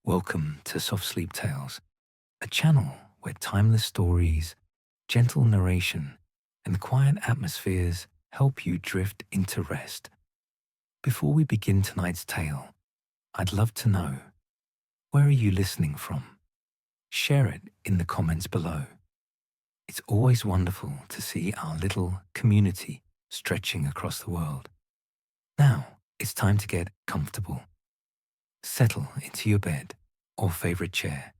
Welcome to Soft Sleep Tales, a channel where timeless stories, gentle narration, and quiet atmospheres help you drift into rest. Before we begin tonight's tale, I'd love to know, where are you listening from? Share it in the comments below. It's always wonderful to see our little community stretching across the world. Now, it's time to get comfortable. Settle into your bed or favorite chair.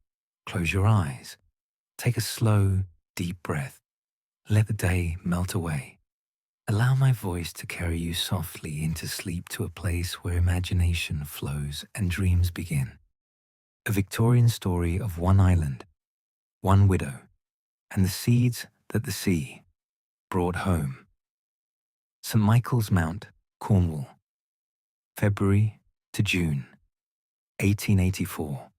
Close your eyes. Take a slow, deep breath. Let the day melt away. Allow my voice to carry you softly into sleep to a place where imagination flows and dreams begin. A Victorian story of one island, one widow, and the seeds that the sea brought home. St Michael's Mount, Cornwall, February to June 1884.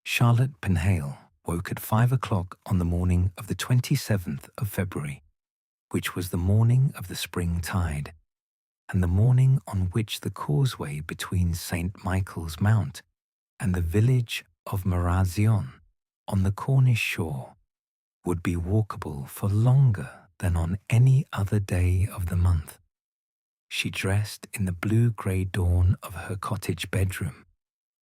Charlotte Pinhale woke at 5 o'clock on the morning of the 27th of February, which was the morning of the spring tide, and the morning on which the causeway between St Michael's Mount and the village of Marazion on the Cornish shore would be walkable for longer than on any other day of the month. She dressed in the blue-grey dawn of her cottage bedroom,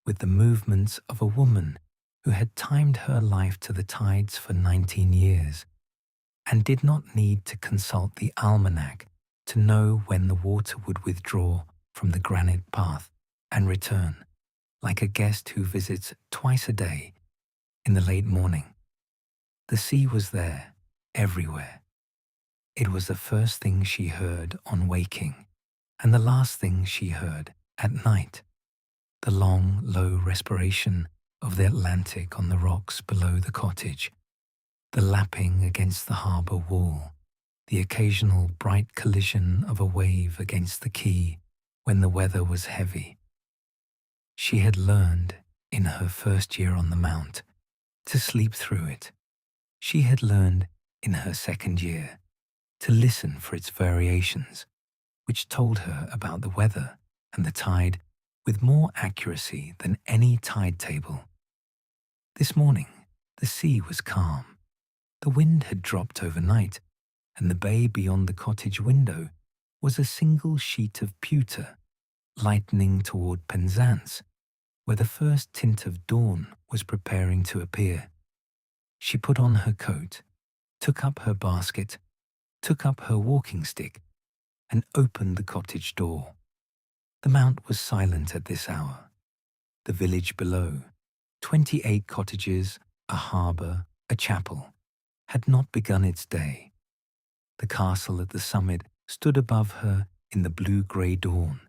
with the movements of a woman who had timed her life to the tides for 19 years, and did not need to consult the almanac to know when the water would withdraw from the granite path and return, like a guest who visits twice a day in the late morning. The sea was there, everywhere. It was the first thing she heard on waking, and the last thing she heard at night. The long, low respiration of the Atlantic on the rocks below the cottage, the lapping against the harbour wall, the occasional bright collision of a wave against the quay when the weather was heavy. She had learned, in her first year on the Mount, to sleep through it. She had learned, in her second year, to listen for its variations, which told her about the weather and the tide with more accuracy than any tide table. This morning, the sea was calm. The wind had dropped overnight, and the bay beyond the cottage window was a single sheet of pewter, lightening toward Penzance, where the first tint of dawn was preparing to appear. She put on her coat, took up her basket, took up her walking stick, and opened the cottage door. The Mount was silent at this hour. The village below, 28 cottages, a harbour, a chapel, had not begun its day. The castle at the summit stood above her in the blue-grey dawn,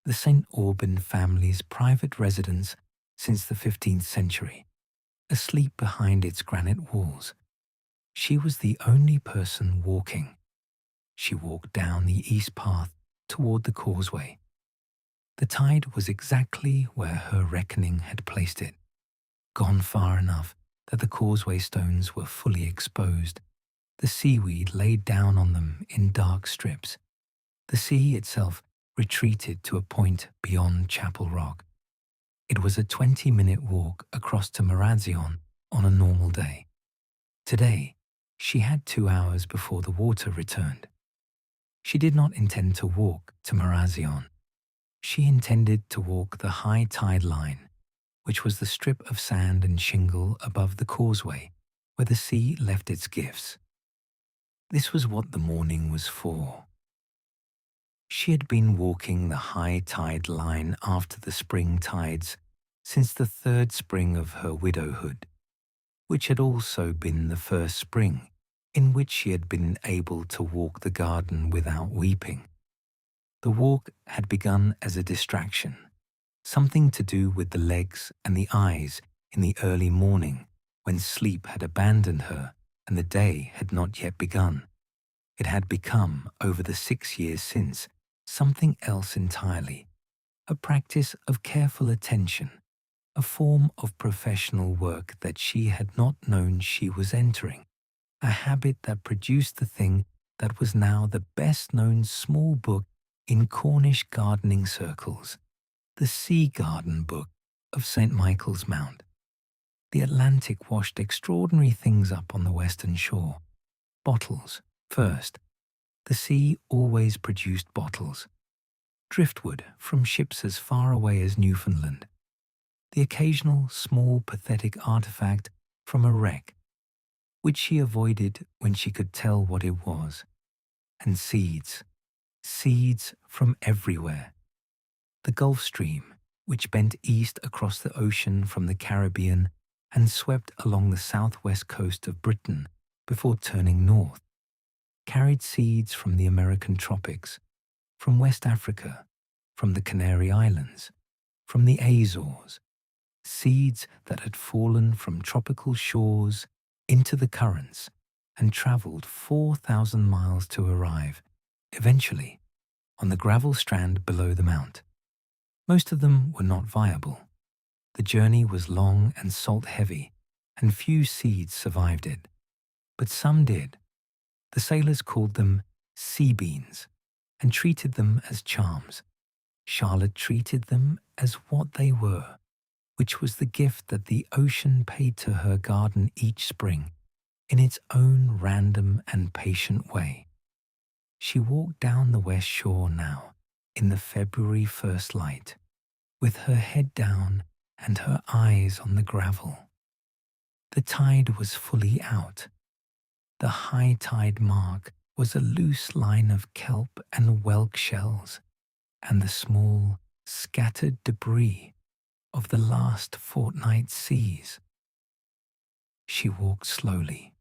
the St Aubyn family's private residence since the 15th century, asleep behind its granite walls. She was the only person walking. She walked down the east path toward the causeway. The tide was exactly where her reckoning had placed it, gone far enough that the causeway stones were fully exposed, the seaweed laid down on them in dark strips. The sea itself retreated to a point beyond Chapel Rock. It was a 20-minute walk across to Marazion on a normal day. Today, she had 2 hours before the water returned. She did not intend to walk to Marazion. She intended to walk the high tide line, which was the strip of sand and shingle above the causeway where the sea left its gifts. This was what the morning was for. She had been walking the high tide line after the spring tides since the 3rd spring of her widowhood, which had also been the first spring in which she had been able to walk the garden without weeping. The walk had begun as a distraction, something to do with the legs and the eyes in the early morning when sleep had abandoned her and the day had not yet begun. It had become, over the 6 years since, something else entirely, a practice of careful attention, a form of professional work that she had not known she was entering, a habit that produced the thing that was now the best-known small book in Cornish gardening circles, the Sea Garden Book, of St Michael's Mount. The Atlantic washed extraordinary things up on the western shore. Bottles, first. The sea always produced bottles. Driftwood from ships as far away as Newfoundland. The occasional small pathetic artifact from a wreck, which she avoided when she could tell what it was. And seeds. Seeds from everywhere. The Gulf Stream, which bent east across the ocean from the Caribbean and swept along the southwest coast of Britain before turning north, carried seeds from the American tropics, from West Africa, from the Canary Islands, from the Azores, seeds that had fallen from tropical shores into the currents and travelled 4,000 miles to arrive, eventually, on the gravel strand below the mount. Most of them were not viable. The journey was long and salt-heavy, and few seeds survived it. But some did. The sailors called them sea beans and treated them as charms. Charlotte treated them as what they were, which was the gift that the ocean paid to her garden each spring, in its own random and patient way. She walked down the west shore now, in the February first light, with her head down and her eyes on the gravel. The tide was fully out. The high tide mark was a loose line of kelp and whelk shells, and the small, scattered debris of the last fortnight's seas. She walked slowly.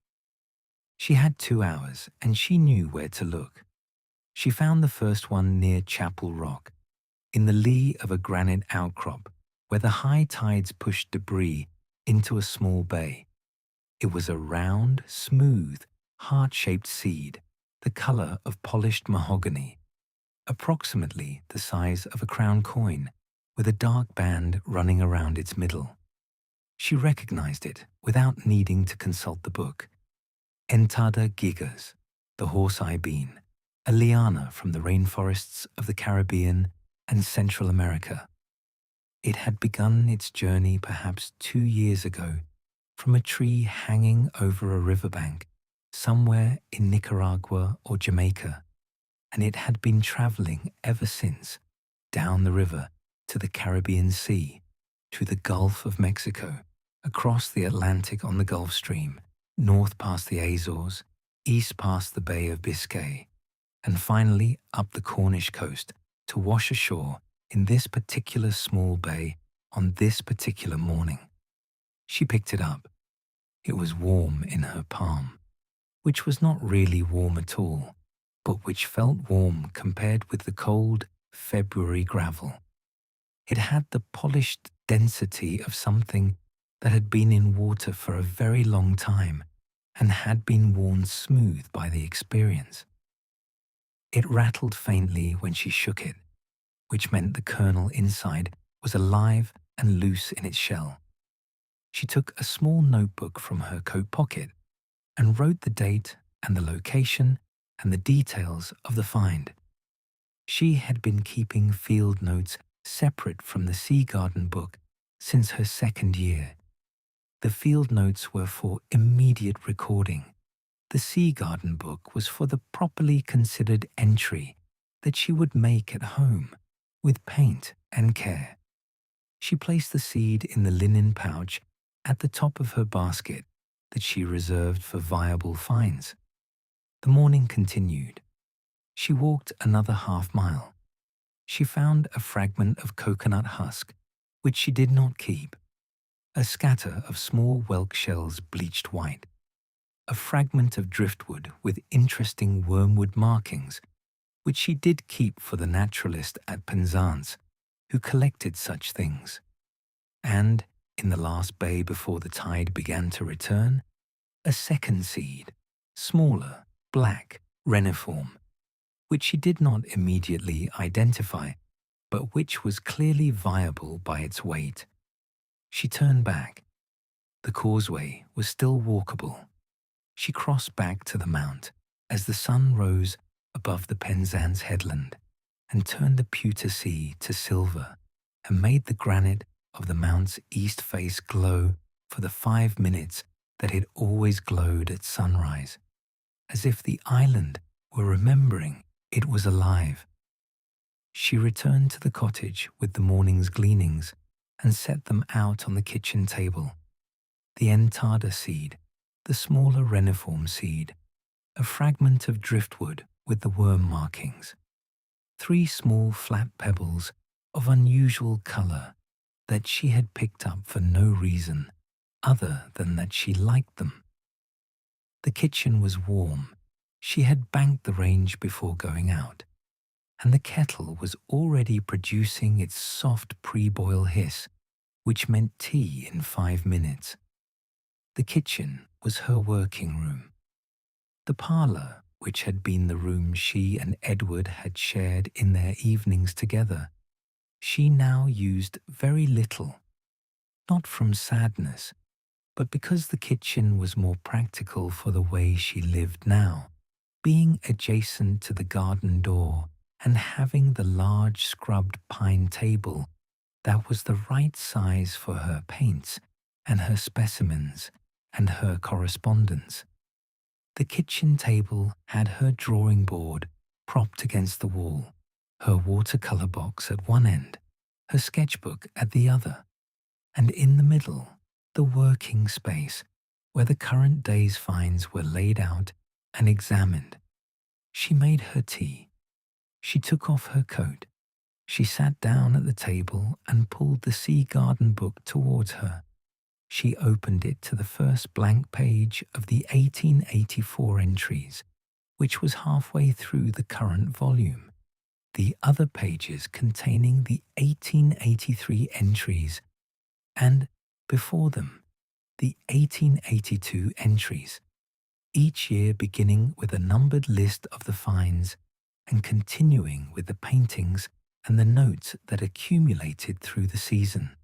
She had 2 hours, and she knew where to look. She found the first one near Chapel Rock, in the lee of a granite outcrop, where the high tides pushed debris into a small bay. It was a round, smooth, heart-shaped seed, the color of polished mahogany, approximately the size of a crown coin, with a dark band running around its middle. She recognized it without needing to consult the book. Entada gigas, the horse-eye bean, a liana from the rainforests of the Caribbean and Central America. It had begun its journey perhaps 2 years ago from a tree hanging over a riverbank somewhere in Nicaragua or Jamaica, and it had been traveling ever since down the river to the Caribbean Sea, to the Gulf of Mexico, across the Atlantic on the Gulf Stream, north past the Azores, east past the Bay of Biscay, and finally up the Cornish coast to wash ashore in this particular small bay on this particular morning. She picked it up. It was warm in her palm, which was not really warm at all, but which felt warm compared with the cold February gravel. It had the polished density of something that had been in water for a very long time and had been worn smooth by the experience. It rattled faintly when she shook it, which meant the kernel inside was alive and loose in its shell. She took a small notebook from her coat pocket and wrote the date and the location and the details of the find. She had been keeping field notes separate from the Sea Garden book since her 2nd year. The field notes were for immediate recording. The Sea Garden book was for the properly considered entry that she would make at home, with paint and care. She placed the seed in the linen pouch at the top of her basket that she reserved for viable finds. The morning continued. She walked another half-mile. She found a fragment of coconut husk, which she did not keep, a scatter of small whelk shells bleached white, a fragment of driftwood with interesting wormwood markings, which she did keep for the naturalist at Penzance, who collected such things. And, in the last bay before the tide began to return, a second seed, smaller, black, reniform, which she did not immediately identify, but which was clearly viable by its weight. She turned back. The causeway was still walkable. She crossed back to the mount as the sun rose above the Penzance headland and turned the pewter sea to silver and made the granite of the mount's east face glow for the 5 minutes that it always glowed at sunrise, as if the island were remembering it was alive. She returned to the cottage with the morning's gleanings and set them out on the kitchen table. The entada seed, the smaller reniform seed, a fragment of driftwood with the worm markings, 3 small flat pebbles of unusual colour that she had picked up for no reason other than that she liked them. The kitchen was warm. She had banked the range before going out, and the kettle was already producing its soft pre-boil hiss, which meant tea in 5 minutes. The kitchen was her working room. The parlour, which had been the room she and Edward had shared in their evenings together, she now used very little, not from sadness, but because the kitchen was more practical for the way she lived now, being adjacent to the garden door and having the large scrubbed pine table that was the right size for her paints and her specimens and her correspondence. The kitchen table had her drawing board propped against the wall, her watercolour box at one end, her sketchbook at the other, and in the middle, the working space where the current day's finds were laid out and examined. She made her tea. She took off her coat. She sat down at the table and pulled the Sea Garden book towards her. She opened it to the first blank page of the 1884 entries, which was halfway through the current volume. The other pages containing the 1883 entries, and before them, the 1882 entries, each year beginning with a numbered list of the finds and continuing with the paintings and the notes that accumulated through the season.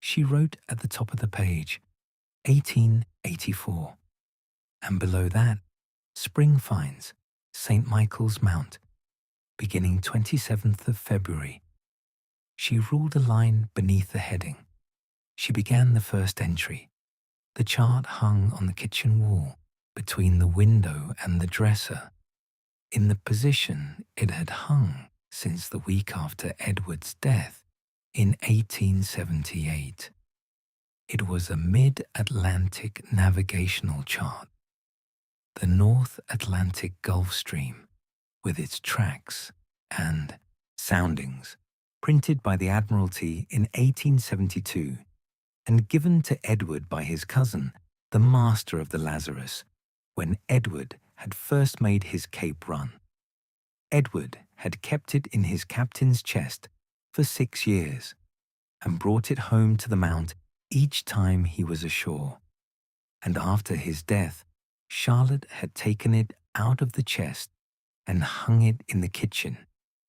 She wrote at the top of the page, 1884, and below that, Spring Finds, St Michael's Mount, beginning 27th of February. She ruled a line beneath the heading. She began the first entry. The chart hung on the kitchen wall, between the window and the dresser, in the position it had hung since the week after Edward's death in 1878. It was a mid-Atlantic navigational chart. The North Atlantic Gulf Stream, with its tracks and soundings, printed by the Admiralty in 1872 and given to Edward by his cousin, the master of the Lazarus, when Edward had first made his Cape run. Edward had kept it in his captain's chest for 6 years and brought it home to the Mount each time he was ashore. And after his death, Charlotte had taken it out of the chest and hung it in the kitchen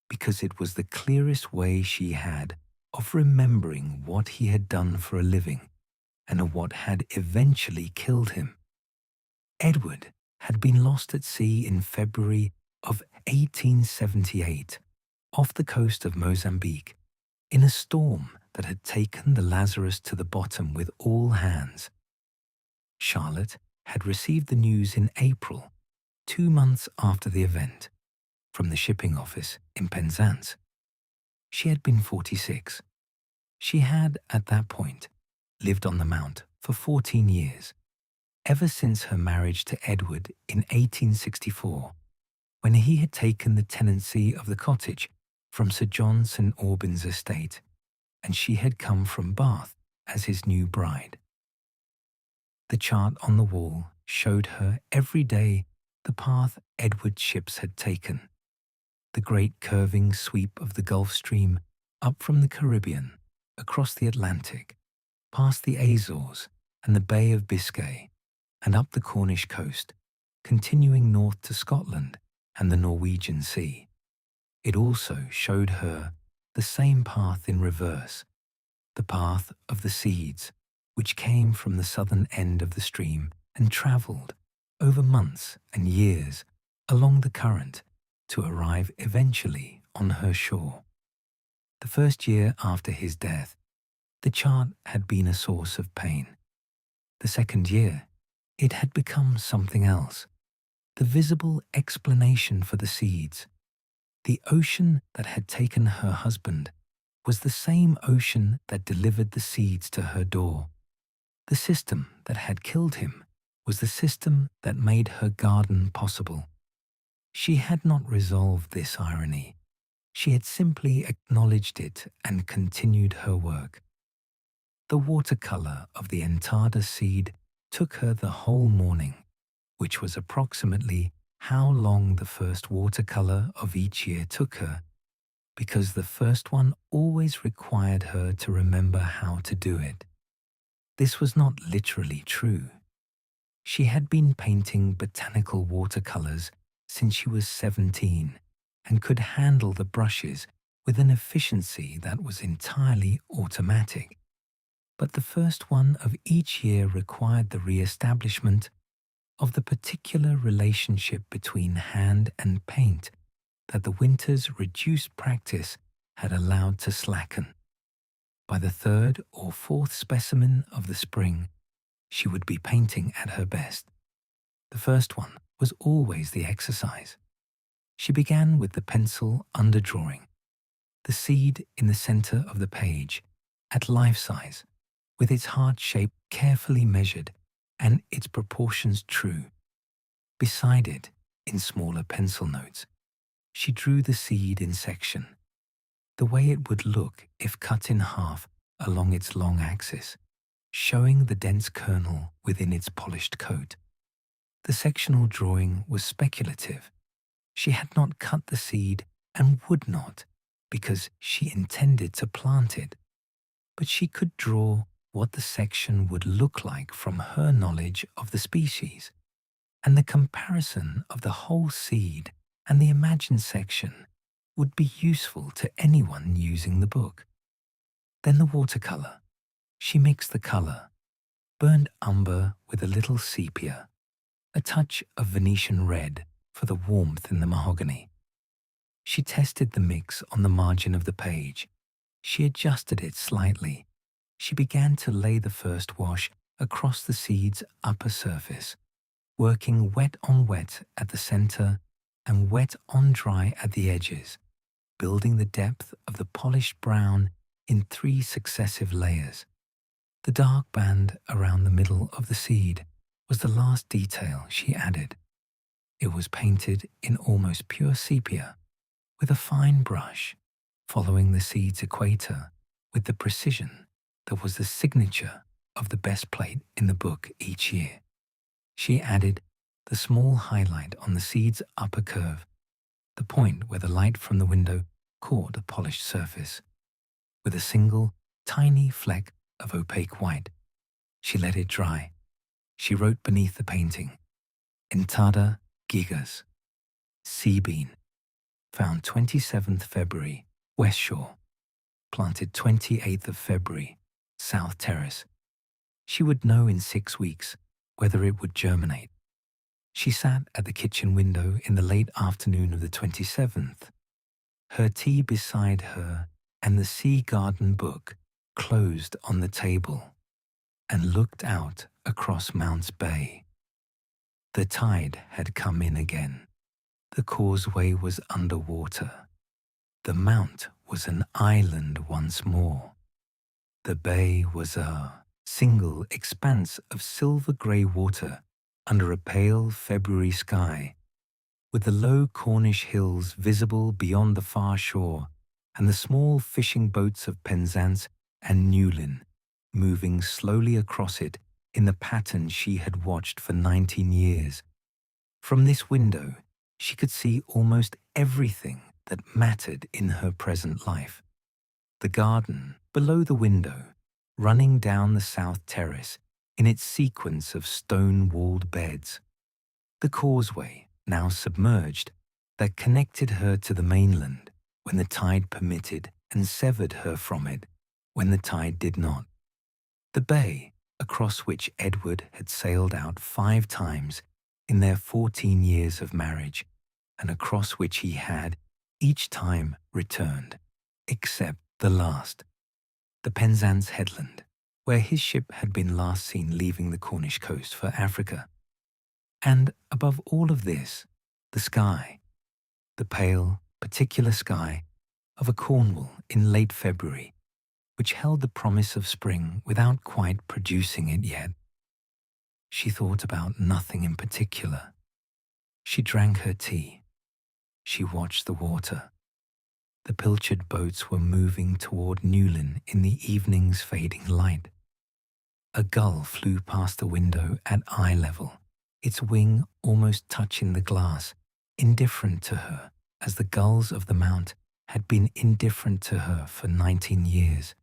because it was the clearest way she had of remembering what he had done for a living and of what had eventually killed him. Edward had been lost at sea in February of 1878 off the coast of Mozambique in a storm that had taken the Lazarus to the bottom with all hands. Charlotte had received the news in April, 2 months after the event, from the shipping office in Penzance. She had been 46. She had, at that point, lived on the Mount for 14 years, ever since her marriage to Edward in 1864, when he had taken the tenancy of the cottage from Sir John St Aubyn's estate, and she had come from Bath as his new bride. The chart on the wall showed her every day the path Edward's ships had taken, the great curving sweep of the Gulf Stream up from the Caribbean, across the Atlantic, past the Azores and the Bay of Biscay, and up the Cornish coast, continuing north to Scotland and the Norwegian Sea. It also showed her the same path in reverse, the path of the seeds, which came from the southern end of the stream and travelled over months and years along the current to arrive eventually on her shore. The first year after his death, The chart had been a source of pain. The second year, it had become something else, the visible explanation for the seeds. The ocean that had taken her husband was the same ocean that delivered the seeds to her door. The system that had killed him was the system that made her garden possible. She had not resolved this irony. She had simply acknowledged it and continued her work. The watercolor of the entada seed took her the whole morning, which was approximately how long the first watercolor of each year took her, because the first one always required her to remember how to do it. This was not literally true. She had been painting botanical watercolors since she was 17 and could handle the brushes with an efficiency that was entirely automatic. But the first one of each year required the re-establishment of the particular relationship between hand and paint that the winter's reduced practice had allowed to slacken. By the third or fourth specimen of the spring, she would be painting at her best. The first one was always the exercise. She began with the pencil underdrawing, the seed in the center of the page, at life size, with its heart shape carefully measured and its proportions true. Beside it, in smaller pencil notes, she drew the seed in section, the way it would look if cut in half along its long axis, showing the dense kernel within its polished coat. The sectional drawing was speculative. She had not cut the seed and would not, because she intended to plant it. But she could draw what the section would look like from her knowledge of the species, and the comparison of the whole seed and the imagined section would be useful to anyone using the book. Then the watercolor. She mixed the color, burnt umber with a little sepia, a touch of Venetian red for the warmth in the mahogany. She tested the mix on the margin of the page. She adjusted it slightly. She began to lay the first wash across the seed's upper surface, working wet on wet at the center and wet on dry at the edges, building the depth of the polished brown in 3 successive layers. The dark band around the middle of the seed was the last detail she added. It was painted in almost pure sepia, with a fine brush, following the seed's equator with the precision that was the signature of the best plate in the book each year. She added the small highlight on the seed's upper curve, the point where the light from the window caught the polished surface, with a single, tiny fleck of opaque white. She let it dry. She wrote beneath the painting, Entada gigas, sea bean, found 27th February, West Shore, planted 28th of February, South Terrace. She would know in 6 weeks whether it would germinate. She sat at the kitchen window in the late afternoon of the 27th, her tea beside her and the sea garden book closed on the table, and looked out across Mounts Bay. The tide had come in again. The causeway was under water. The mount was an island once more. The bay was a single expanse of silver-grey water under a pale February sky, with the low Cornish hills visible beyond the far shore and the small fishing boats of Penzance and Newlyn moving slowly across it in the pattern she had watched for 19 years. From this window, she could see almost everything that mattered in her present life. The garden below the window, running down the south terrace in its sequence of stone-walled beds. The causeway, now submerged, that connected her to the mainland when the tide permitted and severed her from it when the tide did not. The bay, across which Edward had sailed out 5 times in their 14 years of marriage, and across which he had, each time, returned, except the last. the Penzance headland, where his ship had been last seen leaving the Cornish coast for Africa. And above all of this, the sky, the pale, particular sky of a Cornwall in late February, which held the promise of spring without quite producing it yet. She thought about nothing in particular. She drank her tea. She watched the water. The pilchard boats were moving toward Newlyn in the evening's fading light. A gull flew past the window at eye level, its wing almost touching the glass, indifferent to her, as the gulls of the Mount had been indifferent to her for 19 years.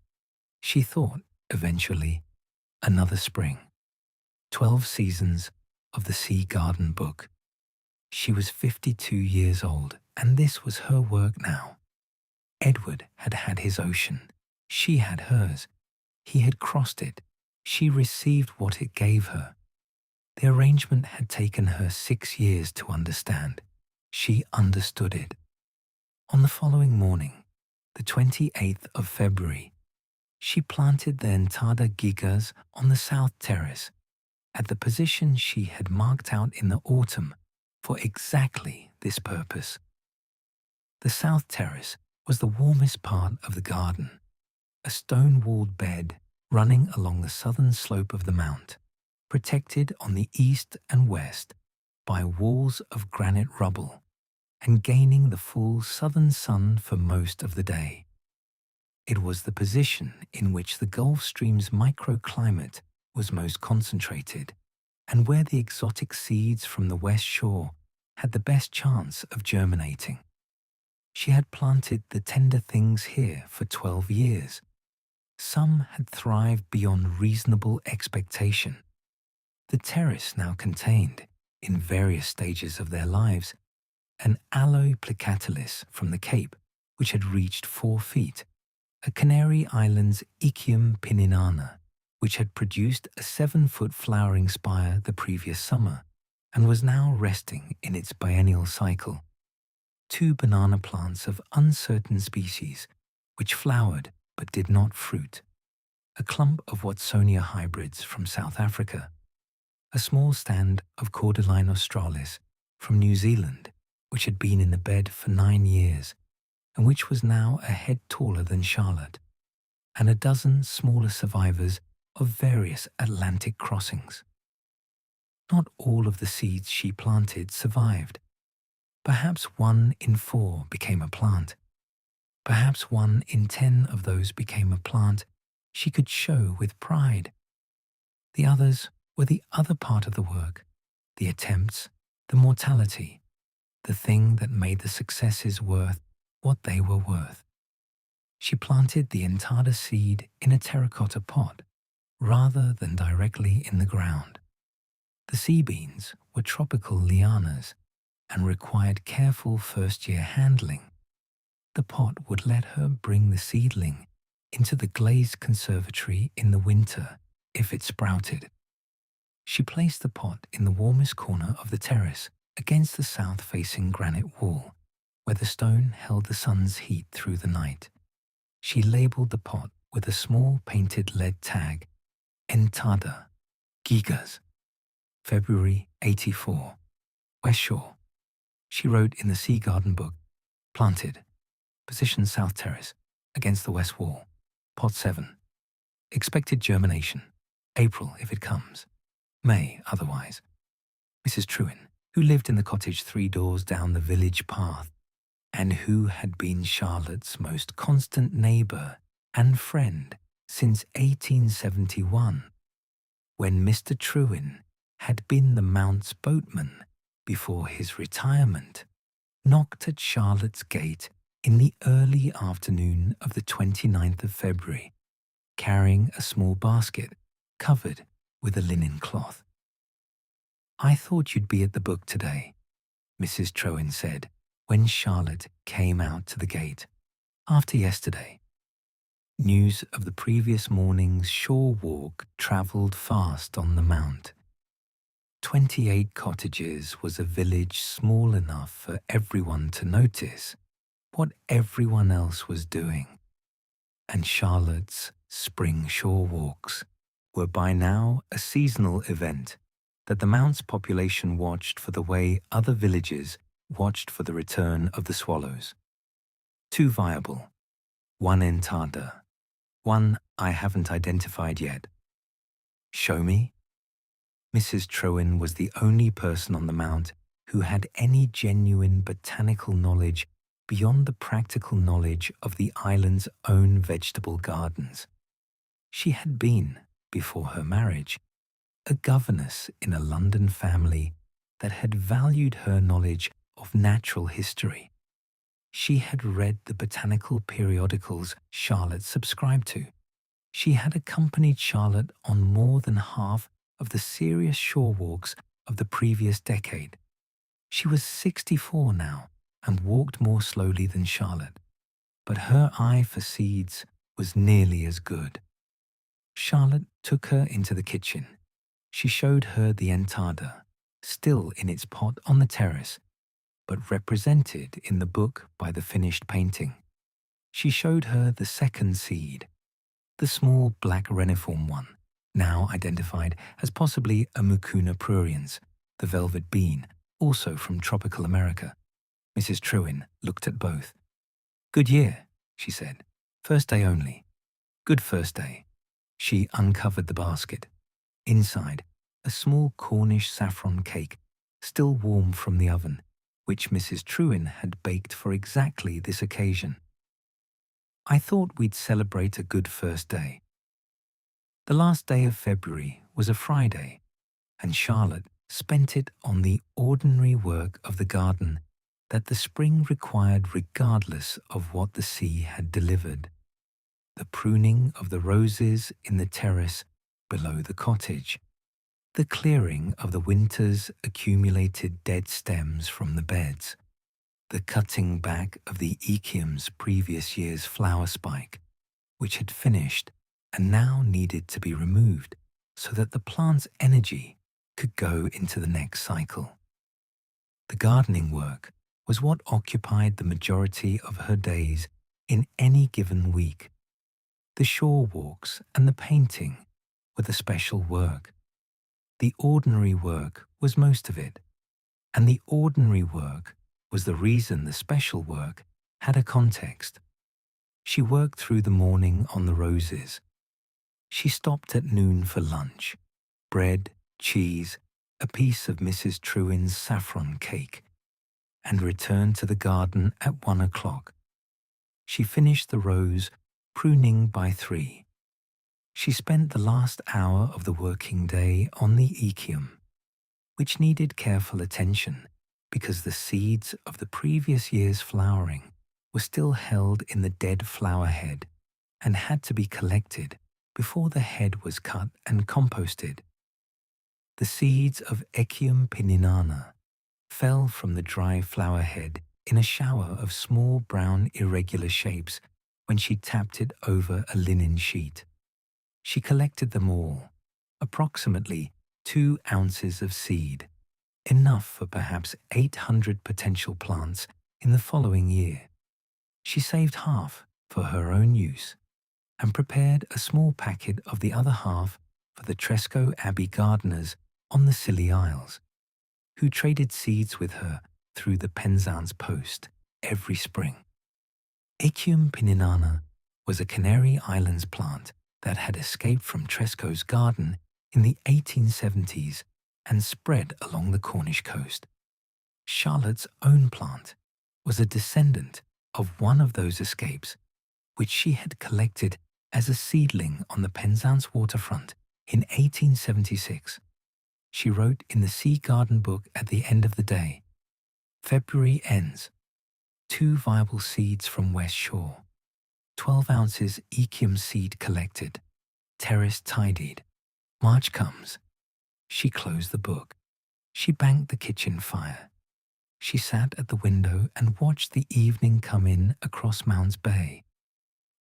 She thought, eventually, another spring. 12 seasons of the Sea Garden book. She was 52 years old, and this was her work now. Edward had had his ocean. She had hers. He had crossed it. She received what it gave her. The arrangement had taken her 6 years to understand. She understood it. On the following morning, the 28th of February, she planted the entada gigas on the south terrace, at the position she had marked out in the autumn for exactly this purpose. The south terrace was the warmest part of the garden, a stone-walled bed running along the southern slope of the Mount, protected on the east and west by walls of granite rubble, and gaining the full southern sun for most of the day. It was the position in which the Gulf Stream's microclimate was most concentrated, and where the exotic seeds from the west shore had the best chance of germinating. She had planted the tender things here for 12 years. Some had thrived beyond reasonable expectation. The terrace now contained, in various stages of their lives, an aloe plicatilis from the Cape, which had reached 4 feet, a Canary Islands Ichium pininana, which had produced a 7-foot flowering spire the previous summer, and was now resting in its biennial cycle. 2 banana plants of uncertain species, which flowered but did not fruit, a clump of Watsonia hybrids from South Africa, a small stand of Cordyline australis from New Zealand, which had been in the bed for 9 years, and which was now a head taller than Charlotte, and a dozen smaller survivors of various Atlantic crossings. Not all of the seeds she planted survived. Perhaps 1 in 4 became a plant. Perhaps 1 in 10 of those became a plant she could show with pride. The others were the other part of the work, the attempts, the mortality, the thing that made the successes worth what they were worth. She planted the entada seed in a terracotta pot, rather than directly in the ground. The sea beans were tropical lianas and required careful first-year handling. The pot would let her bring the seedling into the glazed conservatory in the winter if it sprouted. She placed the pot in the warmest corner of the terrace against the south-facing granite wall, where the stone held the sun's heat through the night. She labelled the pot with a small painted lead tag, Entada, Gigas, February 84, West Shore. She wrote in the Sea Garden book, planted, position south terrace, against the west wall, pot 7. Expected germination, April if it comes, May otherwise. Mrs. Trewin, who lived in the cottage 3 doors down the village path, and who had been Charlotte's most constant neighbour and friend since 1871, when Mr. Trewin had been the Mount's boatman before his retirement, knocked at Charlotte's gate in the early afternoon of the 29th of February, carrying a small basket covered with a linen cloth. "I thought you'd be at the book today," Mrs. Trewin said when Charlotte came out to the gate, after yesterday. News of the previous morning's shore walk travelled fast on the Mount. 28 cottages was a village small enough for everyone to notice what everyone else was doing, and Charlotte's Spring shore walks were by now a seasonal event that the Mount's population watched for the way other villages watched for the return of the swallows. Two viable, one entada, one I haven't identified yet. Show me? Mrs. Trewin was the only person on the Mount who had any genuine botanical knowledge beyond the practical knowledge of the island's own vegetable gardens. She had been, before her marriage, a governess in a London family that had valued her knowledge of natural history. She had read the botanical periodicals Charlotte subscribed to. She had accompanied Charlotte on more than half of the serious shore walks of the previous decade. She was 64 now and walked more slowly than Charlotte, but her eye for seeds was nearly as good. Charlotte took her into the kitchen. She showed her the entada, still in its pot on the terrace, but represented in the book by the finished painting. She showed her the second seed, the small black reniform one, now identified as possibly a Mucuna pruriens, the velvet bean, also from tropical America. Mrs. Trewin looked at both. "Good year," she said. "First day only." "Good first day." She uncovered the basket. Inside, a small Cornish saffron cake, still warm from the oven, which Mrs. Trewin had baked for exactly this occasion. "I thought we'd celebrate a good first day." The last day of February was a Friday, and Charlotte spent it on the ordinary work of the garden that the spring required regardless of what the sea had delivered. The pruning of the roses in the terrace below the cottage, the clearing of the winter's accumulated dead stems from the beds, the cutting back of the Echium's previous year's flower spike, which had finished and now needed to be removed so that the plant's energy could go into the next cycle. The gardening work was what occupied the majority of her days in any given week. The shore walks and the painting were the special work. The ordinary work was most of it, and the ordinary work was the reason the special work had a context. She worked through the morning on the roses. She stopped at noon for lunch, bread, cheese, a piece of Mrs. Trewin's saffron cake, and returned to the garden at 1 o'clock. She finished the rows, pruning by 3. She spent the last hour of the working day on the Echium, which needed careful attention because the seeds of the previous year's flowering were still held in the dead flower head and had to be collected before the head was cut and composted. The seeds of Echium pininana fell from the dry flower head in a shower of small brown irregular shapes when she tapped it over a linen sheet. She collected them all, approximately 2 ounces of seed, enough for perhaps 800 potential plants in the following year. She saved half for her own use and prepared a small packet of the other half for the Tresco Abbey gardeners on the Scilly Isles, who traded seeds with her through the Penzance post every spring. Echium pininana was a Canary Islands plant that had escaped from Tresco's garden in the 1870s and spread along the Cornish coast. Charlotte's own plant was a descendant of one of those escapes, which she had collected as a seedling on the Penzance waterfront in 1876. She wrote in the Sea Garden book at the end of the day, "February ends. 2 viable seeds from West Shore. 12 ounces Echium seed collected. Terrace tidied. March comes." She closed the book. She banked the kitchen fire. She sat at the window and watched the evening come in across Mounts Bay.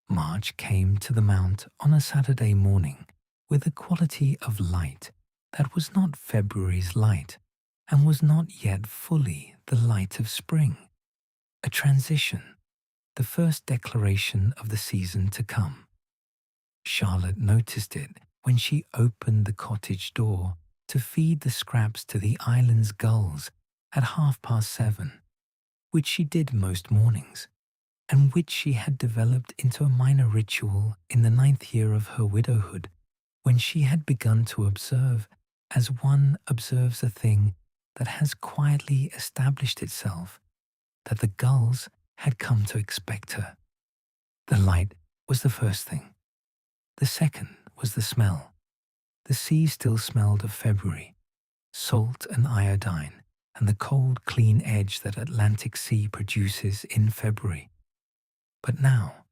March came to the Mount on a Saturday morning with a quality of light that was not February's light and was not yet fully the light of spring. A transition, the first declaration of the season to come. Charlotte noticed it when she opened the cottage door to feed the scraps to the island's gulls at 7:30, which she did most mornings, and which she had developed into a minor ritual in the 9th year of her widowhood, when she had begun to observe as one observes a thing that has quietly established itself, that the gulls had come to expect her. The light was the first thing. The second was the smell. The sea still smelled of February, salt and iodine, and the cold, clean edge that Atlantic Sea produces in February. But now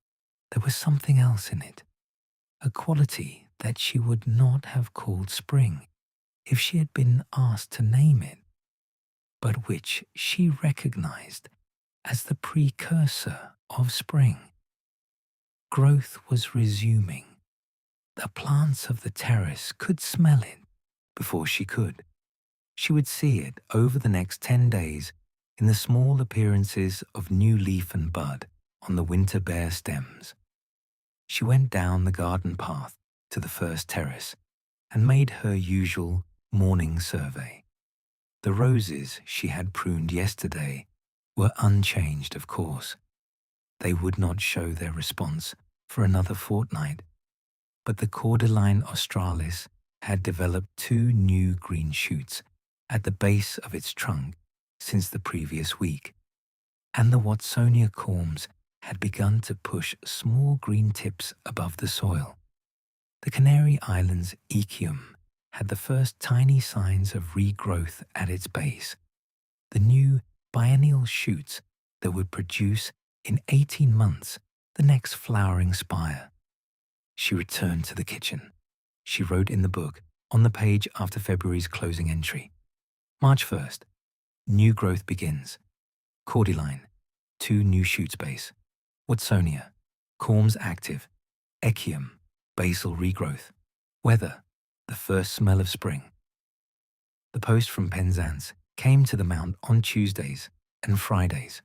there was something else in it, a quality that she would not have called spring if she had been asked to name it, but which she recognized as the precursor of spring. Growth was resuming. The plants of the terrace could smell it before she could. She would see it over the next 10 days in the small appearances of new leaf and bud on the winter bare stems. She went down the garden path to the first terrace and made her usual morning survey. The roses she had pruned yesterday were unchanged, of course. They would not show their response for another fortnight, but the Cordyline australis had developed 2 new green shoots at the base of its trunk since the previous week, and the Watsonia corms had begun to push small green tips above the soil. The Canary Islands Echium had the first tiny signs of regrowth at its base, the new biennial shoots that would produce in 18 months the next flowering spire. She returned to the kitchen. She wrote in the book, on the page after February's closing entry, March 1st, new growth begins. Cordyline, 2 new shoots base. Watsonia, corms active. Echium, basal regrowth. Weather, the first smell of spring. The post from Penzance came to the Mount on Tuesdays and Fridays,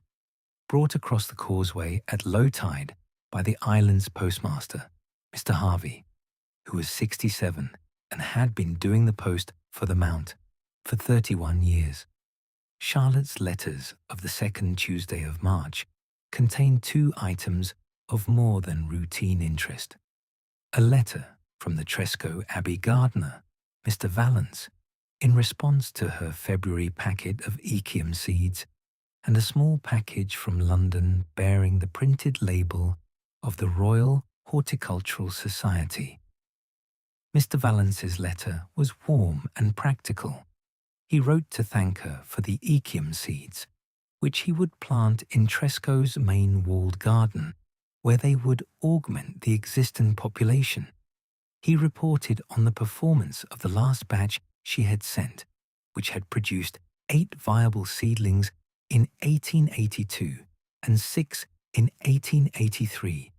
brought across the causeway at low tide by the island's postmaster, Mr. Harvey, who was 67 and had been doing the post for the Mount for 31 years. Charlotte's letters of the 2nd Tuesday of March contained 2 items of more than routine interest. A letter from the Tresco Abbey gardener, Mr. Vallance, in response to her February packet of Echium seeds, and a small package from London bearing the printed label of the Royal Horticultural Society. Mr. Vallance's letter was warm and practical. He wrote to thank her for the Echium seeds, which he would plant in Tresco's main walled garden, where they would augment the existing population. He reported on the performance of the last batch she had sent, which had produced 8 viable seedlings in 1882 and 6 in 1883,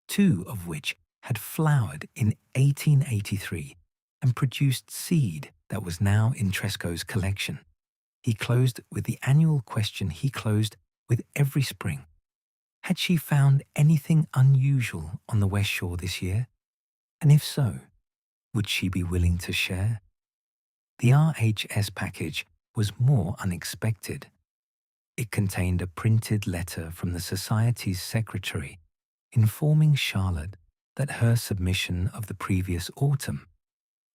2 of which had flowered in 1883 and produced seed that was now in Tresco's collection. He closed with the annual question he closed with every spring. Had she found anything unusual on the West Shore this year? And if so, would she be willing to share? The RHS package was more unexpected. It contained a printed letter from the Society's secretary informing Charlotte that her submission of the previous autumn,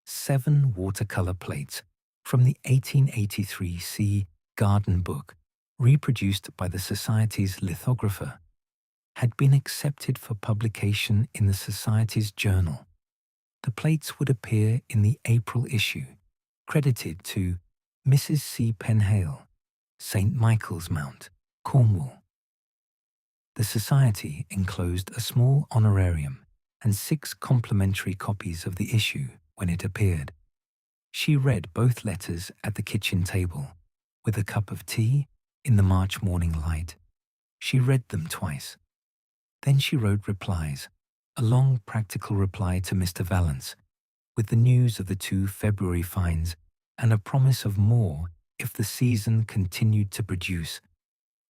7 watercolor plates from the 1883 C garden book, reproduced by the Society's lithographer, had been accepted for publication in the Society's journal. The plates would appear in the April issue, credited to Mrs. C. Pinhale, St. Michael's Mount, Cornwall. The Society enclosed a small honorarium and 6 complimentary copies of the issue when it appeared. She read both letters at the kitchen table, with a cup of tea in the March morning light. She read them twice. Then she wrote replies, a long practical reply to Mr. Vallance, with the news of the 2 February finds and a promise of more if the season continued to produce,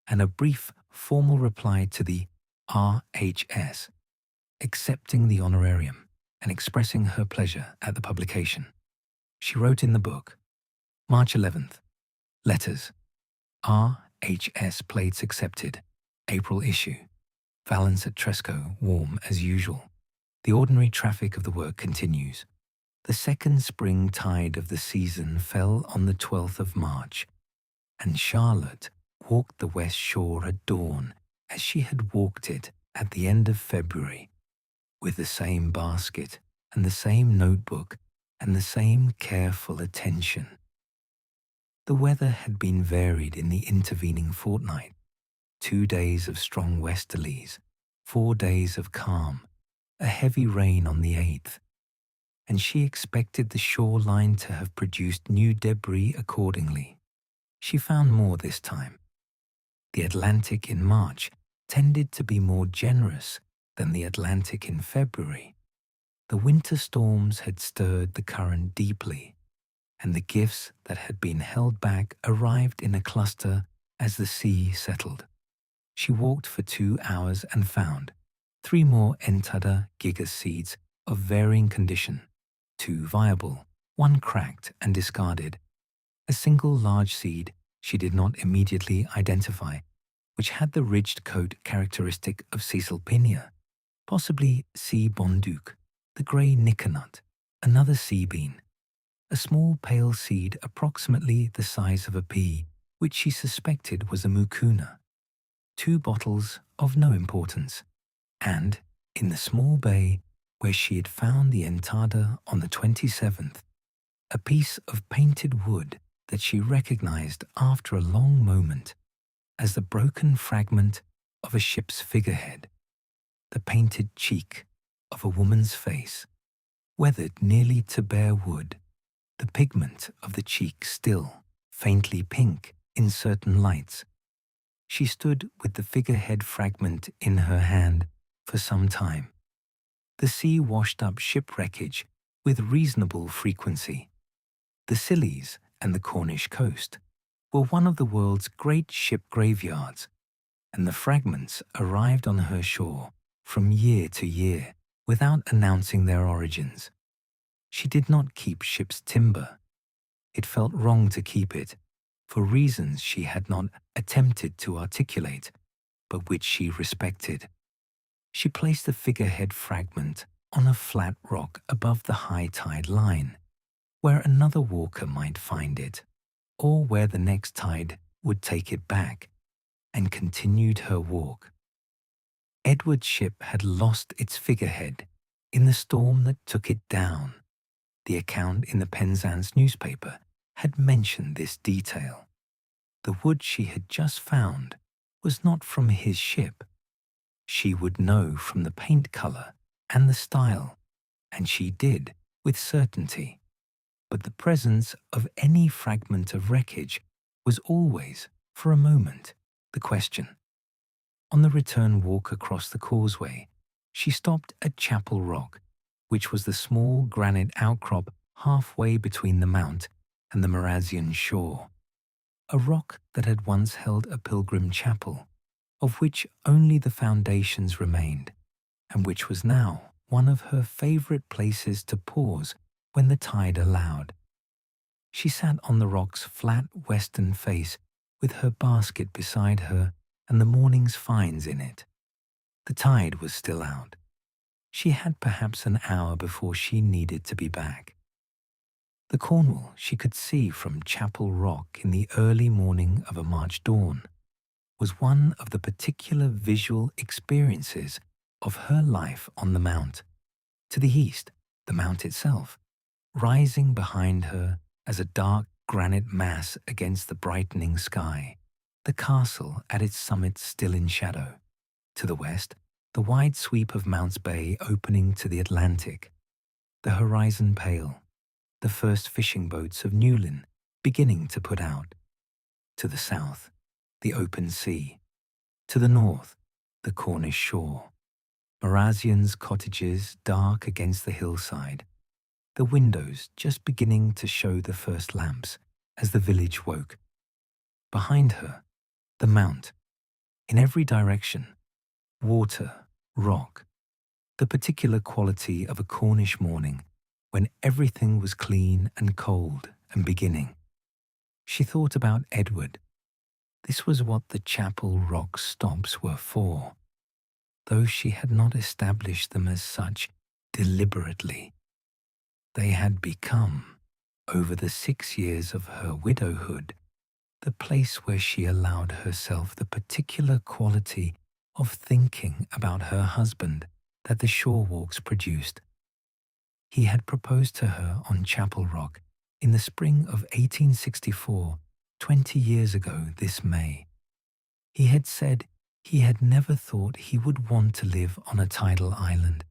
and a brief formal reply to the RHS, accepting the honorarium and expressing her pleasure at the publication. She wrote in the book, March 11th, letters, RHS plates accepted, April issue, Valence at Tresco warm as usual. The ordinary traffic of the work continues. The second spring tide of the season fell on the 12th of March, and Charlotte walked the west shore at dawn as she had walked it at the end of February, with the same basket and the same notebook and the same careful attention. The weather had been varied in the intervening fortnight, 2 days of strong westerlies, 4 days of calm, a heavy rain on the 8th, and she expected the shoreline to have produced new debris accordingly. She found more this time. The Atlantic in March tended to be more generous than the Atlantic in February. The winter storms had stirred the current deeply, and the gifts that had been held back arrived in a cluster as the sea settled. She walked for 2 hours and found 3 more Entada gigas seeds of varying condition, 2 viable, 1 cracked and discarded. A single large seed she did not immediately identify, which had the ridged coat characteristic of Caesalpinia, possibly C. bonduc, the grey nicotnut, another sea bean, a small pale seed approximately the size of a pea, which she suspected was a mucuna, 2 bottles of no importance, and, in the small bay where she had found the entada on the 27th, a piece of painted wood that she recognized after a long moment as the broken fragment of a ship's figurehead, the painted cheek of a woman's face, weathered nearly to bare wood, the pigment of the cheek still faintly pink in certain lights. She stood with the figurehead fragment in her hand for some time. The sea washed up shipwreckage with reasonable frequency. The Scillies and the Cornish coast were one of the world's great ship graveyards, and the fragments arrived on her shore from year to year without announcing their origins. She did not keep ship's timber. It felt wrong to keep it, for reasons she had not attempted to articulate, but which she respected. She placed the figurehead fragment on a flat rock above the high tide line, where another walker might find it, or where the next tide would take it back, and continued her walk. Edward's ship had lost its figurehead in the storm that took it down. The account in the Penzance newspaper had mentioned this detail. The wood she had just found was not from his ship. She would know from the paint color and the style, and she did with certainty. But the presence of any fragment of wreckage was always, for a moment, the question. On the return walk across the causeway, she stopped at Chapel Rock, which was the small granite outcrop halfway between the mount and the Marazion shore, a rock that had once held a pilgrim chapel, of which only the foundations remained, and which was now one of her favorite places to pause when the tide allowed. She sat on the rock's flat western face with her basket beside her and the morning's finds in it. The tide was still out. She had perhaps an hour before she needed to be back. The Cornwall she could see from Chapel Rock in the early morning of a March dawn was one of the particular visual experiences of her life on the Mount. To the east, the Mount itself, rising behind her as a dark granite mass against the brightening sky, the castle at its summit still in shadow. To the west, the wide sweep of Mounts Bay opening to the Atlantic, the horizon pale, the first fishing boats of Newlyn beginning to put out. To the south, the open sea. To the north, the Cornish shore. Marazion's cottages dark against the hillside, the windows just beginning to show the first lamps as the village woke. Behind her, the Mount. In every direction, water, rock, the particular quality of a Cornish morning when everything was clean and cold and beginning. She thought about Edward. This was what the Chapel Rock stops were for, though she had not established them as such deliberately. They had become, over the 6 years of her widowhood, the place where she allowed herself the particular quality of thinking about her husband that the shore walks produced. He had proposed to her on Chapel Rock in the spring of 1864, 20 years ago this May. He had said he had never thought he would want to live on a tidal island,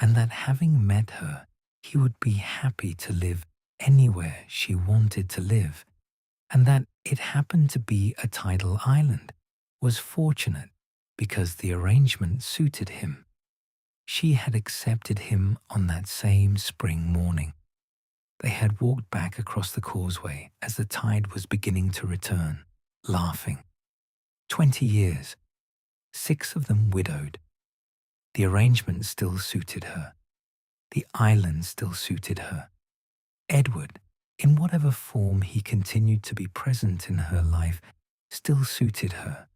and that having met her, he would be happy to live anywhere she wanted to live, and that it happened to be a tidal island was fortunate because the arrangement suited him. She had accepted him on that same spring morning. They had walked back across the causeway as the tide was beginning to return, laughing. 20 years, 6 of them widowed. The arrangement still suited her. The island still suited her. Edward, in whatever form he continued to be present in her life, still suited her.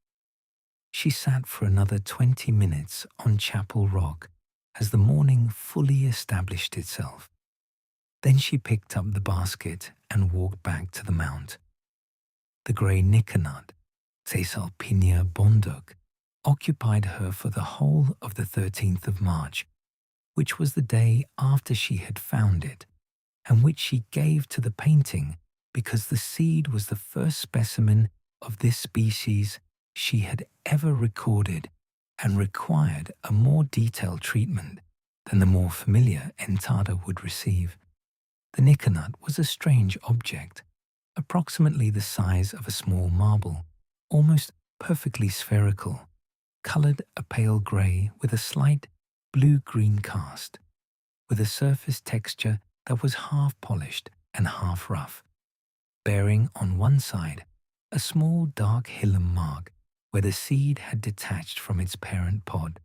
She sat for another 20 minutes on Chapel Rock as the morning fully established itself. Then she picked up the basket and walked back to the mount. The grey Niconut, St Aubyn, occupied her for the whole of the 13th of March, which was the day after she had found it, and which she gave to the painting because the seed was the first specimen of this species she had ever recorded and required a more detailed treatment than the more familiar Entada would receive. The Niconut was a strange object, approximately the size of a small marble, almost perfectly spherical, coloured a pale grey with a slight blue-green cast, with a surface texture that was half polished and half rough, bearing on one side a small dark hilum mark where the seed had detached from its parent pod.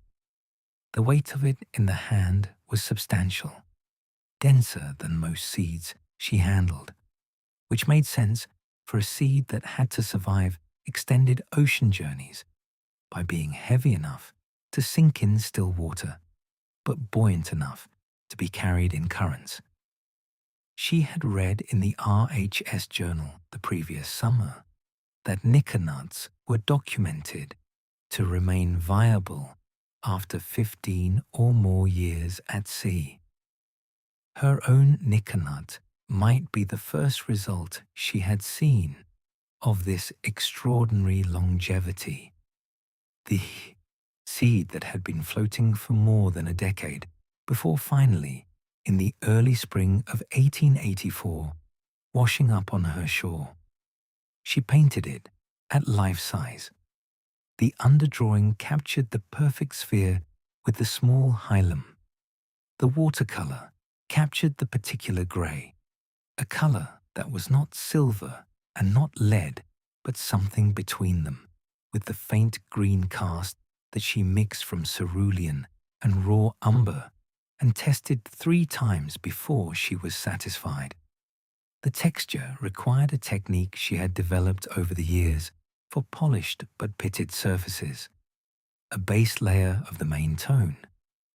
The weight of it in the hand was substantial, denser than most seeds she handled, which made sense for a seed that had to survive extended ocean journeys by being heavy enough to sink in still water, but buoyant enough to be carried in currents. She had read in the RHS journal the previous summer that Niconuts were documented to remain viable after 15 or more years at sea. Her own Niconut might be the first result she had seen of this extraordinary longevity. The seed that had been floating for more than a decade before finally, in the early spring of 1884, washing up on her shore. She painted it at life size. The underdrawing captured the perfect sphere with the small hilum. The watercolour captured the particular grey, a colour that was not silver and not lead, but something between them, with the faint green cast that she mixed from cerulean and raw umber and tested 3 times before she was satisfied. The texture required a technique she had developed over the years for polished but pitted surfaces, a base layer of the main tone,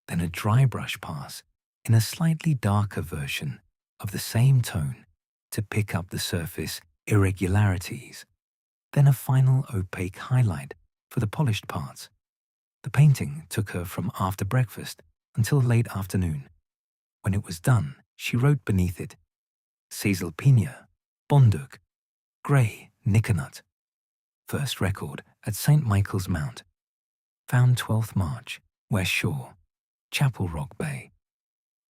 then a dry brush pass in a slightly darker version of the same tone to pick up the surface irregularities, then a final opaque highlight for the polished parts. The painting took her from after breakfast until late afternoon. When it was done, she wrote beneath it, St Aubyn, grey Niconut. First record at St Michael's Mount. Found 12th March, West Shore, Chapel Rock Bay.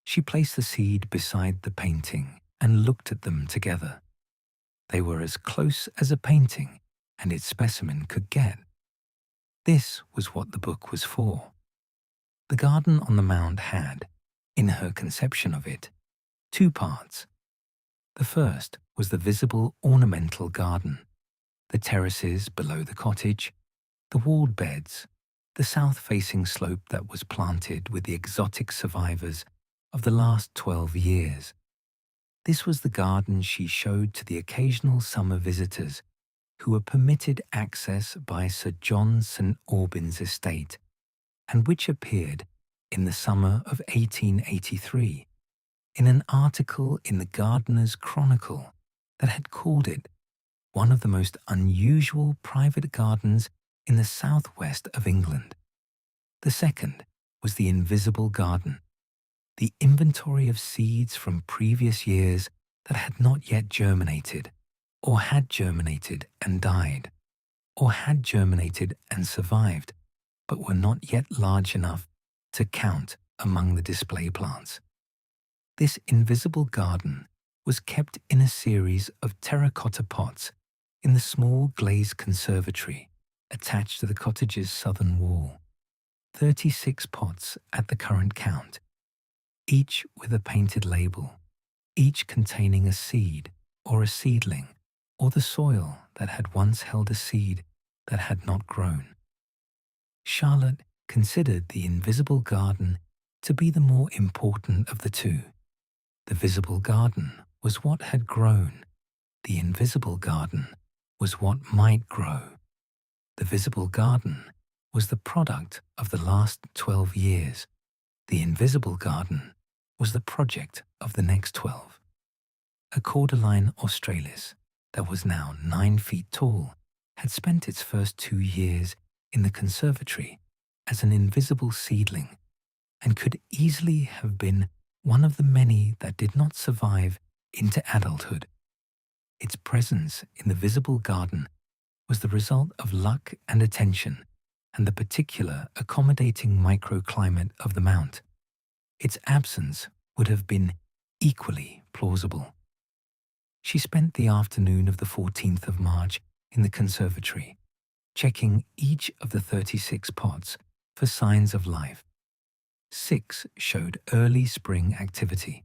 She placed the seed beside the painting and looked at them together. They were as close as a painting and its specimen could get. This was what the book was for. The garden on the mound had, in her conception of it, 2 parts. The first was the visible ornamental garden, the terraces below the cottage, the walled beds, the south-facing slope that was planted with the exotic survivors of the last 12 years. This was the garden she showed to the occasional summer visitors who were permitted access by Sir John St Aubyn's estate, and which appeared in the summer of 1883 in an article in the Gardener's Chronicle that had called it one of the most unusual private gardens in the southwest of England. The second was the Invisible Garden, the inventory of seeds from previous years that had not yet germinated, or had germinated and died, or had germinated and survived, but were not yet large enough to count among the display plants. This invisible garden was kept in a series of terracotta pots in the small glazed conservatory attached to the cottage's southern wall. 36 pots at the current count, each with a painted label, each containing a seed or a seedling, or the soil that had once held a seed that had not grown. Charlotte considered the invisible garden to be the more important of the two. The visible garden was what had grown. The invisible garden was what might grow. The visible garden was the product of the last 12 years. The invisible garden was the project of the next 12. A cordyline australis that was now 9 feet tall had spent its first 2 years in the conservatory as an invisible seedling and could easily have been one of the many that did not survive into adulthood. Its presence in the visible garden was the result of luck and attention and the particular accommodating microclimate of the Mount. Its absence would have been equally plausible. She spent the afternoon of the 14th of March in the conservatory, checking each of the 36 pots for signs of life. 6 showed early spring activity,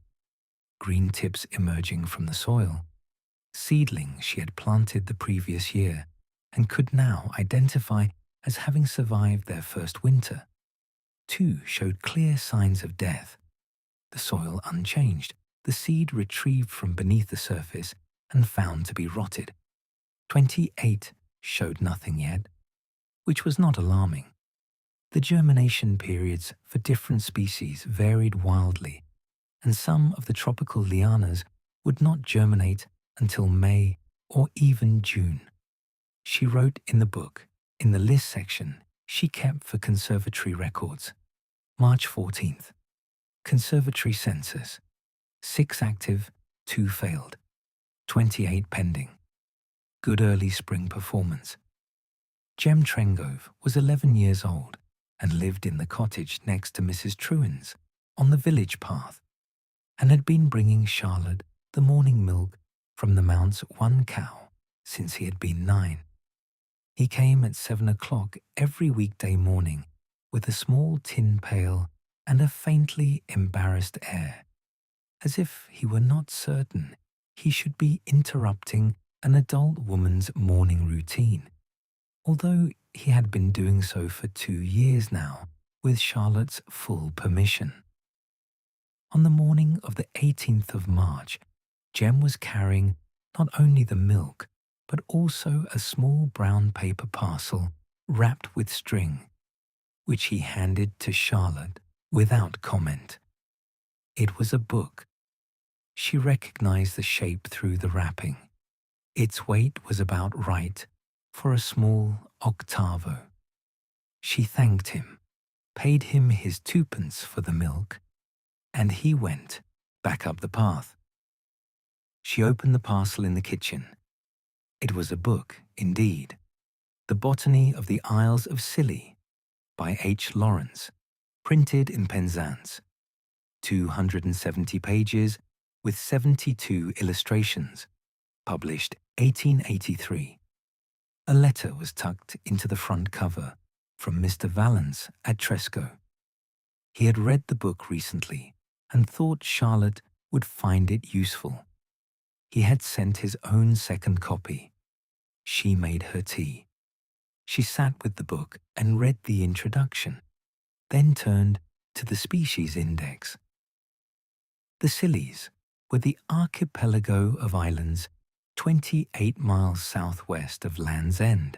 green tips emerging from the soil, seedlings she had planted the previous year and could now identify as having survived their first winter. 2 showed clear signs of death, the soil unchanged, the seed retrieved from beneath the surface and found to be rotted. 28 showed nothing yet, which was not alarming. The germination periods for different species varied wildly, and some of the tropical lianas would not germinate until May or even June. She wrote in the book, in the list section she kept for conservatory records, March 14th, conservatory census, 6 active, 2 failed, 28 pending. Good early spring performance. Jem Trengove was 11 years old and lived in the cottage next to Mrs. Truan's on the village path, and had been bringing Charlotte the morning milk from the Mount's 1 cow since he had been 9. He came at 7 o'clock every weekday morning with a small tin pail and a faintly embarrassed air, as if he were not certain he should be interrupting an adult woman's morning routine, although he had been doing so for 2 years now with Charlotte's full permission. On the morning of the 18th of March, Jem was carrying not only the milk, but also a small brown paper parcel wrapped with string, which he handed to Charlotte without comment. It was a book. She recognized the shape through the wrapping. Its weight was about right for a small octavo. She thanked him, paid him his 2p for the milk, and he went back up the path. She opened the parcel in the kitchen. It was a book, indeed, The Botany of the Isles of Scilly, by H. Lawrence, printed in Penzance, 270 pages with 72 illustrations, published 1883. A letter was tucked into the front cover from Mr. Vallance at Tresco. He had read the book recently and thought Charlotte would find it useful. He had sent his own second copy. She made her tea. She sat with the book and read the introduction, then turned to the species index. The Scillies were the archipelago of islands 28 miles southwest of Land's End,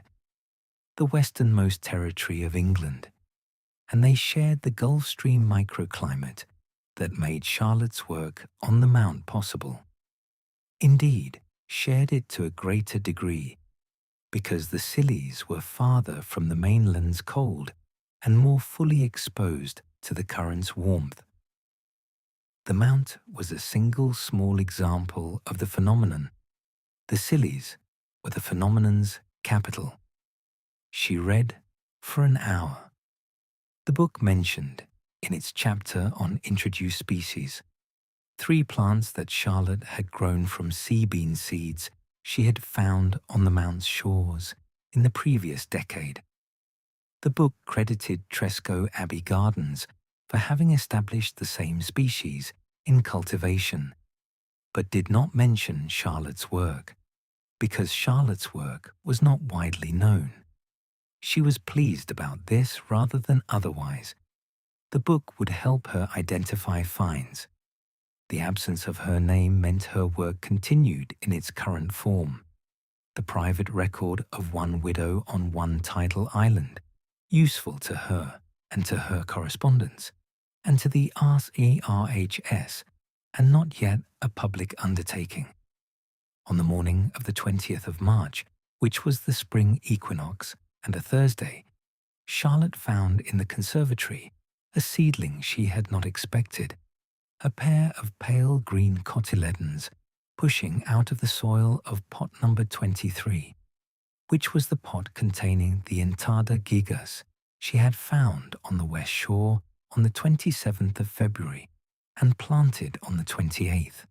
the westernmost territory of England, and they shared the Gulf Stream microclimate that made Charlotte's work on the Mount possible. Indeed, shared it to a greater degree, because the Scillies were farther from the mainland's cold and more fully exposed to the current's warmth. The Mount was a single small example of the phenomenon. The Scillies were the phenomenon's capital. She read for an hour. The book mentioned, in its chapter on introduced species, 3 plants that Charlotte had grown from sea bean seeds she had found on the Mount's shores in the previous decade. The book credited Tresco Abbey Gardens for having established the same species in cultivation, but did not mention Charlotte's work, because Charlotte's work was not widely known. She was pleased about this rather than otherwise. The book would help her identify finds. The absence of her name meant her work continued in its current form. The private record of one widow on one tidal island, useful to her and to her correspondence, and to the RERHS, and not yet a public undertaking. On the morning of the 20th of March, which was the spring equinox and a Thursday, Charlotte found in the conservatory a seedling she had not expected, a pair of pale green cotyledons pushing out of the soil of pot number 23, which was the pot containing the Entada gigas she had found on the west shore on the 27th of February and planted on the 28th.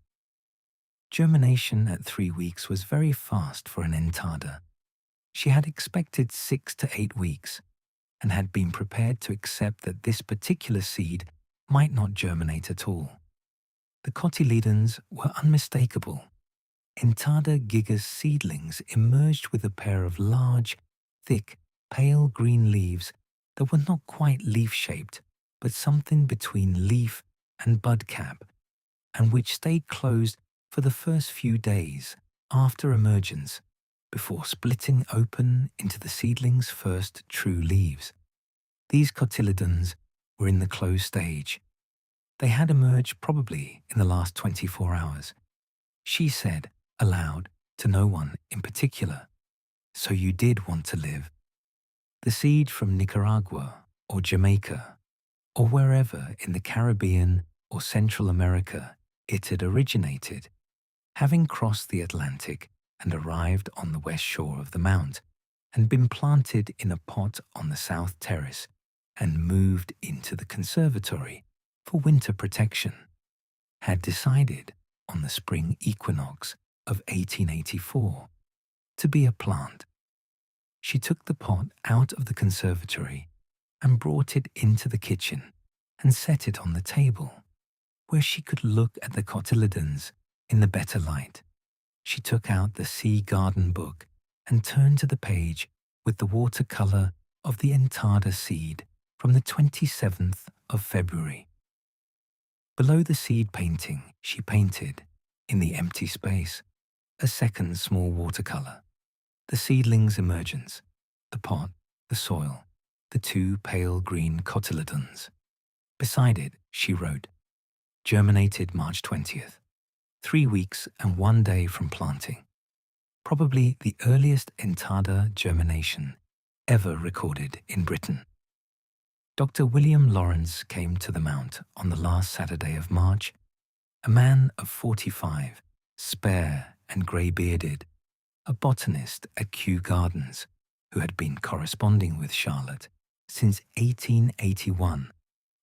Germination at 3 weeks was very fast for an Entada. She had expected 6 to 8 weeks and had been prepared to accept that this particular seed might not germinate at all. The cotyledons were unmistakable. Entada gigas seedlings emerged with a pair of large, thick, pale green leaves that were not quite leaf-shaped, but something between leaf and bud cap, and which stayed closed for the first few days after emergence, before splitting open into the seedling's first true leaves. These cotyledons were in the closed stage. They had emerged probably in the last 24 hours. She said, aloud, to no one in particular, "So you did want to live." The seed from Nicaragua or Jamaica, or wherever in the Caribbean or Central America it had originated, having crossed the Atlantic and arrived on the west shore of the Mount, and been planted in a pot on the south terrace and moved into the conservatory for winter protection, had decided on the spring equinox of 1884 to be a plant. She took the pot out of the conservatory and brought it into the kitchen and set it on the table, where she could look at the cotyledons in the better light. She took out the Sea Garden book and turned to the page with the watercolor of the Entada seed from the 27th of February. Below the seed painting, she painted, in the empty space, a second small watercolor, the seedling's emergence, the pot, the soil, the 2 pale green cotyledons. Beside it, she wrote, "Germinated March 20th, 3 weeks and 1 day from planting. Probably the earliest Entada germination ever recorded in Britain." Dr. William Lawrence came to the Mount on the last Saturday of March, a man of 45, spare and grey-bearded, a botanist at Kew Gardens, who had been corresponding with Charlotte since 1881,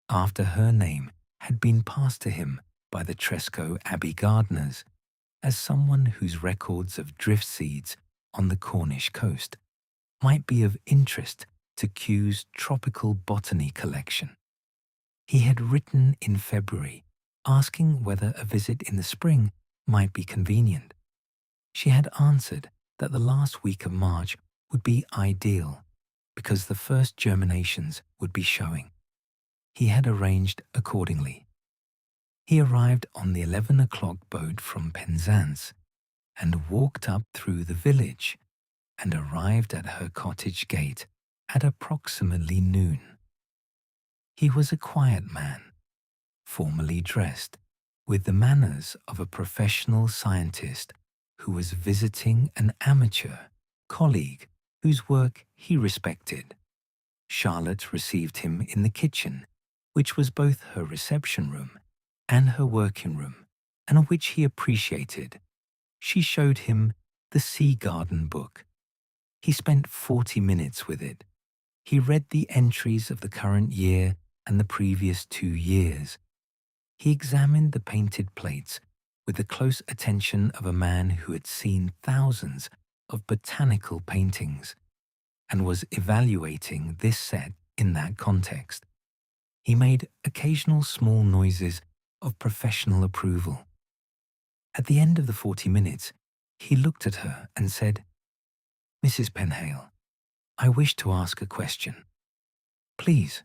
after her name had been passed to him by the Tresco Abbey gardeners as someone whose records of drift seeds on the Cornish coast might be of interest to Kew's tropical botany collection. He had written in February asking whether a visit in the spring might be convenient. She had answered that the last week of March would be ideal, because the first germinations would be showing. He had arranged accordingly. He arrived on the 11 o'clock boat from Penzance and walked up through the village and arrived at her cottage gate at approximately noon. He was a quiet man, formally dressed, with the manners of a professional scientist who was visiting an amateur colleague whose work he respected. Charlotte received him in the kitchen, which was both her reception room and her working room, and which he appreciated. She showed him the Sea Garden book. He spent 40 minutes with it. He read the entries of the current year and the previous 2 years. He examined the painted plates with the close attention of a man who had seen thousands of botanical paintings and was evaluating this set in that context. He made occasional small noises of professional approval. At the end of the 40 minutes, he looked at her and said, "Mrs. Pinhale, I wish to ask a question. Please,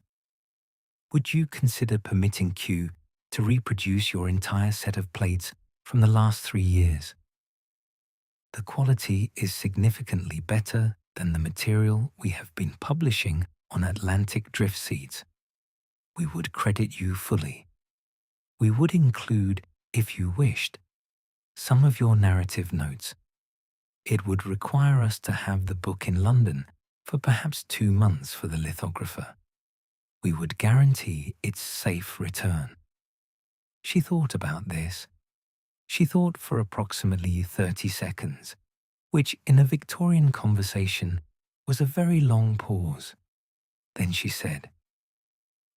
would you consider permitting Q to reproduce your entire set of plates from the last 3 years? The quality is significantly better than the material we have been publishing on Atlantic drift seeds. We would credit you fully. We would include, if you wished, some of your narrative notes. It would require us to have the book in London for perhaps 2 months for the lithographer. We would guarantee its safe return." She thought about this. She thought for approximately 30 seconds, which in a Victorian conversation was a very long pause. Then she said,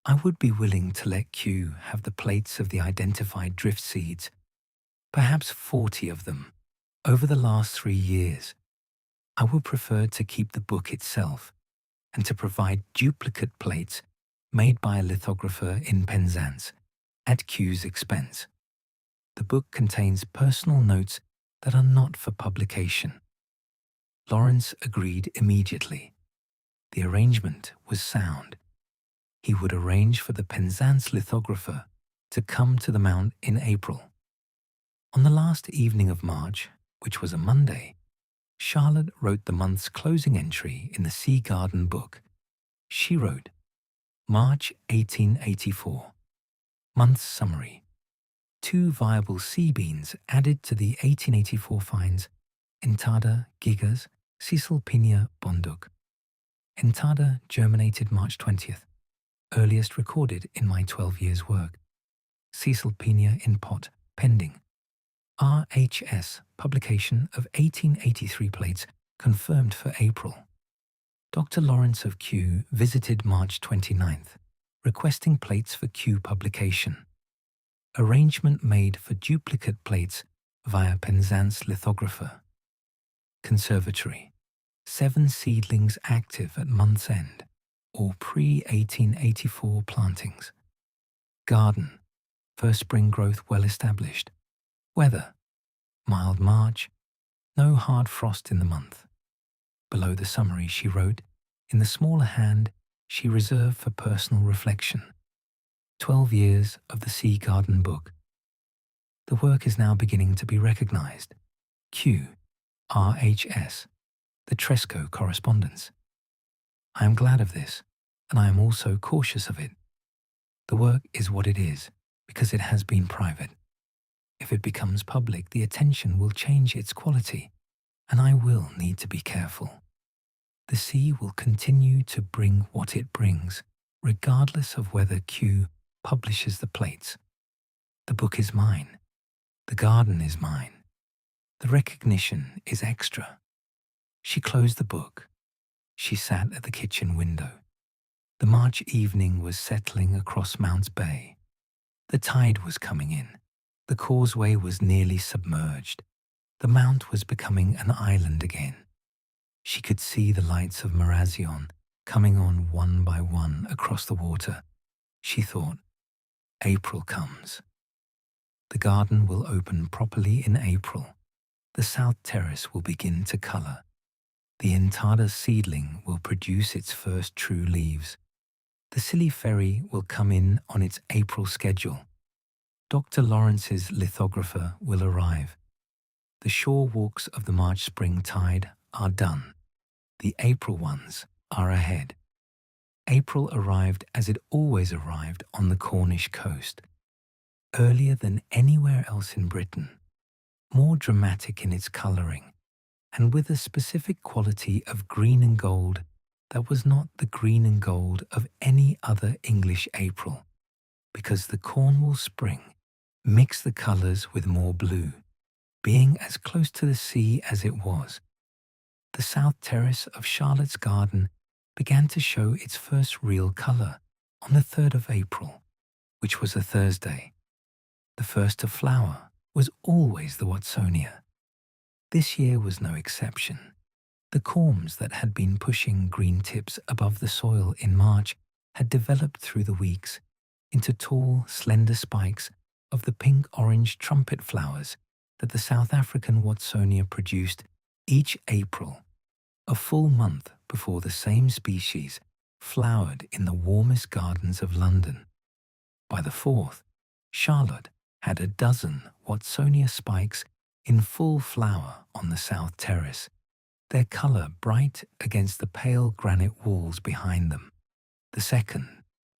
"I would be willing to let Q have the plates of the identified drift seeds, perhaps 40 of them, over the last 3 years. I would prefer to keep the book itself and to provide duplicate plates made by a lithographer in Penzance at Q's expense. The book contains personal notes that are not for publication." Lawrence agreed immediately. The arrangement was sound. He would arrange for the Penzance lithographer to come to the Mount in April. On the last evening of March, which was a Monday, Charlotte wrote the month's closing entry in the Sea Garden book. She wrote, "March 1884. Month's summary. 2 viable sea beans added to the 1884 finds Entada gigas, St Aubyn bonduk. Entada germinated March 20th, earliest recorded in my 12 years' work. St Aubyn in pot, pending. RHS publication of 1883 plates confirmed for April. Dr. Lawrence of Kew visited March 29th, requesting plates for Kew publication. Arrangement made for duplicate plates via Penzance lithographer. Conservatory. 7 seedlings active at month's end, or pre-1884 plantings. Garden. First spring growth well established. Weather. Mild March. No hard frost in the month. Below the summary she wrote, in the smaller hand, she reserved for personal reflection. 12 years of the Sea Garden book. The work is now beginning to be recognized. Q. RHS. The Tresco correspondence. I am glad of this, and I am also cautious of it. The work is what it is, because it has been private. If it becomes public, the attention will change its quality, and I will need to be careful. The sea will continue to bring what it brings, regardless of whether Q publishes the plates. The book is mine. The garden is mine. The recognition is extra. She closed the book. She sat at the kitchen window. The March evening was settling across Mounts Bay. The tide was coming in. The causeway was nearly submerged. The Mount was becoming an island again. She could see the lights of Marazion coming on one by one across the water. She thought, April comes. The garden will open properly in April. The south terrace will begin to colour. The entada seedling will produce its first true leaves. The silly ferry will come in on its April schedule. Dr. Lawrence's lithographer will arrive. The shore walks of the March spring tide are done. The April ones are ahead. April arrived as it always arrived on the Cornish coast, earlier than anywhere else in Britain, more dramatic in its colouring, and with a specific quality of green and gold that was not the green and gold of any other English April, because the Cornwall spring mixed the colours with more blue, being as close to the sea as it was. The south terrace of Charlotte's garden began to show its first real colour on the 3rd of April, which was a Thursday. The first to flower was always the Watsonia. This year was no exception. The corms that had been pushing green tips above the soil in March had developed through the weeks into tall, slender spikes of the pink-orange trumpet flowers that the South African Watsonia produced each April, a full month before the same species flowered in the warmest gardens of London. By the 4th, Charlotte had a dozen Watsonia spikes in full flower on the south terrace, their colour bright against the pale granite walls behind them. The second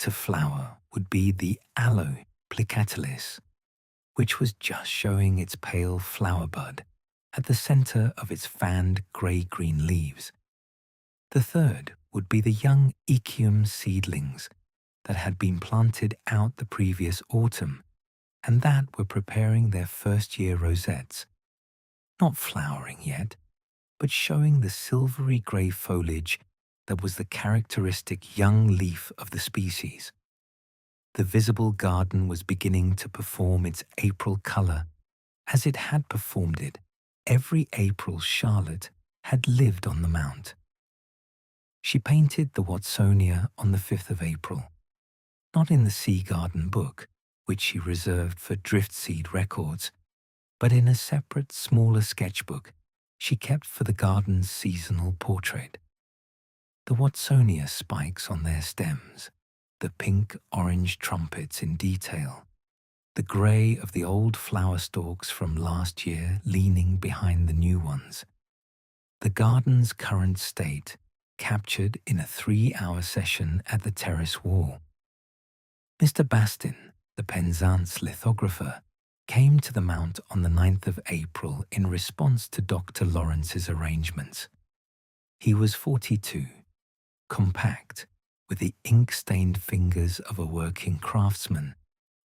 to flower would be the aloe plicatilis, which was just showing its pale flower bud at the centre of its fanned grey-green leaves. The third would be the young Echium seedlings that had been planted out the previous autumn and that were preparing their first-year rosettes, not flowering yet, but showing the silvery grey foliage that was the characteristic young leaf of the species. The visible garden was beginning to perform its April colour as it had performed it every April Charlotte had lived on the Mount. She painted the Watsonia on the 5th of April, not in the Sea Garden book, which she reserved for drift seed records, but in a separate, smaller sketchbook she kept for the garden's seasonal portrait. The Watsonia spikes on their stems, the pink-orange trumpets in detail, the grey of the old flower stalks from last year leaning behind the new ones, the garden's current state captured in a 3-hour session at the terrace wall. Mr. Bastin, the Penzance lithographer, came to the Mount on the 9th of April in response to Dr. Lawrence's arrangements. He was 42, compact, with the ink-stained fingers of a working craftsman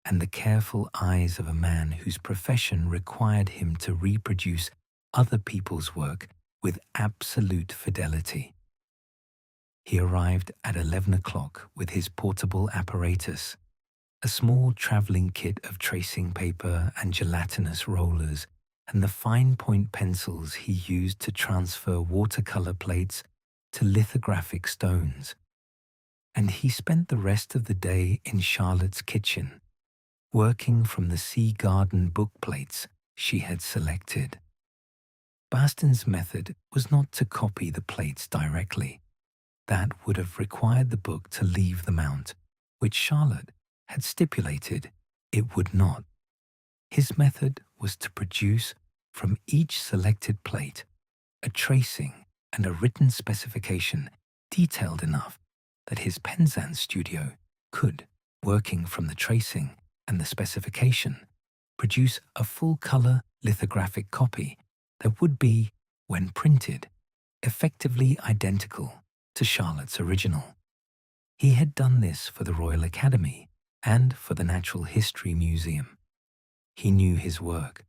and the careful eyes of a man whose profession required him to reproduce other people's work with absolute fidelity. He arrived at 11 o'clock with his portable apparatus, a small travelling kit of tracing paper and gelatinous rollers, and the fine-point pencils he used to transfer watercolour plates to lithographic stones. And he spent the rest of the day in Charlotte's kitchen, working from the Sea Garden book plates she had selected. Bastin's method was not to copy the plates directly. That would have required the book to leave the Mount, which Charlotte had stipulated it would not. His method was to produce from each selected plate a tracing and a written specification detailed enough that his Penzance studio could, working from the tracing and the specification, produce a full-colour lithographic copy that would be, when printed, effectively identical to Charlotte's original. He had done this for the Royal Academy and for the Natural History Museum. He knew his work.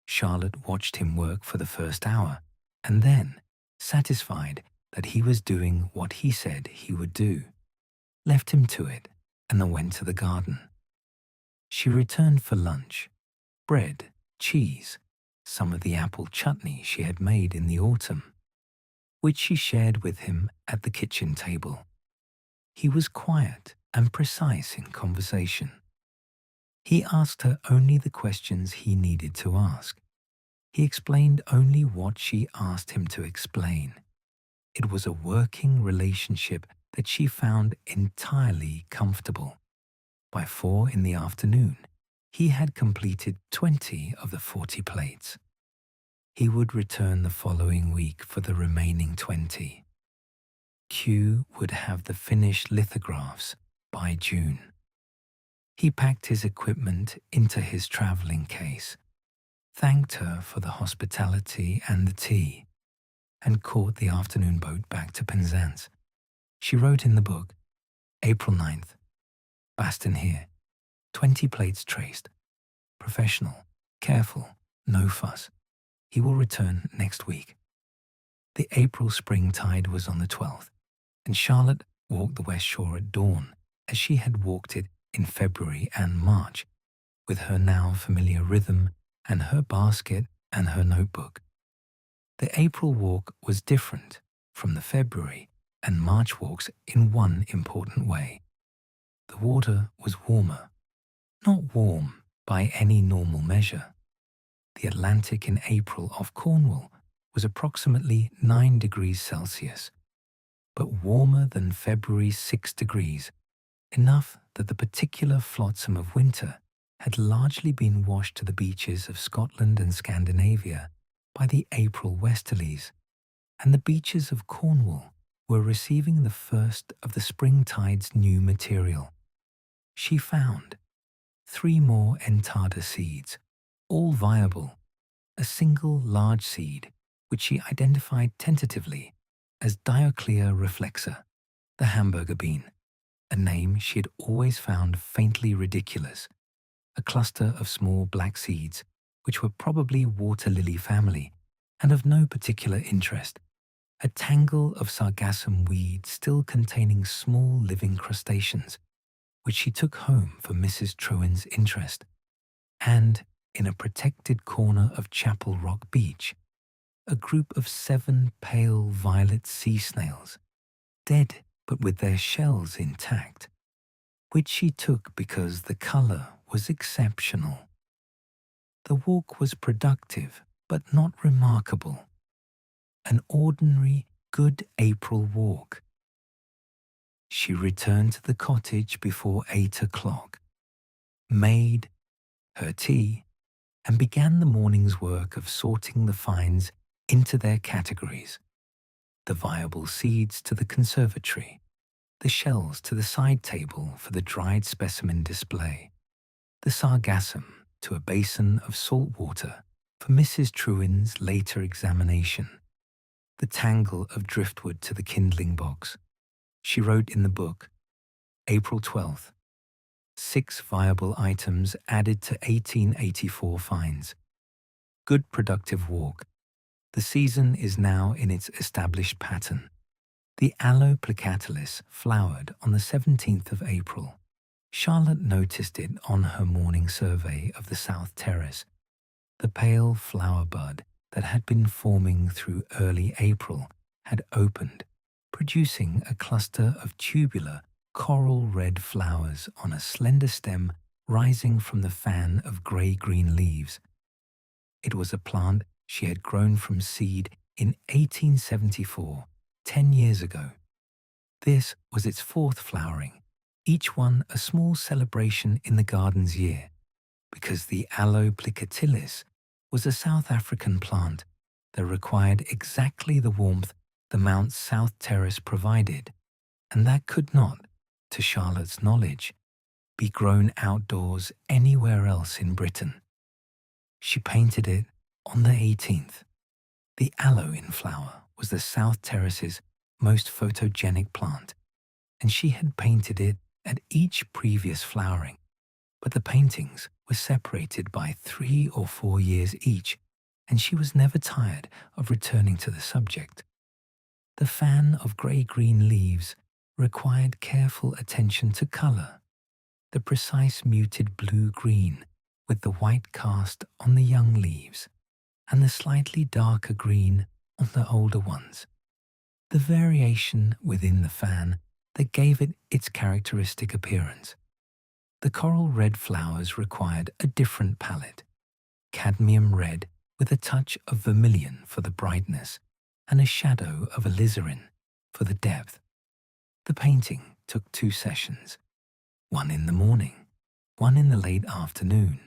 Charlotte watched him work for the first hour and then, satisfied that he was doing what he said he would do, left him to it and then went to the garden. She returned for lunch, bread, cheese, some of the apple chutney she had made in the autumn, which she shared with him at the kitchen table. He was quiet and precise in conversation. He asked her only the questions he needed to ask. He explained only what she asked him to explain. It was a working relationship that she found entirely comfortable. By 4 in the afternoon, he had completed 20 of the 40 plates. He would return the following week for the remaining 20. Q would have the finished lithographs by June. He packed his equipment into his travelling case, thanked her for the hospitality and the tea, and caught the afternoon boat back to Penzance. She wrote in the book, April 9th, Baston here, 20 plates traced. Professional, careful, no fuss. He will return next week. The April spring tide was on the 12th, and Charlotte walked the West Shore at dawn, as she had walked it in February and March, with her now familiar rhythm and her basket and her notebook. The April walk was different from the February and March walks in one important way. The water was warmer, not warm by any normal measure. The Atlantic in April off Cornwall was approximately 9 degrees Celsius, but warmer than February's 6 degrees, enough that the particular flotsam of winter had largely been washed to the beaches of Scotland and Scandinavia by the April westerlies, and the beaches of Cornwall were receiving the first of the spring tide's new material. She found 3 more entada seeds, all viable, a single large seed which she identified tentatively as Dioclea reflexa, the hamburger bean, a name she had always found faintly ridiculous, a cluster of small black seeds which were probably water lily family and of no particular interest, a tangle of sargassum weeds still containing small living crustaceans, which she took home for Mrs. Trewin's interest, and, in a protected corner of Chapel Rock Beach, a group of 7 pale violet sea snails, dead but with their shells intact, which she took because the colour was exceptional. The walk was productive but not remarkable. An ordinary, good April walk. She returned to the cottage before 8 o'clock, made her tea, and began the morning's work of sorting the finds into their categories: the viable seeds to the conservatory, the shells to the side table for the dried specimen display, the sargassum to a basin of salt water for Mrs. Trewin's later examination, the tangle of driftwood to the kindling box. She wrote in the book, April 12th, 6 viable items added to 1884 finds. Good productive walk. The season is now in its established pattern. The aloe plicatilis flowered on the 17th of April. Charlotte noticed it on her morning survey of the South Terrace. The pale flower bud that had been forming through early April had opened, producing a cluster of tubular, coral red flowers on a slender stem rising from the fan of grey-green leaves. It was a plant she had grown from seed in 1874, 10 years ago. This was its 4th flowering, each one a small celebration in the garden's year, because the aloe plicatilis was a South African plant that required exactly the warmth the Mount South Terrace provided, and that could not, to Charlotte's knowledge, be grown outdoors anywhere else in Britain. She painted it on the 18th. The aloe in flower was the South Terrace's most photogenic plant, and she had painted it at each previous flowering, but the paintings were separated by 3 or 4 years each, and she was never tired of returning to the subject. The fan of grey-green leaves required careful attention to colour, the precise muted blue-green with the white cast on the young leaves, and the slightly darker green on the older ones. The variation within the fan that gave it its characteristic appearance. The coral red flowers required a different palette, cadmium red with a touch of vermilion for the brightness, and a shadow of alizarin for the depth. The painting took 2 sessions, one in the morning, one in the late afternoon,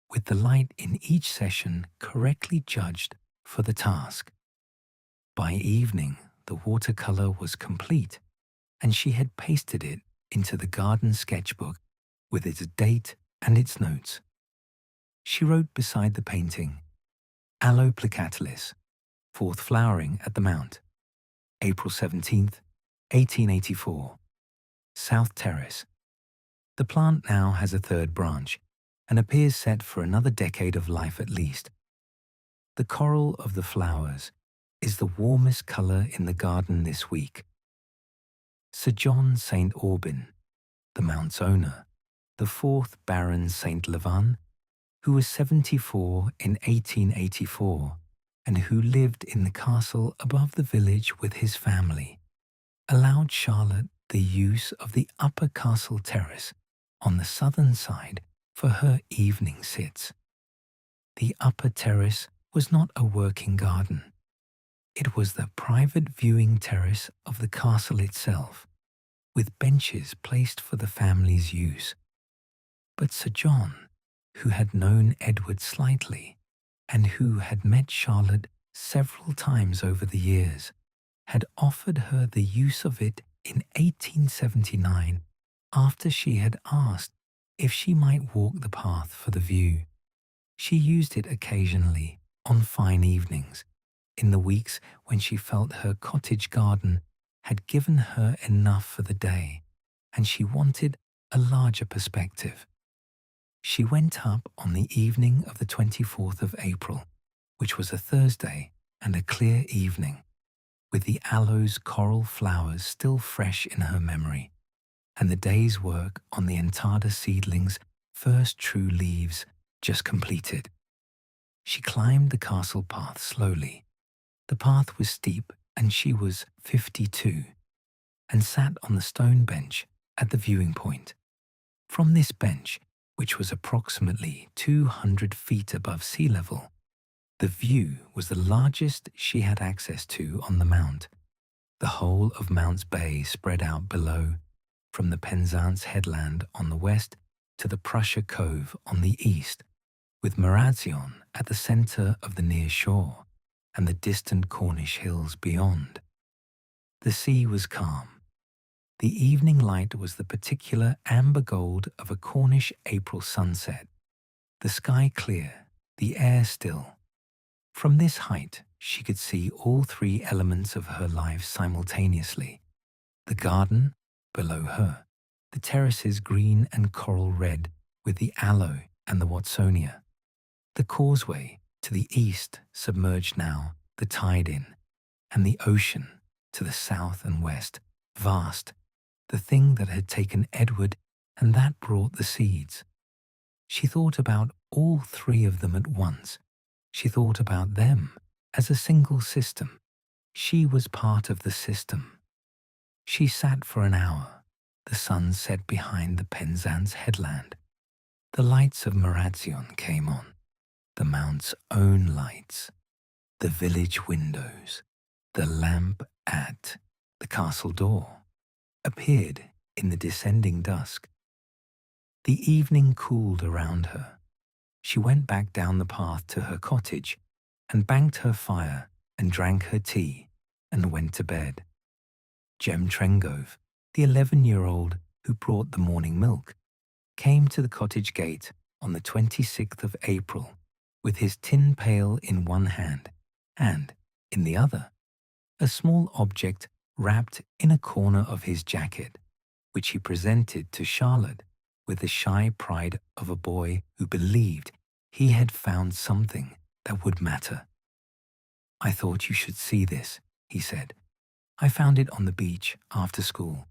with the light in each session correctly judged for the task. By evening, the watercolor was complete, and she had pasted it into the garden sketchbook with its date and its notes. She wrote beside the painting, Alloplicatilis, 4th flowering at the Mount, April 17th, 1884, South Terrace. The plant now has a 3rd branch and appears set for another decade of life at least. The coral of the flowers is the warmest colour in the garden this week. Sir John St Aubyn, the Mount's owner, the 4th Baron St Levan, who was 74 in 1884 and who lived in the castle above the village with his family, allowed Charlotte the use of the upper castle terrace on the southern side for her evening sits. The upper terrace was not a working garden. It was the private viewing terrace of the castle itself, with benches placed for the family's use. But Sir John, who had known Edward slightly, and who had met Charlotte several times over the years, had offered her the use of it in 1879 after she had asked if she might walk the path for the view. She used it occasionally on fine evenings, in the weeks when she felt her cottage garden had given her enough for the day, and she wanted a larger perspective. She went up on the evening of the 24th of April, which was a Thursday and a clear evening, with the aloes coral flowers still fresh in her memory, and the day's work on the entada seedlings' first true leaves just completed. She climbed the castle path slowly. The path was steep, and she was 52, and sat on the stone bench at the viewing point. From this bench, which was approximately 200 feet above sea level, the view was the largest she had access to on the Mount. The whole of Mount's Bay spread out below, from the Penzance headland on the west to the Prussia Cove on the east, with Marazion at the centre of the near shore and the distant Cornish hills beyond. The sea was calm. The evening light was the particular amber gold of a Cornish April sunset, the sky clear, the air still. From this height, she could see all 3 elements of her life simultaneously: the garden below her, the terraces green and coral red with the aloe and the Watsonia, the causeway to the east submerged now, the tide in, and the ocean to the south and west, vast, the thing that had taken Edward and that brought the seeds. She thought about all 3 of them at once. She thought about them as a single system. She was part of the system. She sat for an hour. The sun set behind the Penzance headland. The lights of Marazion came on, the Mount's own lights, the village windows, the lamp at the castle door appeared in the descending dusk. The evening cooled around her. She went back down the path to her cottage and banked her fire and drank her tea and went to bed. Jem Trengove, the 11-year-old who brought the morning milk, came to the cottage gate on the 26th of April with his tin pail in one hand and, in the other, a small object wrapped in a corner of his jacket, which he presented to Charlotte with the shy pride of a boy who believed he had found something that would matter. "I thought you should see this," he said. "I found it on the beach after school."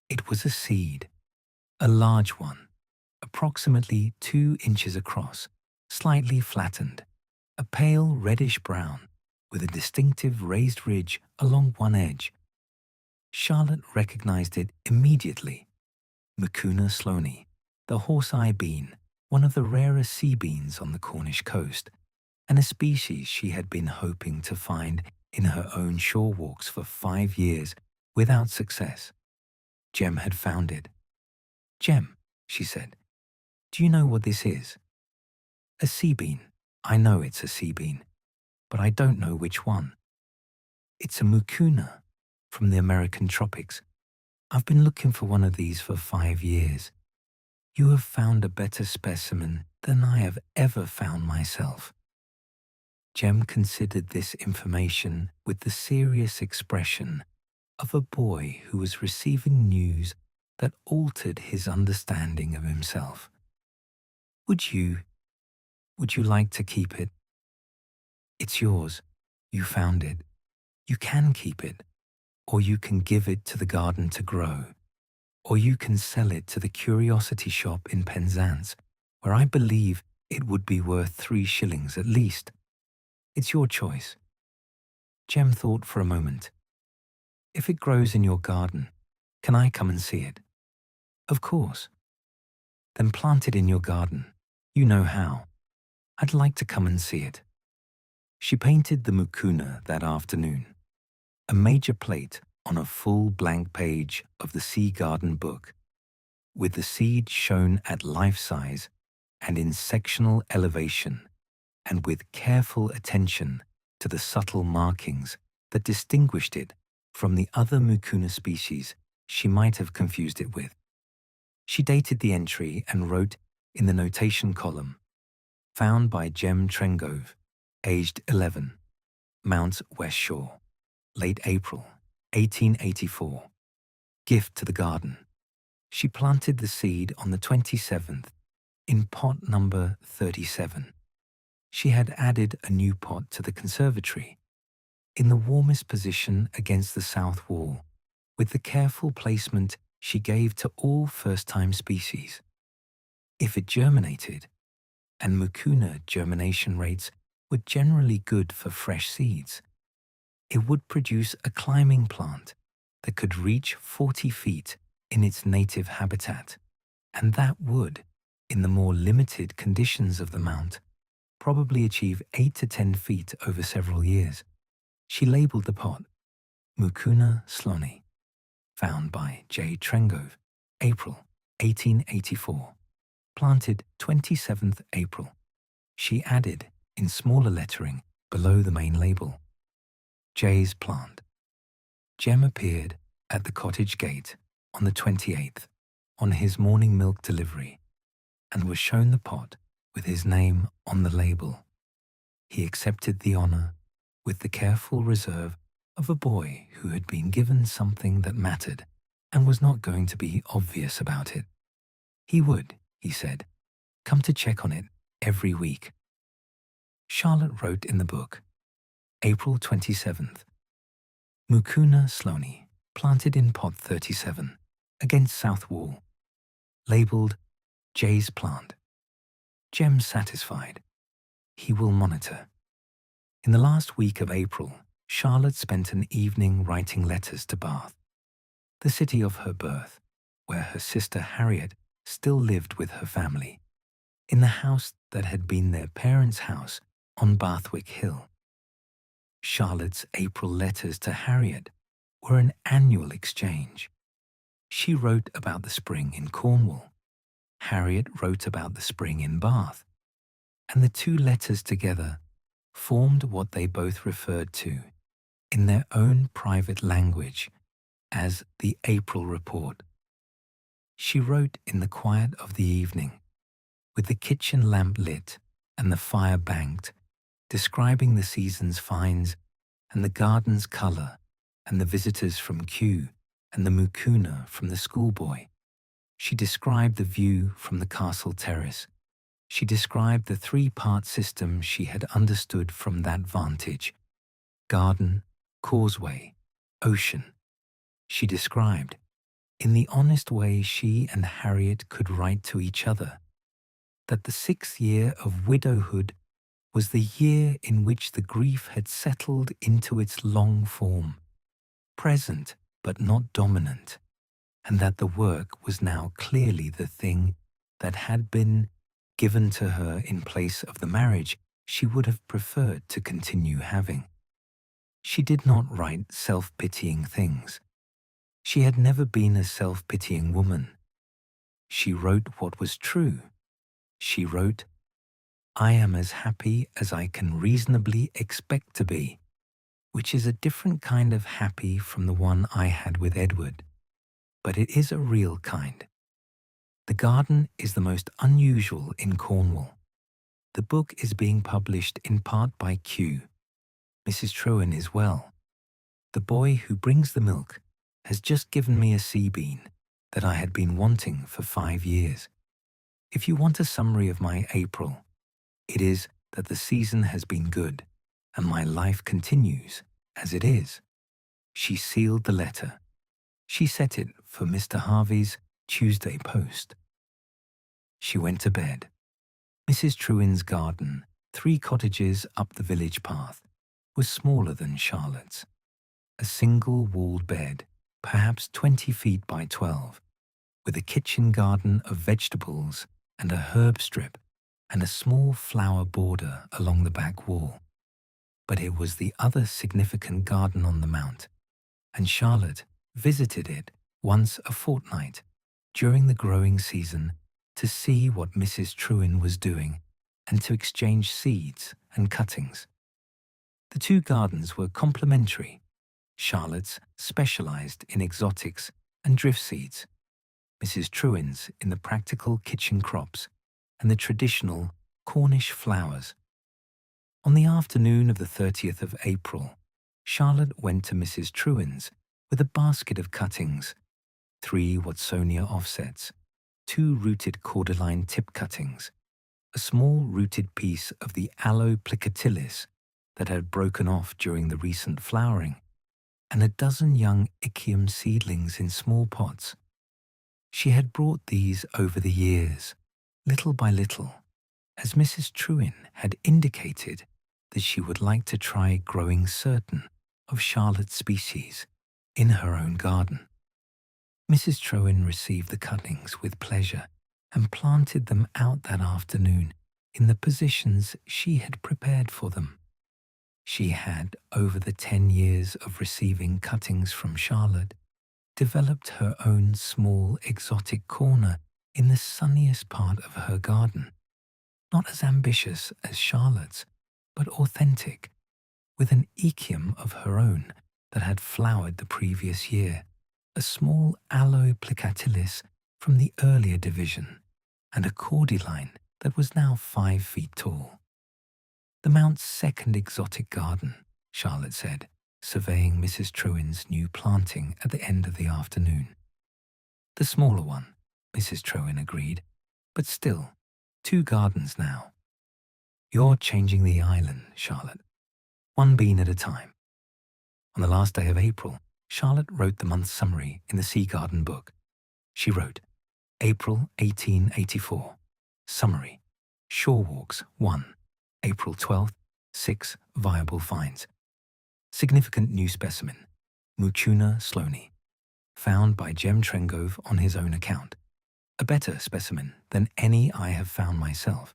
It was a seed, a large one, approximately 2 inches across, slightly flattened, a pale reddish-brown, with a distinctive raised ridge along one edge. Charlotte recognized it immediately. Mucuna sloanei, the horse-eye bean, one of the rarest sea beans on the Cornish coast, and a species she had been hoping to find in her own shore walks for 5 years without success. Jem had found it. "Jem," she said, "do you know what this is?" "A sea bean. I know it's a sea bean, but I don't know which one." "It's a mucuna from the American tropics. I've been looking for one of these for 5 years. You have found a better specimen than I have ever found myself." Jem considered this information with the serious expression of a boy who was receiving news that altered his understanding of himself. Would you like to keep it? It's yours. You found it. You can keep it, or you can give it to the garden to grow, or you can sell it to the curiosity shop in Penzance, where I believe it would be worth 3 shillings at least. It's your choice." Jem thought for a moment. "If it grows in your garden, can I come and see it?" "Of course." "Then plant it in your garden. You know how. I'd like to come and see it." She painted the mucuna that afternoon, a major plate on a full blank page of the Sea Garden book, with the seed shown at life size and in sectional elevation, and with careful attention to the subtle markings that distinguished it from the other mucuna species she might have confused it with. She dated the entry and wrote in the notation column, "Found by Jem Trengove, aged 11, Mounts West Shore, late April, 1884. Gift to the garden." She planted the seed on the 27th in pot number 37. She had added a new pot to the conservatory, in the warmest position against the south wall, with the careful placement she gave to all first-time species. If it germinated, and mucuna germination rates were generally good for fresh seeds, it would produce a climbing plant that could reach 40 feet in its native habitat, and that would, in the more limited conditions of the mount, probably achieve 8 to 10 feet over several years. She labeled the pot Mucuna sloni, found by J. Trengove, April 1884, planted 27th April. She added, in smaller lettering below the main label, J's plant. Jem appeared at the cottage gate on the 28th on his morning milk delivery, and was shown the pot with his name on the label. He accepted the honor with the careful reserve of a boy who had been given something that mattered and was not going to be obvious about it. He would, he said, come to check on it every week. Charlotte wrote in the book, April 27th, Mucuna sloni, planted in pot 37, against south wall, labeled J's plant. Jem satisfied. He will monitor. In the last week of April, Charlotte spent an evening writing letters to Bath, the city of her birth, where her sister Harriet still lived with her family, in the house that had been their parents' house on Bathwick Hill. Charlotte's April letters to Harriet were an annual exchange. She wrote about the spring in Cornwall. Harriet wrote about the spring in Bath, and the two letters together formed what they both referred to, in their own private language, as the April Report. She wrote in the quiet of the evening, with the kitchen lamp lit and the fire banked, describing the season's finds and the garden's colour and the visitors from Kew and the mucuna from the schoolboy. She described the view from the castle terrace. She described the three-part system she had understood from that vantage: garden, causeway, ocean. She described, in the honest way she and Harriet could write to each other, that the 6th year of widowhood was the year in which the grief had settled into its long form, present but not dominant, and that the work was now clearly the thing that had been given to her in place of the marriage she would have preferred to continue having. She did not write self-pitying things. She had never been a self-pitying woman. She wrote what was true. She wrote, "I am as happy as I can reasonably expect to be," which is a different kind of happy from the one I had with Edward, but it is a real kind. The garden is the most unusual in Cornwall. The book is being published in part by Q. Mrs. Trewin is well. The boy who brings the milk has just given me a sea bean that I had been wanting for 5 years. If you want a summary of my April, it is that the season has been good and my life continues as it is. She sealed the letter. She set it for Mr. Harvey's Tuesday post. She went to bed. Mrs. Trewin's garden, 3 cottages up the village path, was smaller than Charlotte's. A single walled bed, perhaps 20 feet by 12, with a kitchen garden of vegetables and a herb strip and a small flower border along the back wall. But it was the other significant garden on the mount, and Charlotte visited it once a fortnight during the growing season to see what Mrs. Trewin was doing and to exchange seeds and cuttings. The 2 gardens were complementary. Charlotte's specialized in exotics and drift seeds, Mrs. Trewin's in the practical kitchen crops and the traditional Cornish flowers. On the afternoon of the 30th of April, Charlotte went to Mrs. Trewin's with a basket of cuttings, 3 Watsonia offsets, 2 rooted cordyline tip cuttings, a small rooted piece of the Aloe plicatillis that had broken off during the recent flowering, and a dozen young Ichium seedlings in small pots. She had brought these over the years, little by little, as Mrs. Trewin had indicated that she would like to try growing certain of Charlotte's species in her own garden. Mrs. Trewin received the cuttings with pleasure and planted them out that afternoon in the positions she had prepared for them. She had, over the 10 years of receiving cuttings from Charlotte, developed her own small exotic corner in the sunniest part of her garden, not as ambitious as Charlotte's, but authentic, with an Ichium of her own that had flowered the previous year, a small Aloe plicatillis from the earlier division, and a cordyline that was now 5 feet tall. "The Mount's second exotic garden," Charlotte said, surveying Mrs. Trewin's new planting at the end of the afternoon. "The smaller one," Mrs. Trewin agreed, "but still, 2 gardens now." "You're changing the island, Charlotte. 1 bean at a time." On the last day of April, Charlotte wrote the month's summary in the Sea Garden book. She wrote, April 1884. Summary. Shore walks 1. April 12th, 6 viable finds. Significant new specimen, Mucuna sloani, found by Jem Trengove on his own account. A better specimen than any I have found myself,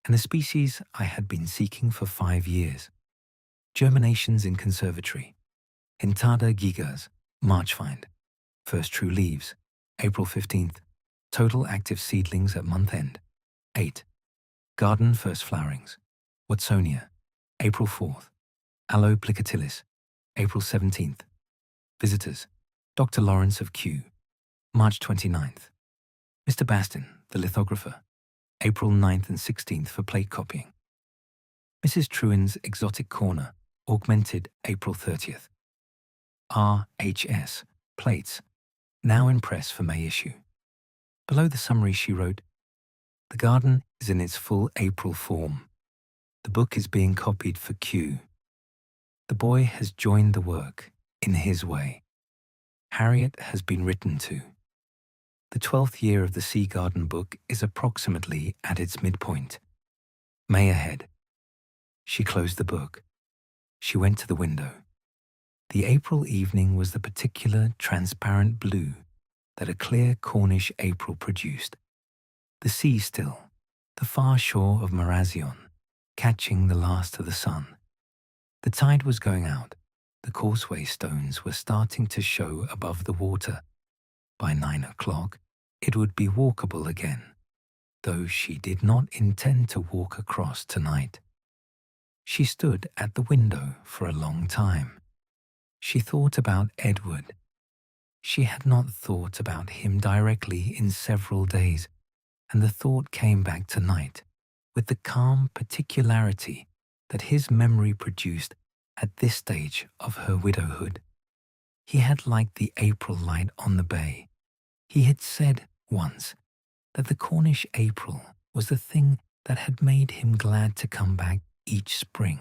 and a species I had been seeking for 5 years. Germinations in conservatory. Hintada gigas, March find. First true leaves, April 15th. Total active seedlings at month end, 8. Garden first flowerings. Watsonia, April 4th. Aloe plicatillis, April 17th. Visitors, Dr. Lawrence of Kew, March 29th. Mr. Bastin, the lithographer, April 9th and 16th for plate copying. Mrs. Trewin's exotic corner, augmented April 30th. R.H.S. plates, now in press for May issue. Below the summary she wrote, "The garden is in its full April form. The book is being copied for Q. The boy has joined the work in his way. Harriet has been written to. The 12th year of the Sea Garden book is approximately at its midpoint. May ahead." She closed the book. She went to the window. The April evening was the particular transparent blue that a clear Cornish April produced. The sea still, the far shore of Marazion, catching the last of the sun. The tide was going out, The causeway stones were starting to show above the water. By 9 o'clock, it would be walkable again, though she did not intend to walk across tonight. She stood at the window for a long time. She thought about Edward. She had not thought about him directly in several days, and the thought came back tonight with the calm particularity that his memory produced at this stage of her widowhood. He had liked the April light on the bay. He had said once that the Cornish April was the thing that had made him glad to come back each spring,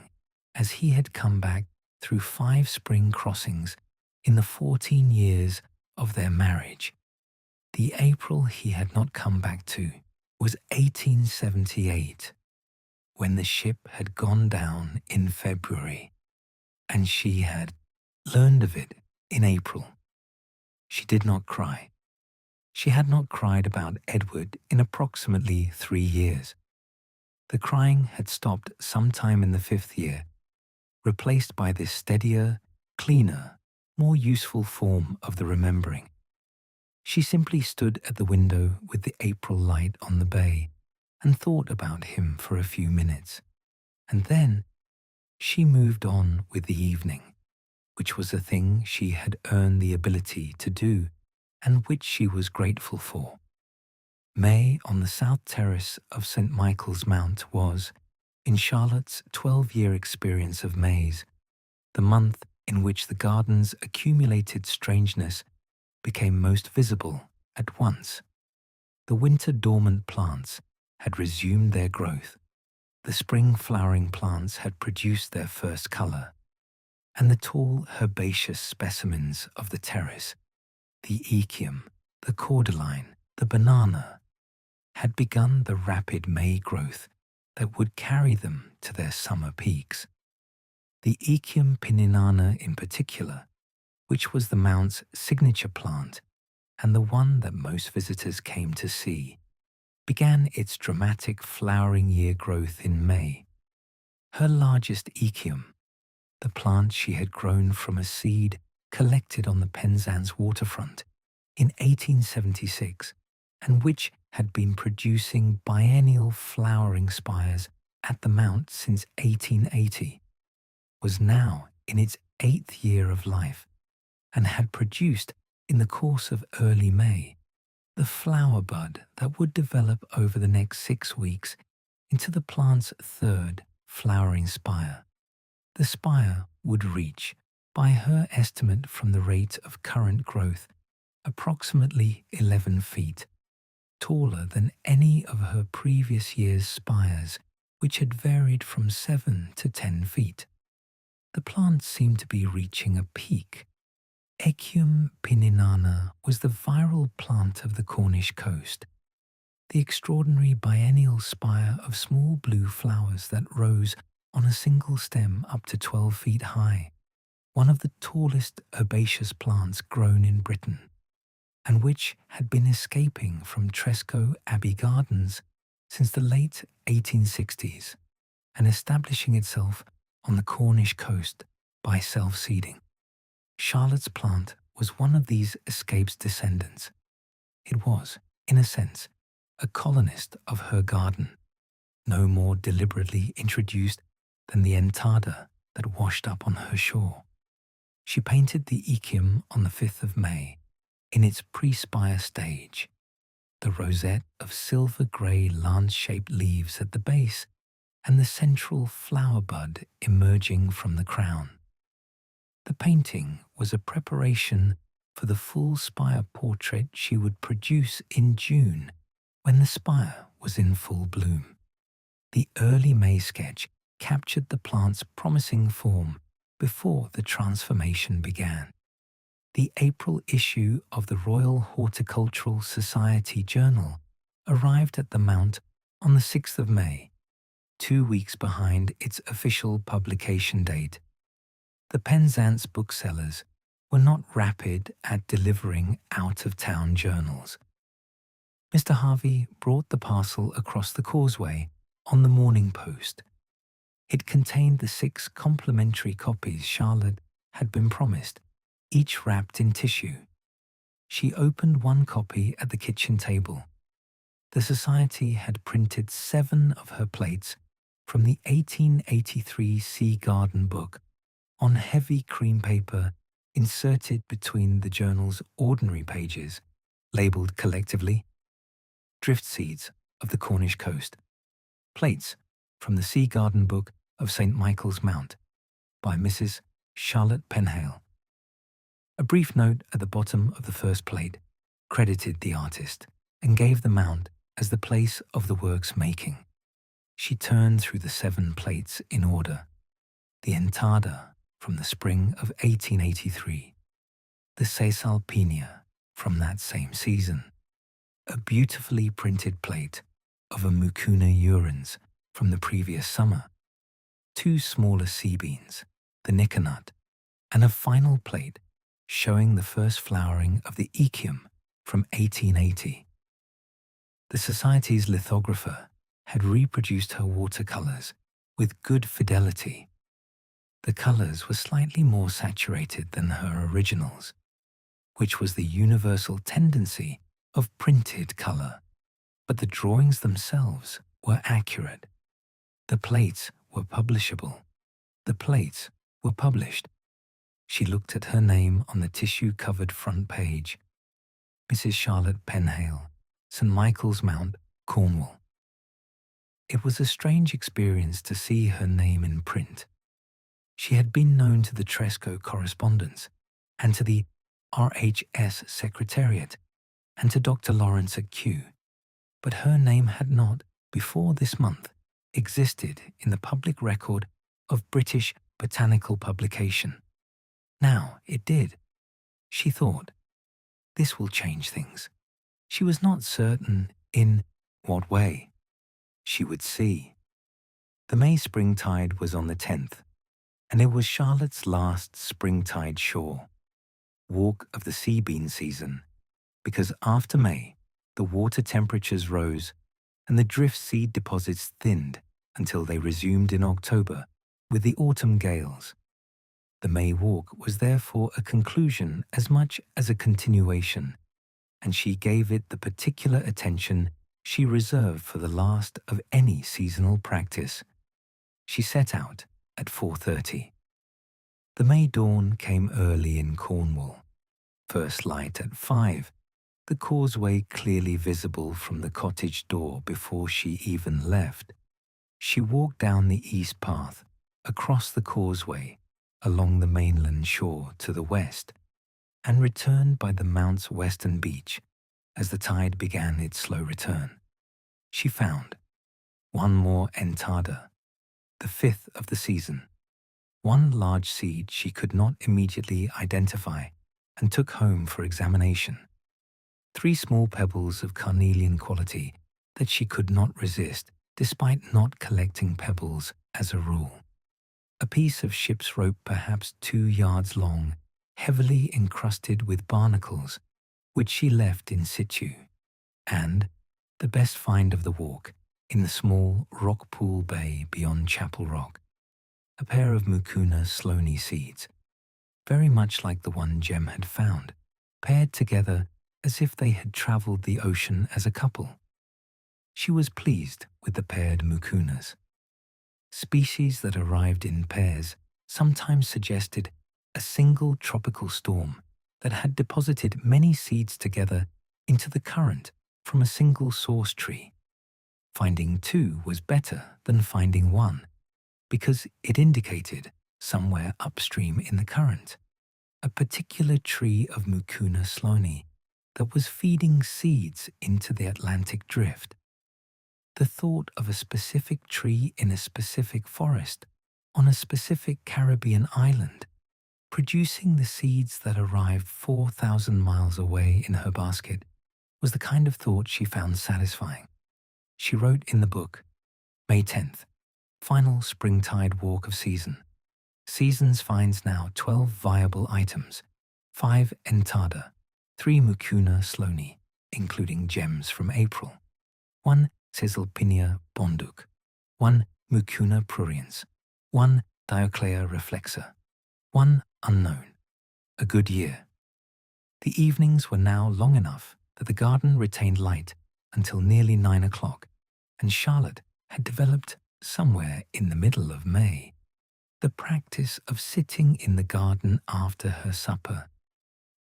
as he had come back through 5 spring crossings in the 14 years of their marriage. The April he had not come back to was 1878, when the ship had gone down in February, and she had learned of it in April. She did not cry. She had not cried about Edward in approximately 3 years. The crying had stopped sometime in the 5th year, replaced by this steadier, cleaner, more useful form of the remembering. She simply stood at the window with the April light on the bay and thought about him for a few minutes, and then she moved on with the evening, which was a thing she had earned the ability to do and which she was grateful for. May on the south terrace of St Michael's Mount was, in Charlotte's 12-year experience of Mays, the month in which the garden's accumulated strangeness became most visible at once. The winter dormant plants had resumed their growth, the spring flowering plants had produced their first colour, and the tall herbaceous specimens of the terrace, the echium, the cordyline, the banana, had begun the rapid May growth that would carry them to their summer peaks. The Echium pininana in particular, which was the Mount's signature plant and the one that most visitors came to see, began its dramatic flowering year growth in May. Her largest Echium, the plant she had grown from a seed collected on the Penzance waterfront in 1876, and which had been producing biennial flowering spires at the Mount since 1880, was now in its 8th year of life, and had produced, in the course of early May, the flower bud that would develop over the next 6 weeks into the plant's 3rd flowering spire. The spire would reach, by her estimate from the rate of current growth, approximately 11 feet, taller than any of her previous year's spires, which had varied from 7 to 10 feet. The plant seemed to be reaching a peak. Echium pininana was the viral plant of the Cornish coast, the extraordinary biennial spire of small blue flowers that rose on a single stem up to 12 feet high, one of the tallest herbaceous plants grown in Britain, and which had been escaping from Tresco Abbey Gardens since the late 1860s and establishing itself on the Cornish coast by self-seeding. Charlotte's plant was one of these escaped descendants. It was, in a sense, a colonist of her garden, no more deliberately introduced than the entada that washed up on her shore. She painted the Echium on the 5th of May, in its pre-spire stage, the rosette of silver-grey lance-shaped leaves at the base and the central flower bud emerging from the crown. The painting was a preparation for the full spire portrait she would produce in June, when the spire was in full bloom. The early May sketch captured the plant's promising form before the transformation began. The April issue of the Royal Horticultural Society Journal arrived at the Mount on the 6th of May, 2 weeks behind its official publication date. The Penzance booksellers were not rapid at delivering out-of-town journals. Mr. Harvey brought the parcel across the causeway on the Morning Post. It contained the 6 complimentary copies Charlotte had been promised, each wrapped in tissue. She opened one copy at the kitchen table. The Society had printed 7 of her plates from the 1883 Sea Garden book on heavy cream paper inserted between the journal's ordinary pages, labelled collectively Drift Seeds of the Cornish Coast, plates from the Sea Garden book of St Michael's Mount by Mrs. Charlotte Pinhale. A brief note at the bottom of the first plate credited the artist and gave the mount as the place of the work's making. She turned through the 7 plates in order. The Entada from the spring of 1883, the Caesalpinia from that same season, a beautifully printed plate of a Mucuna urens from the previous summer, 2 smaller sea beans, the Niconut, and a final plate showing the first flowering of the Echium from 1880. The Society's lithographer had reproduced her watercolours with good fidelity. The colours were slightly more saturated than her originals, which was the universal tendency of printed colour, but the drawings themselves were accurate. The plates were publishable. The plates were published. She looked at her name on the tissue-covered front page. Mrs. Charlotte Pinhale, St Michael's Mount, Cornwall. It was a strange experience to see her name in print. She had been known to the Tresco correspondence and to the RHS Secretariat and to Dr. Lawrence at Kew, but her name had not, before this month, existed in the public record of British botanical publication. Now it did. She thought, this will change things. She was not certain in what way. She would see. The May springtide was on the 10th, and it was Charlotte's last springtide shore, walk of the sea bean season, because after May, the water temperatures rose and the drift seed deposits thinned until they resumed in October with the autumn gales. The May walk was therefore a conclusion as much as a continuation, and she gave it the particular attention she reserved for the last of any seasonal practice. She set out at 4:30. The May dawn came early in Cornwall. First light at 5, the causeway clearly visible from the cottage door before she even left. She walked down the east path, across the causeway, along the mainland shore to the west, and returned by the Mount's western beach as the tide began its slow return. She found one more Entada, the 5th of the season, one large seed she could not immediately identify and took home for examination, 3 small pebbles of carnelian quality that she could not resist despite not collecting pebbles as a rule, a piece of ship's rope perhaps 2 yards long, heavily encrusted with barnacles, which she left in situ, and, the best find of the walk, in the small rock pool bay beyond Chapel Rock, a pair of Mucuna sloanii seeds, very much like the one Jem had found, paired together as if they had travelled the ocean as a couple. She was pleased with the paired Mucunas. Species that arrived in pairs sometimes suggested a single tropical storm that had deposited many seeds together into the current from a single source tree. Finding 2 was better than finding 1, because it indicated, somewhere upstream in the current, a particular tree of Mucuna sloanii that was feeding seeds into the Atlantic drift. The thought of a specific tree in a specific forest on a specific Caribbean island, producing the seeds that arrived 4,000 miles away in her basket, was the kind of thought she found satisfying. She wrote in the book, May 10th, final springtide walk of season. Seasons finds now 12 viable items, 5 Entada, 3 Mucuna sloanii, including gems from April, 1 Caesalpinia bonduc, 1 Mucuna pruriens, 1 Dioclea reflexa, 1 unknown. A good year. The evenings were now long enough that the garden retained light until nearly 9 o'clock, and Charlotte had developed, somewhere in the middle of May, the practice of sitting in the garden after her supper,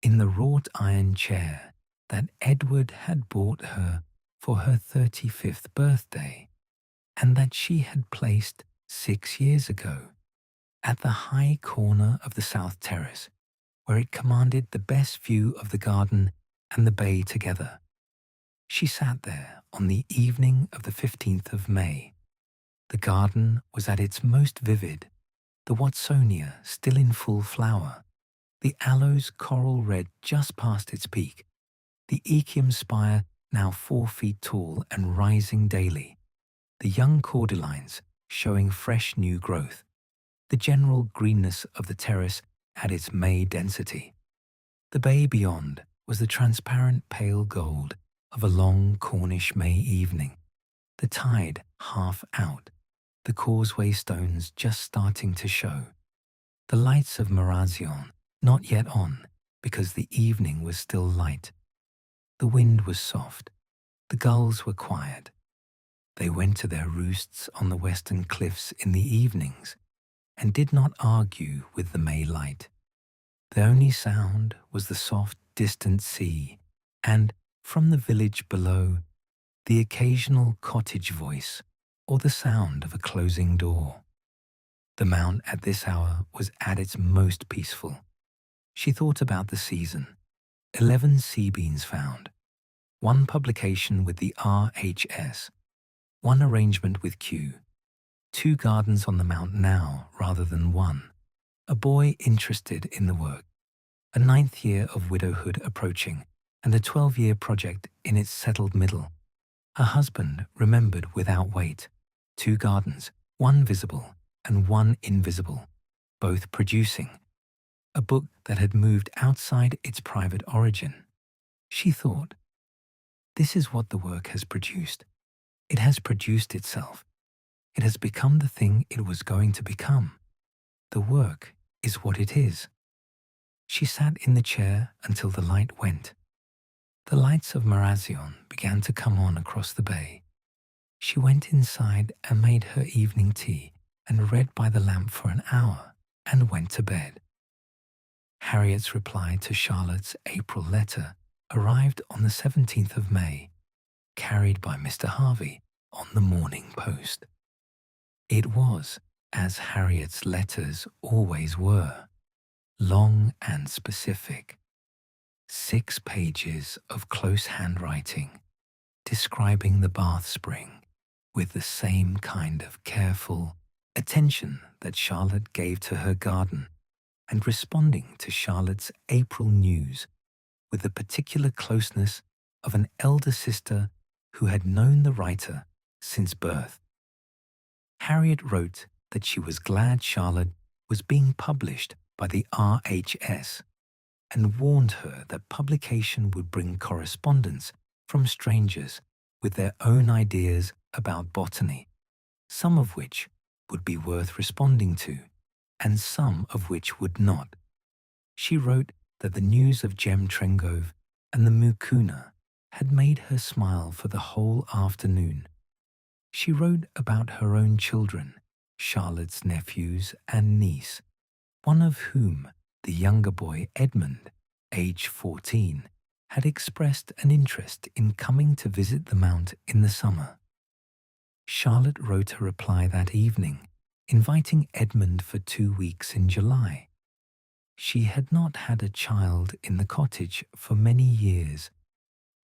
in the wrought iron chair that Edward had bought her for her 35th birthday, and that she had placed 6 years ago, at the high corner of the south terrace, where it commanded the best view of the garden and the bay together. She sat there on the evening of the 15th of May. The garden was at its most vivid, the Watsonia still in full flower, the aloes coral red just past its peak, the Echium spire now 4 feet tall and rising daily, the young cordylines showing fresh new growth, the general greenness of the terrace at its May density. The bay beyond was the transparent pale gold of a long Cornish May evening, the tide half out, the causeway stones just starting to show, the lights of Marazion not yet on because the evening was still light. The wind was soft, the gulls were quiet. They went to their roosts on the western cliffs in the evenings and did not argue with the May light. The only sound was the soft, distant sea, and, from the village below, the occasional cottage voice or the sound of a closing door. The mount at this hour was at its most peaceful. She thought about the season. 11 sea beans found, 1 publication with the RHS, 1 arrangement with Q, 2 gardens on the mount now rather than 1, a boy interested in the work, a 9th year of widowhood approaching, and a 12-year project in its settled middle. Her husband remembered without weight, 2 gardens, 1 visible and 1 invisible, both producing, a book that had moved outside its private origin. She thought, this is what the work has produced. It has produced itself. It has become the thing it was going to become. The work is what it is. She sat in the chair until the light went. The lights of Marazion began to come on across the bay. She went inside and made her evening tea and read by the lamp for an hour and went to bed. Harriet's reply to Charlotte's April letter arrived on the 17th of May, carried by Mr. Harvey on the Morning Post. It was, as Harriet's letters always were, long and specific. 6 pages of close handwriting, describing the bath spring with the same kind of careful attention that Charlotte gave to her garden, and responding to Charlotte's April news with the particular closeness of an elder sister who had known the writer since birth. Harriet wrote that she was glad Charlotte was being published by the RHS, and warned her that publication would bring correspondence from strangers with their own ideas about botany, some of which would be worth responding to, and some of which would not. She wrote that the news of Gem Trengove and the Mucuna had made her smile for the whole afternoon. She wrote about her own children, Charlotte's nephews and niece, one of whom, the younger boy Edmund, age 14, had expressed an interest in coming to visit the Mount in the summer. Charlotte wrote a reply that evening, inviting Edmund for 2 weeks in July. She had not had a child in the cottage for many years,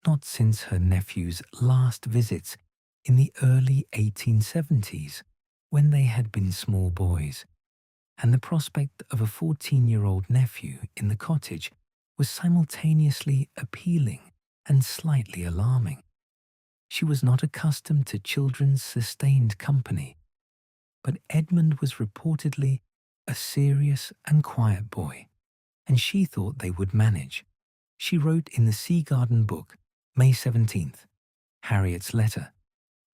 not since her nephew's last visits in the early 1870s, when they had been small boys, and the prospect of a 14-year-old nephew in the cottage was simultaneously appealing and slightly alarming. She was not accustomed to children's sustained company, but Edmund was reportedly a serious and quiet boy, and she thought they would manage. She wrote in the Sea Garden book, May 17th, Harriet's letter,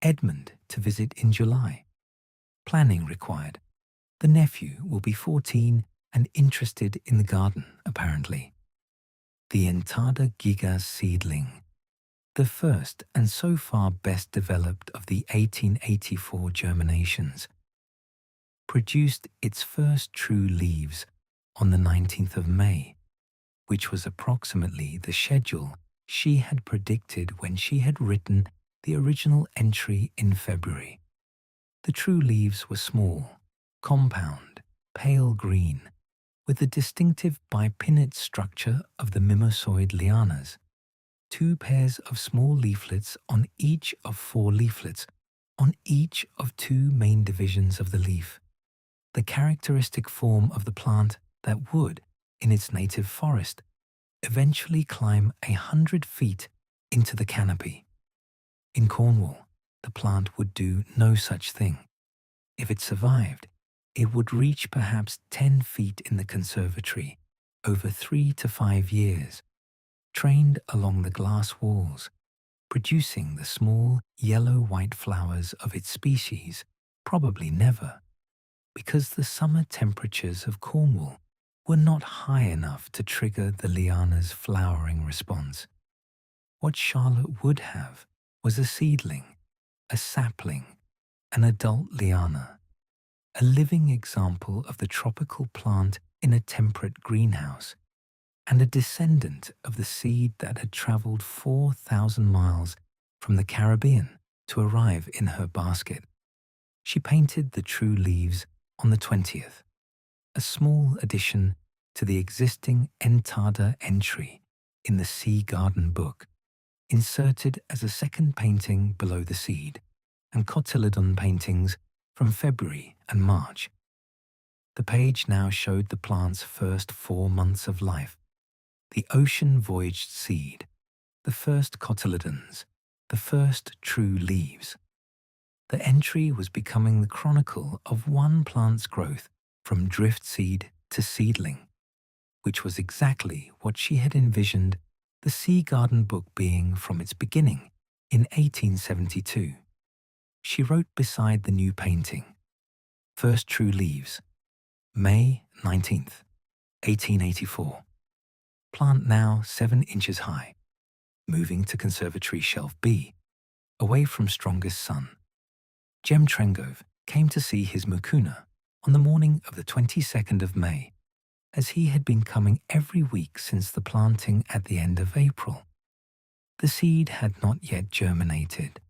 Edmund to visit in July. Planning required. The nephew will be 14 and interested in the garden, apparently. The Entada giga seedling, the first and so far best developed of the 1884 germinations, produced its first true leaves on the 19th of May, which was approximately the schedule she had predicted when she had written the original entry in February. The true leaves were small, compound, pale green, with the distinctive bipinnate structure of the mimosoid lianas, 2 pairs of small leaflets on each of 4 leaflets, on each of 2 main divisions of the leaf, the characteristic form of the plant that would, in its native forest, eventually climb 100 feet into the canopy. In Cornwall, the plant would do no such thing. If it survived, it would reach perhaps 10 feet in the conservatory over 3 to 5 years, trained along the glass walls, producing the small yellow-white flowers of its species, probably never, because the summer temperatures of Cornwall were not high enough to trigger the liana's flowering response. What Charlotte would have was a seedling, a sapling, an adult liana, a living example of the tropical plant in a temperate greenhouse, and a descendant of the seed that had traveled 4,000 miles from the Caribbean to arrive in her basket. She painted the true leaves on the 20th, a small addition to the existing Entada entry in the Sea Garden book, inserted as a second painting below the seed, and cotyledon paintings from February and March. The page now showed the plant's first 4 months of life, the ocean-voyaged seed, the first cotyledons, the first true leaves. The entry was becoming the chronicle of one plant's growth from drift seed to seedling, which was exactly what she had envisioned the Sea Garden book being from its beginning in 1872. She wrote beside the new painting, "First true leaves, May 19th, 1884. Plant now 7 inches high, moving to conservatory shelf B, away from strongest sun. Jem Trengove came to see his mucuna on the morning of the 22nd of May, as he had been coming every week since the planting at the end of April. The seed had not yet germinated.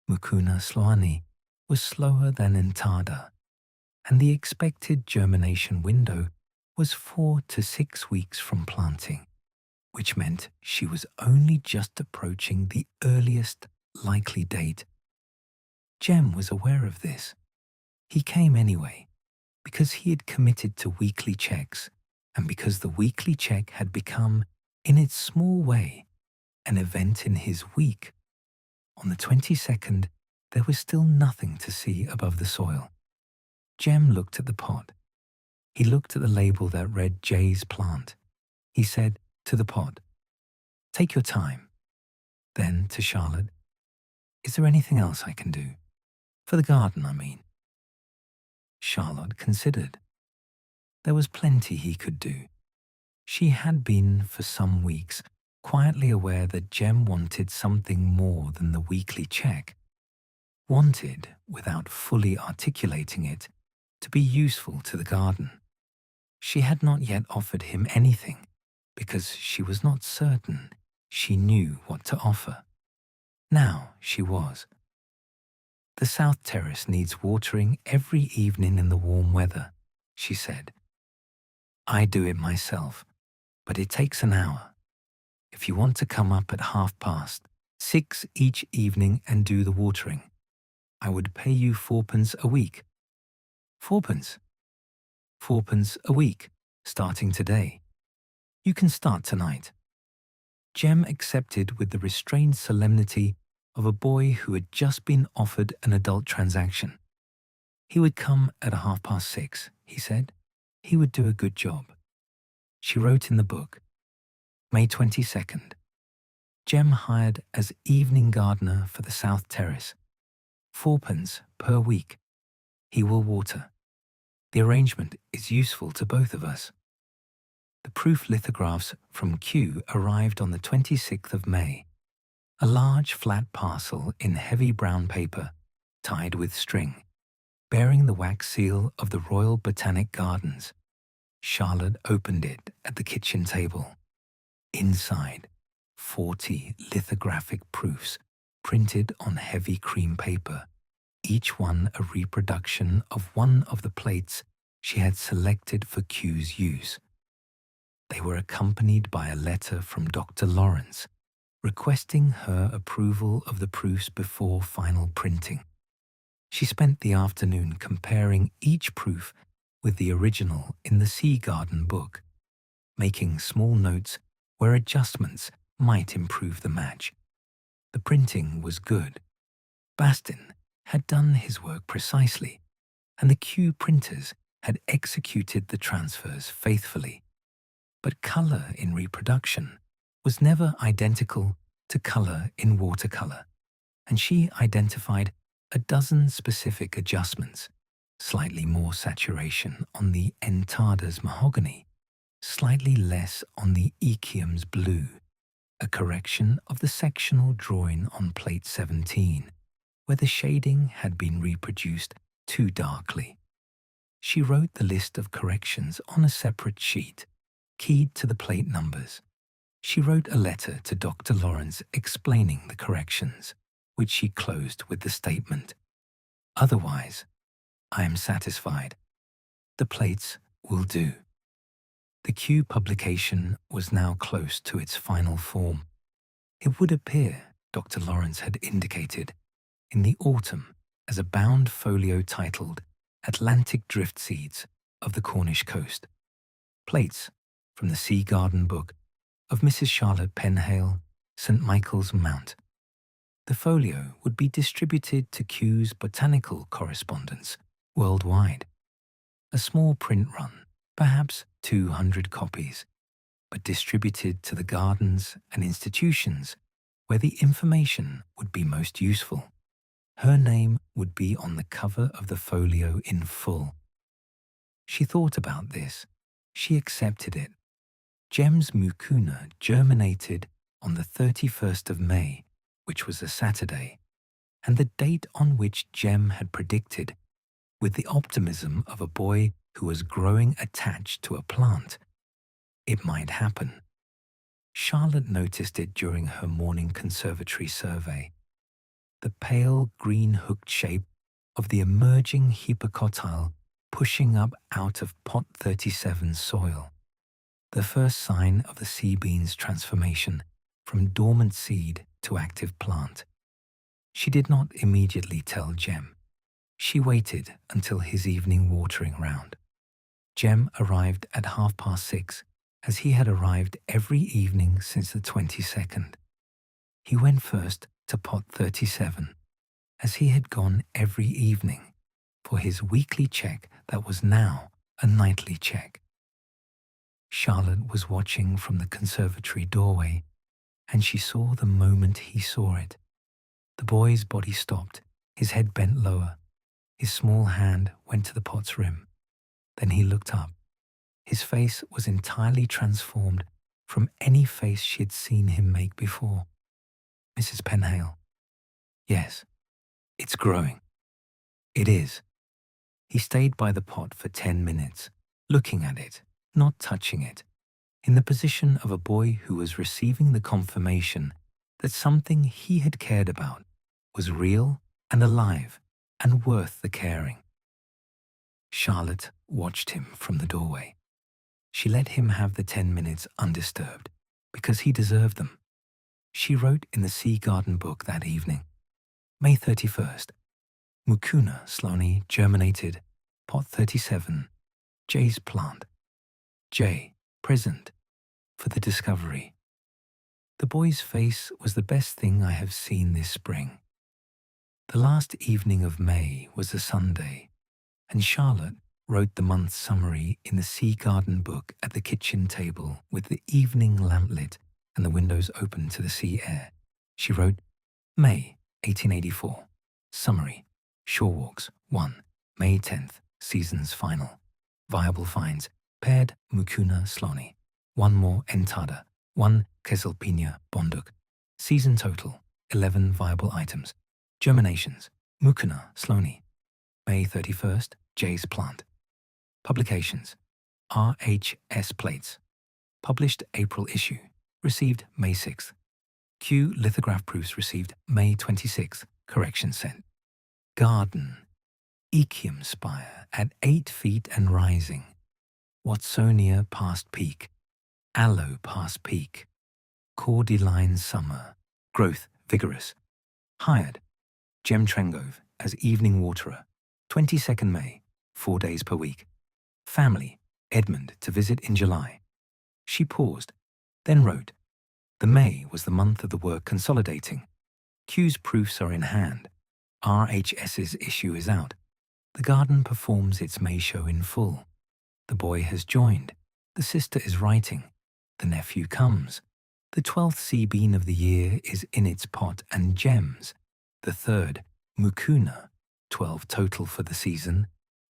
Mucuna sloani was slower than Entada, and the expected germination window was 4 to 6 weeks from planting, which meant she was only just approaching the earliest likely date. Jem was aware of this. He came anyway, because he had committed to weekly checks, and because the weekly check had become, in its small way, an event in his week. On the 22nd, there was still nothing to see above the soil. Jem looked at the pot. He looked at the label that read Jay's plant. He said to the pot, "Take your time." Then to Charlotte, "Is there anything else I can do? For the garden, I mean." Charlotte considered. There was plenty he could do. She had been, for some weeks, quietly aware that Jem wanted something more than the weekly check. Wanted, without fully articulating it, to be useful to the garden. She had not yet offered him anything, because she was not certain she knew what to offer. Now she was. "The south terrace needs watering every evening in the warm weather," she said. "I do it myself, but it takes an hour. If you want to come up at 6:30 each evening and do the watering, I would pay you 4 pence a week." "4 pence?" "4 pence a week, starting today. You can start tonight." Jem accepted with the restrained solemnity of a boy who had just been offered an adult transaction. He would come at 6:30, he said. He would do a good job. She wrote in the book, May 22nd. Jem hired as evening gardener for the south terrace. 4 pence per week. He will water. The arrangement is useful to both of us. proof lithographs from Kew arrived on the 26th of May. A large flat parcel in heavy brown paper, tied with string, bearing the wax seal of the Royal Botanic Gardens. Charlotte opened it at the kitchen table. Inside, 40 lithographic proofs printed on heavy cream paper, each one a reproduction of one of the plates she had selected for Kew's use. They were accompanied by a letter from Dr. Lawrence, requesting her approval of the proofs before final printing. She spent the afternoon comparing each proof with the original in the Sea Garden book, making small notes where adjustments might improve the match. The printing was good. Bastin had done his work precisely, and the Kew printers had executed the transfers faithfully. But colour in reproduction was never identical to colour in watercolour, and she identified a dozen specific adjustments: slightly more saturation on the Entada's mahogany, slightly less on the Echium's blue, a correction of the sectional drawing on plate 17, where the shading had been reproduced too darkly. She wrote the list of corrections on a separate sheet, keyed to the plate numbers. She wrote a letter to Dr. Lawrence explaining the corrections, which she closed with the statement, "Otherwise, I am satisfied. The plates will do." The Kew publication was now close to its final form. It would appear, Dr. Lawrence had indicated, in the autumn as a bound folio titled Atlantic Drift Seeds of the Cornish Coast. Plates from the Sea Garden book of Mrs. Charlotte Pinhale, St Michael's Mount. The folio would be distributed to Kew's botanical correspondents worldwide. A small print run, perhaps 200 copies, but distributed to the gardens and institutions where the information would be most useful. Her name would be on the cover of the folio in full. She thought about this. She accepted it. Jem's mucuna germinated on the 31st of May, which was a Saturday, and the date on which Jem had predicted, with the optimism of a boy who was growing attached to a plant. It might happen. Charlotte noticed it during her morning conservatory survey. The pale green hooked shape of the emerging hypocotyle pushing up out of pot 37's soil. The first sign of the sea bean's transformation from dormant seed to active plant. She did not immediately tell Jem. She waited until his evening watering round. Jem arrived at 6:30, as he had arrived every evening since the 22nd. He went first to pot 37, as he had gone every evening, for his weekly check that was now a nightly check. Charlotte was watching from the conservatory doorway, and she saw the moment he saw it. The boy's body stopped, his head bent lower. His small hand went to the pot's rim. Then he looked up. His face was entirely transformed from any face she had seen him make before. "Mrs. Pinhale." "Yes, it's growing." "It is." He stayed by the pot for 10 minutes, looking at it, not touching it, in the position of a boy who was receiving the confirmation that something he had cared about was real and alive and worth the caring. Charlotte watched him from the doorway. She let him have the 10 minutes undisturbed, because he deserved them. She wrote in the Sea Garden book that evening, May 31st, Mucuna Sloaney germinated, pot 37, J's plant. J, present, for the discovery. The boy's face was the best thing I have seen this spring. The last evening of May was a Sunday, and Charlotte wrote the month's summary in the Sea Garden book at the kitchen table with the evening lamp lit and the windows open to the sea air. She wrote, May 1884, summary, shore walks, 1, May 10th, season's final. Viable finds, paired Mucuna Sloaney, 1 more entada, 1 Keselpinia bonduk. Season total, 11 viable items. Germinations, Mucuna sloni. May 31st, Jay's plant. Publications, RHS plates. Published April issue, received May 6th. Q lithograph proofs received May 26th, correction sent. Garden, Echium spire at 8 feet and rising. Watsonia past peak, Aloe past peak. Cordyline summer, growth vigorous. Hired, Jem Trengove as evening waterer, 22nd May, 4 days per week. Family, Edmund to visit in July. She paused, then wrote, the May was the month of the work consolidating. Q's proofs are in hand. RHS's issue is out. The garden performs its May show in full. The boy has joined. The sister is writing. The nephew comes. The 12th sea bean of the year is in its pot and gems. The third, Mucuna, 12 total for the season,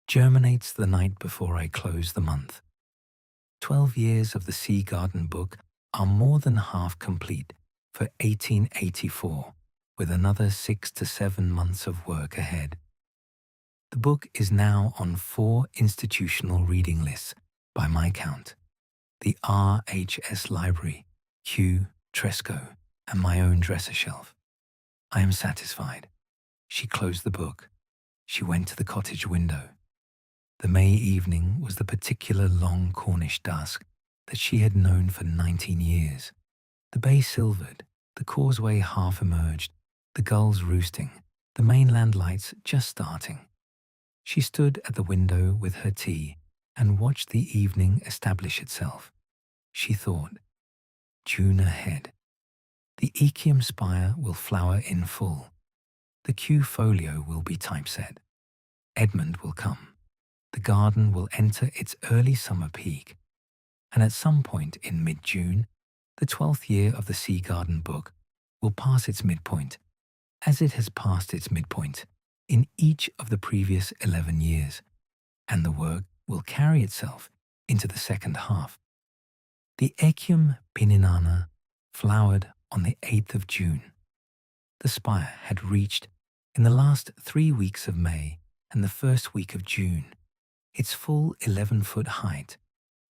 germinates the night before I close the month. 12 years of the Sea Garden book are more than half complete for 1884, with another 6 to 7 months of work ahead. The book is now on 4 institutional reading lists, by my count. The RHS Library, Q, Tresco, and my own dresser shelf. I am satisfied. She closed the book. She went to the cottage window. The May evening was the particular long Cornish dusk that she had known for 19 years. The bay silvered, the causeway half emerged, the gulls roosting, the mainland lights just starting. She stood at the window with her tea and watched the evening establish itself. She thought, June ahead. The Echium spire will flower in full. The Q folio will be typeset. Edmund will come. The garden will enter its early summer peak. And at some point in mid-June, the 12th year of the Sea Garden book will pass its midpoint, as it has passed its midpoint in each of the previous 11 years, and the work will carry itself into the second half. The Echium pininana flowered on the 8th of June. The spire had reached, in the last 3 weeks of May and the first week of June, its full 11-foot height,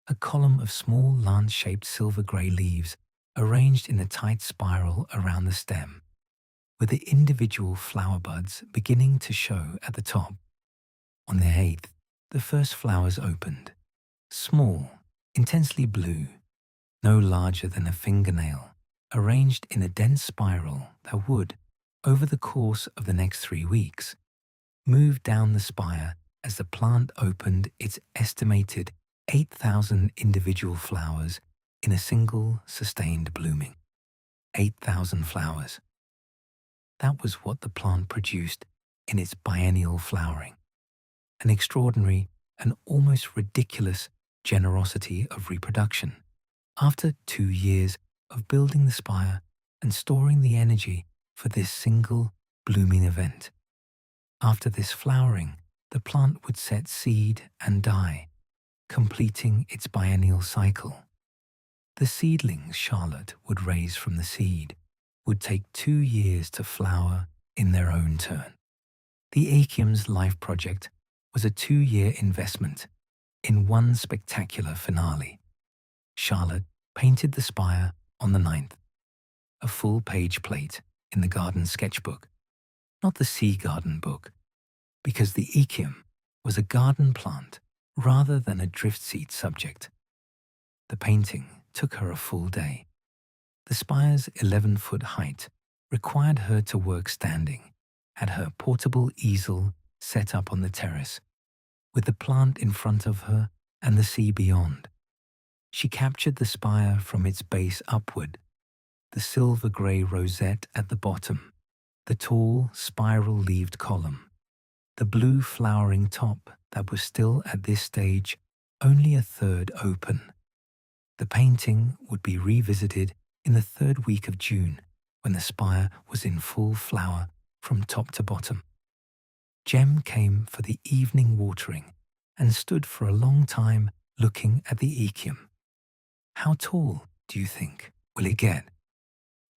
a column of small lance-shaped silver-grey leaves arranged in a tight spiral around the stem, with the individual flower buds beginning to show at the top. On the 8th, the first flowers opened, small, intensely blue, no larger than a fingernail, arranged in a dense spiral that would, over the course of the next 3 weeks, move down the spire as the plant opened its estimated 8,000 individual flowers in a single sustained blooming. 8,000 flowers. That was what the plant produced in its biennial flowering. An extraordinary and almost ridiculous generosity of reproduction. After 2 years of building the spire and storing the energy for this single blooming event. After this flowering, the plant would set seed and die, completing its biennial cycle. The seedlings Charlotte would raise from the seed would take 2 years to flower in their own turn. The Echium's life project was a 2-year investment in one spectacular finale. Charlotte painted the spire on the 9th, a full-page plate in the garden sketchbook, not the Sea Garden book, because the Echium was a garden plant rather than a drift seed subject. The painting took her a full day. The spire's 11-foot height required her to work standing at her portable easel set up on the terrace, with the plant in front of her and the sea beyond. She captured the spire from its base upward, the silver-grey rosette at the bottom, the tall, spiral-leaved column, the blue flowering top that was still at this stage only a third open. The painting would be revisited in the 3rd week of June, when the spire was in full flower from top to bottom. Jem came for the evening watering and stood for a long time looking at the Echium. How tall do you think will it get?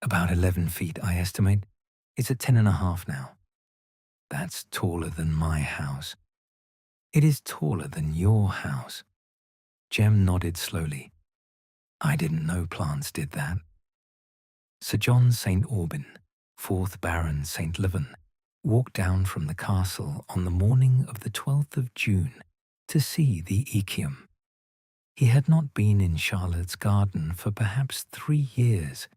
About 11 feet, I estimate. It's at 10.5 now. That's taller than my house. It is taller than your house. Jem nodded slowly. I didn't know plants did that. Sir John St Aubyn, 4th Baron St Leven, walked down from the castle on the morning of the 12th of June to see the Echium. He had not been in Charlotte's garden for perhaps 3 years.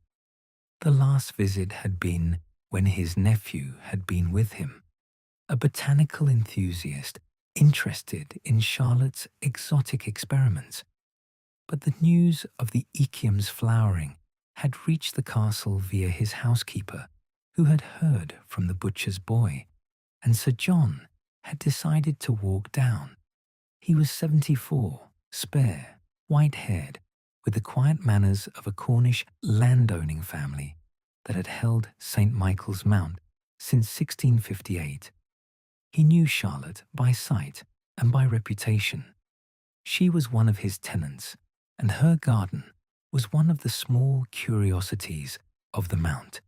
The last visit had been when his nephew had been with him, a botanical enthusiast interested in Charlotte's exotic experiments. But the news of the Echium's flowering had reached the castle via his housekeeper, who had heard from the butcher's boy, and Sir John had decided to walk down. He was 74, spare, white-haired, with the quiet manners of a Cornish landowning family that had held St Michael's Mount since 1658. He knew Charlotte by sight and by reputation. She was one of his tenants, and her garden was one of the small curiosities of the Mount,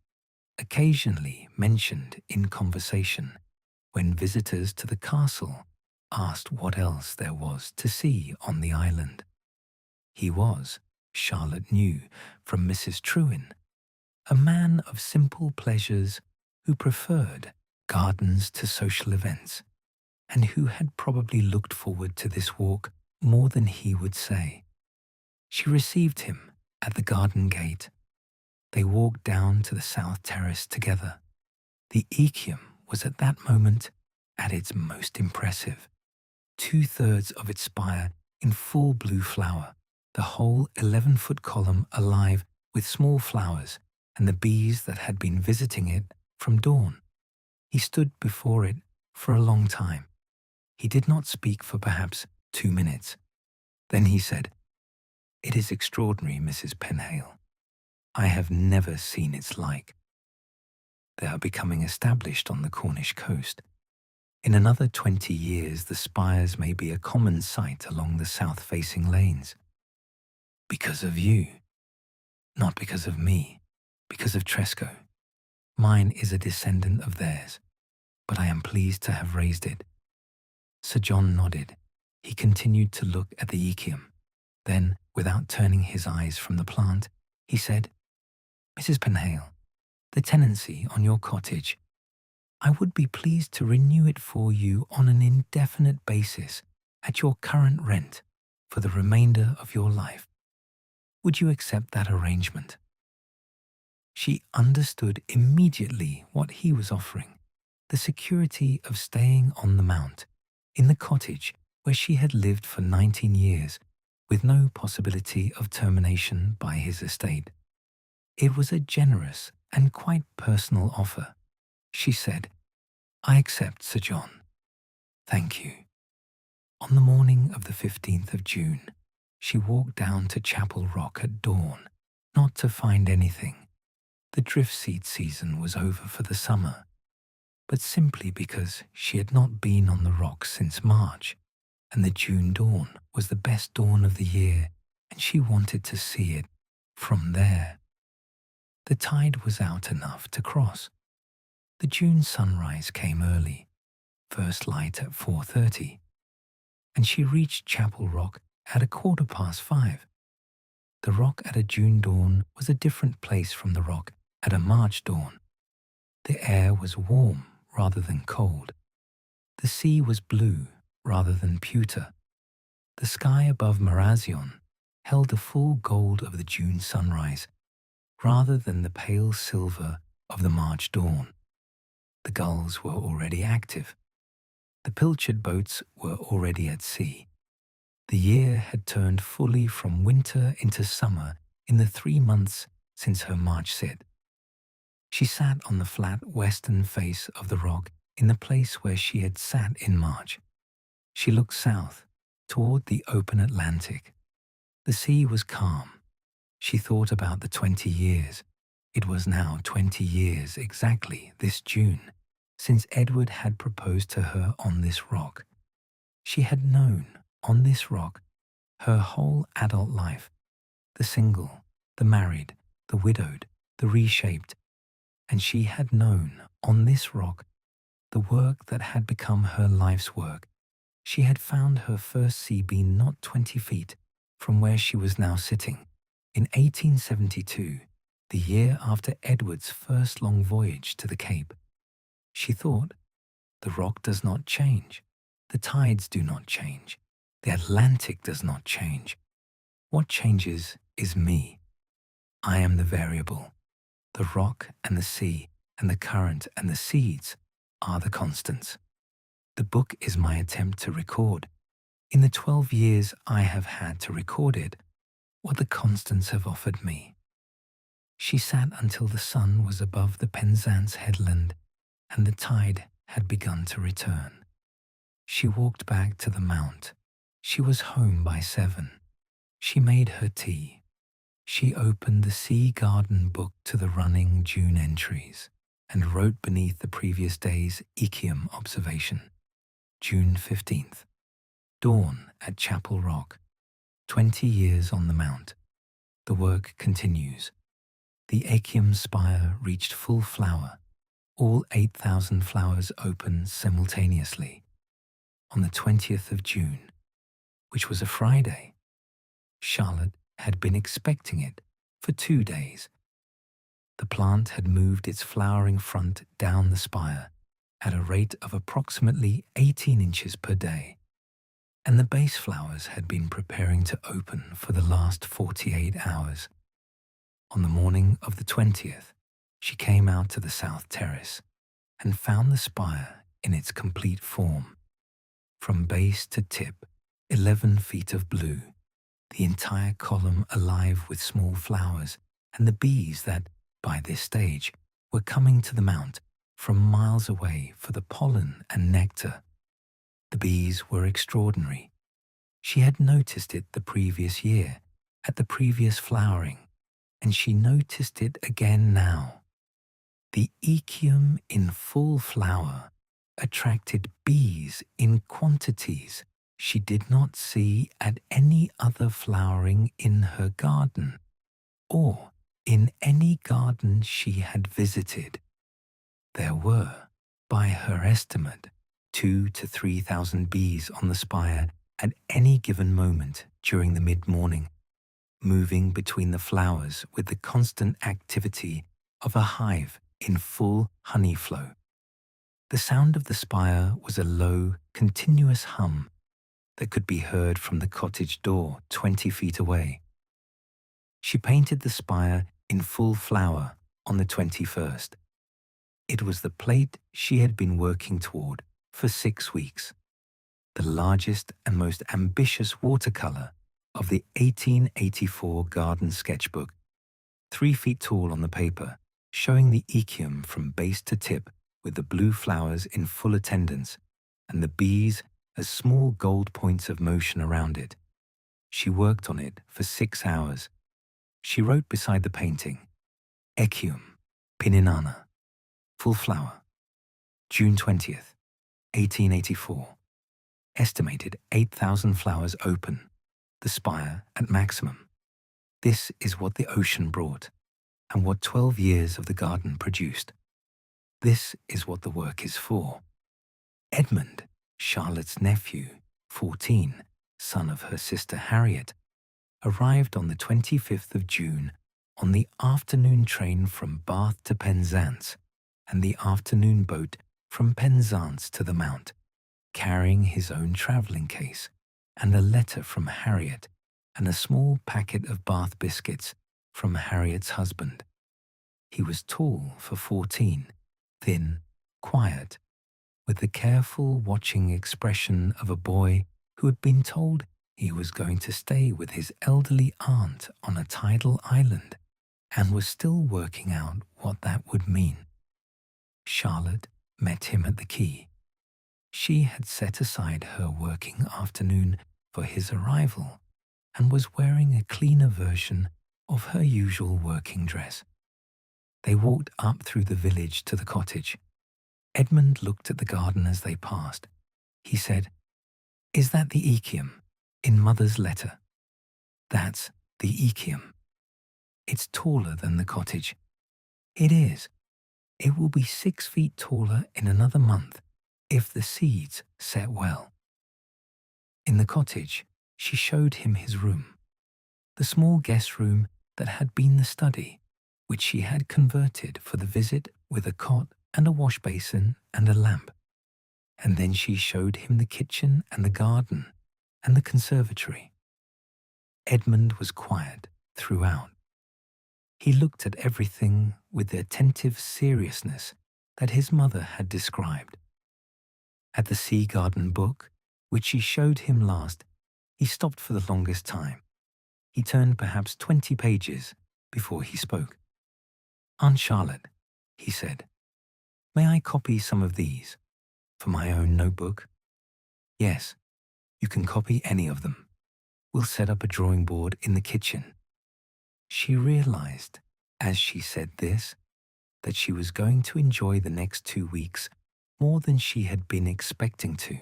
occasionally mentioned in conversation when visitors to the castle asked what else there was to see on the island. He was, Charlotte knew from Mrs. Trewin, a man of simple pleasures who preferred gardens to social events, and who had probably looked forward to this walk more than he would say. She received him at the garden gate. They walked down to the south terrace together. The Echium was at that moment at its most impressive. 2/3 of its spire in full blue flower, the whole 11-foot column alive with small flowers and the bees that had been visiting it from dawn. He stood before it for a long time. He did not speak for perhaps 2 minutes. Then he said, "It is extraordinary, Mrs. Pinhale. I have never seen its like. They are becoming established on the Cornish coast. In another 20 years, the spires may be a common sight along the south-facing lanes. Because of you. Not because of me, because of Tresco. Mine is a descendant of theirs, but I am pleased to have raised it." Sir John nodded. He continued to look at the Echium. Then, without turning his eyes from the plant, he said, "Mrs. Pinhale, the tenancy on your cottage, I would be pleased to renew it for you on an indefinite basis at your current rent for the remainder of your life. Would you accept that arrangement?" She understood immediately what he was offering, the security of staying on the Mount, in the cottage where she had lived for 19 years, with no possibility of termination by his estate. It was a generous and quite personal offer. She said, "I accept, Sir John. Thank you." On the morning of the 15th of June, she walked down to Chapel Rock at dawn, not to find anything. The drift seat season was over for the summer, but simply because she had not been on the rock since March, and the June dawn was the best dawn of the year, and she wanted to see it from there. The tide was out enough to cross. The June sunrise came early, first light at 4:30, and she reached Chapel Rock at 5:15. The rock at a June dawn was a different place from the rock at a March dawn. The air was warm rather than cold. The sea was blue rather than pewter. The sky above Marazion held the full gold of the June sunrise rather than the pale silver of the March dawn. The gulls were already active. The pilchard boats were already at sea. The year had turned fully from winter into summer in the 3 months since her March sit. She sat on the flat western face of the rock in the place where she had sat in March. She looked south, toward the open Atlantic. The sea was calm. She thought about the 20 years. It was now 20 years exactly this June since Edward had proposed to her on this rock. She had known on this rock her whole adult life, the single, the married, the widowed, the reshaped, and she had known on this rock the work that had become her life's work. She had found her first sea bean not 20 feet from where she was now sitting. In 1872, the year after Edward's first long voyage to the Cape, she thought, the rock does not change, the tides do not change, the Atlantic does not change. What changes is me. I am the variable. The rock and the sea and the current and the seeds are the constants. The book is my attempt to record, in the 12 years I have had to record it, what the constants have offered me. She sat until the sun was above the Penzance headland and the tide had begun to return. She walked back to the mount. She was home by 7. She made her tea. She opened the Sea Garden book to the running June entries and wrote beneath the previous day's Echium observation. June 15th. Dawn at Chapel Rock. 20 years on the mount. The work continues. The Echium spire reached full flower. All 8,000 flowers open simultaneously. On the 20th of June, which was a Friday, Charlotte had been expecting it for 2 days. The plant had moved its flowering front down the spire at a rate of approximately 18 inches per day, and the base flowers had been preparing to open for the last 48 hours. On the morning of the 20th, she came out to the south terrace and found the spire in its complete form. From base to tip, 11 feet of blue, the entire column alive with small flowers and the bees that, by this stage, were coming to the mount from miles away for the pollen and nectar. The bees were extraordinary. She had noticed it the previous year, at the previous flowering, and she noticed it again now. The Echium in full flower attracted bees in quantities she did not see at any other flowering in her garden, or in any garden she had visited. There were, by her estimate, 2,000 to 3,000 bees on the spire at any given moment during the mid-morning, moving between the flowers with the constant activity of a hive in full honey flow. The sound of the spire was a low, continuous hum that could be heard from the cottage door 20 feet away. She painted the spire in full flower on the 21st. It was the plate she had been working toward for 6 weeks, the largest and most ambitious watercolor of the 1884 garden sketchbook, 3 feet tall on the paper, showing the Echium from base to tip with the blue flowers in full attendance and the bees as small gold points of motion around it. She worked on it for 6 hours. She wrote beside the painting, Echium, Pininana, full flower, June 20th, 1884. Estimated 8,000 flowers open, the spire at maximum. This is what the ocean brought, and what 12 years of the garden produced. This is what the work is for. Edmund, Charlotte's nephew, 14, son of her sister Harriet, arrived on the 25th of June on the afternoon train from Bath to Penzance and the afternoon boat from Penzance to the Mount, carrying his own travelling case and a letter from Harriet and a small packet of Bath biscuits from Harriet's husband. He was tall for 14, thin, quiet, with the careful, watching expression of a boy who had been told he was going to stay with his elderly aunt on a tidal island and was still working out what that would mean. Charlotte met him at the quay. She had set aside her working afternoon for his arrival and was wearing a cleaner version of her usual working dress. They walked up through the village to the cottage. Edmund looked at the garden as they passed. He said, "Is that the Echium in Mother's letter?" "That's the Echium. It's taller than the cottage. It is. It will be 6 feet taller in another month if the seeds set well. In the cottage, she showed him his room, the small guest room that had been the study, which she had converted for the visit with a cot and a wash basin and a lamp. And then she showed him the kitchen and the garden and the conservatory. Edmund was quiet throughout. He looked at everything with the attentive seriousness that his mother had described. At the sea garden book, which she showed him last, he stopped for the longest time. He turned perhaps 20 pages before he spoke. "Aunt Charlotte," he said, "may I copy some of these for my own notebook?" "Yes, you can copy any of them. We'll set up a drawing board in the kitchen." She realized, as she said this, that she was going to enjoy the next 2 weeks more than she had been expecting to.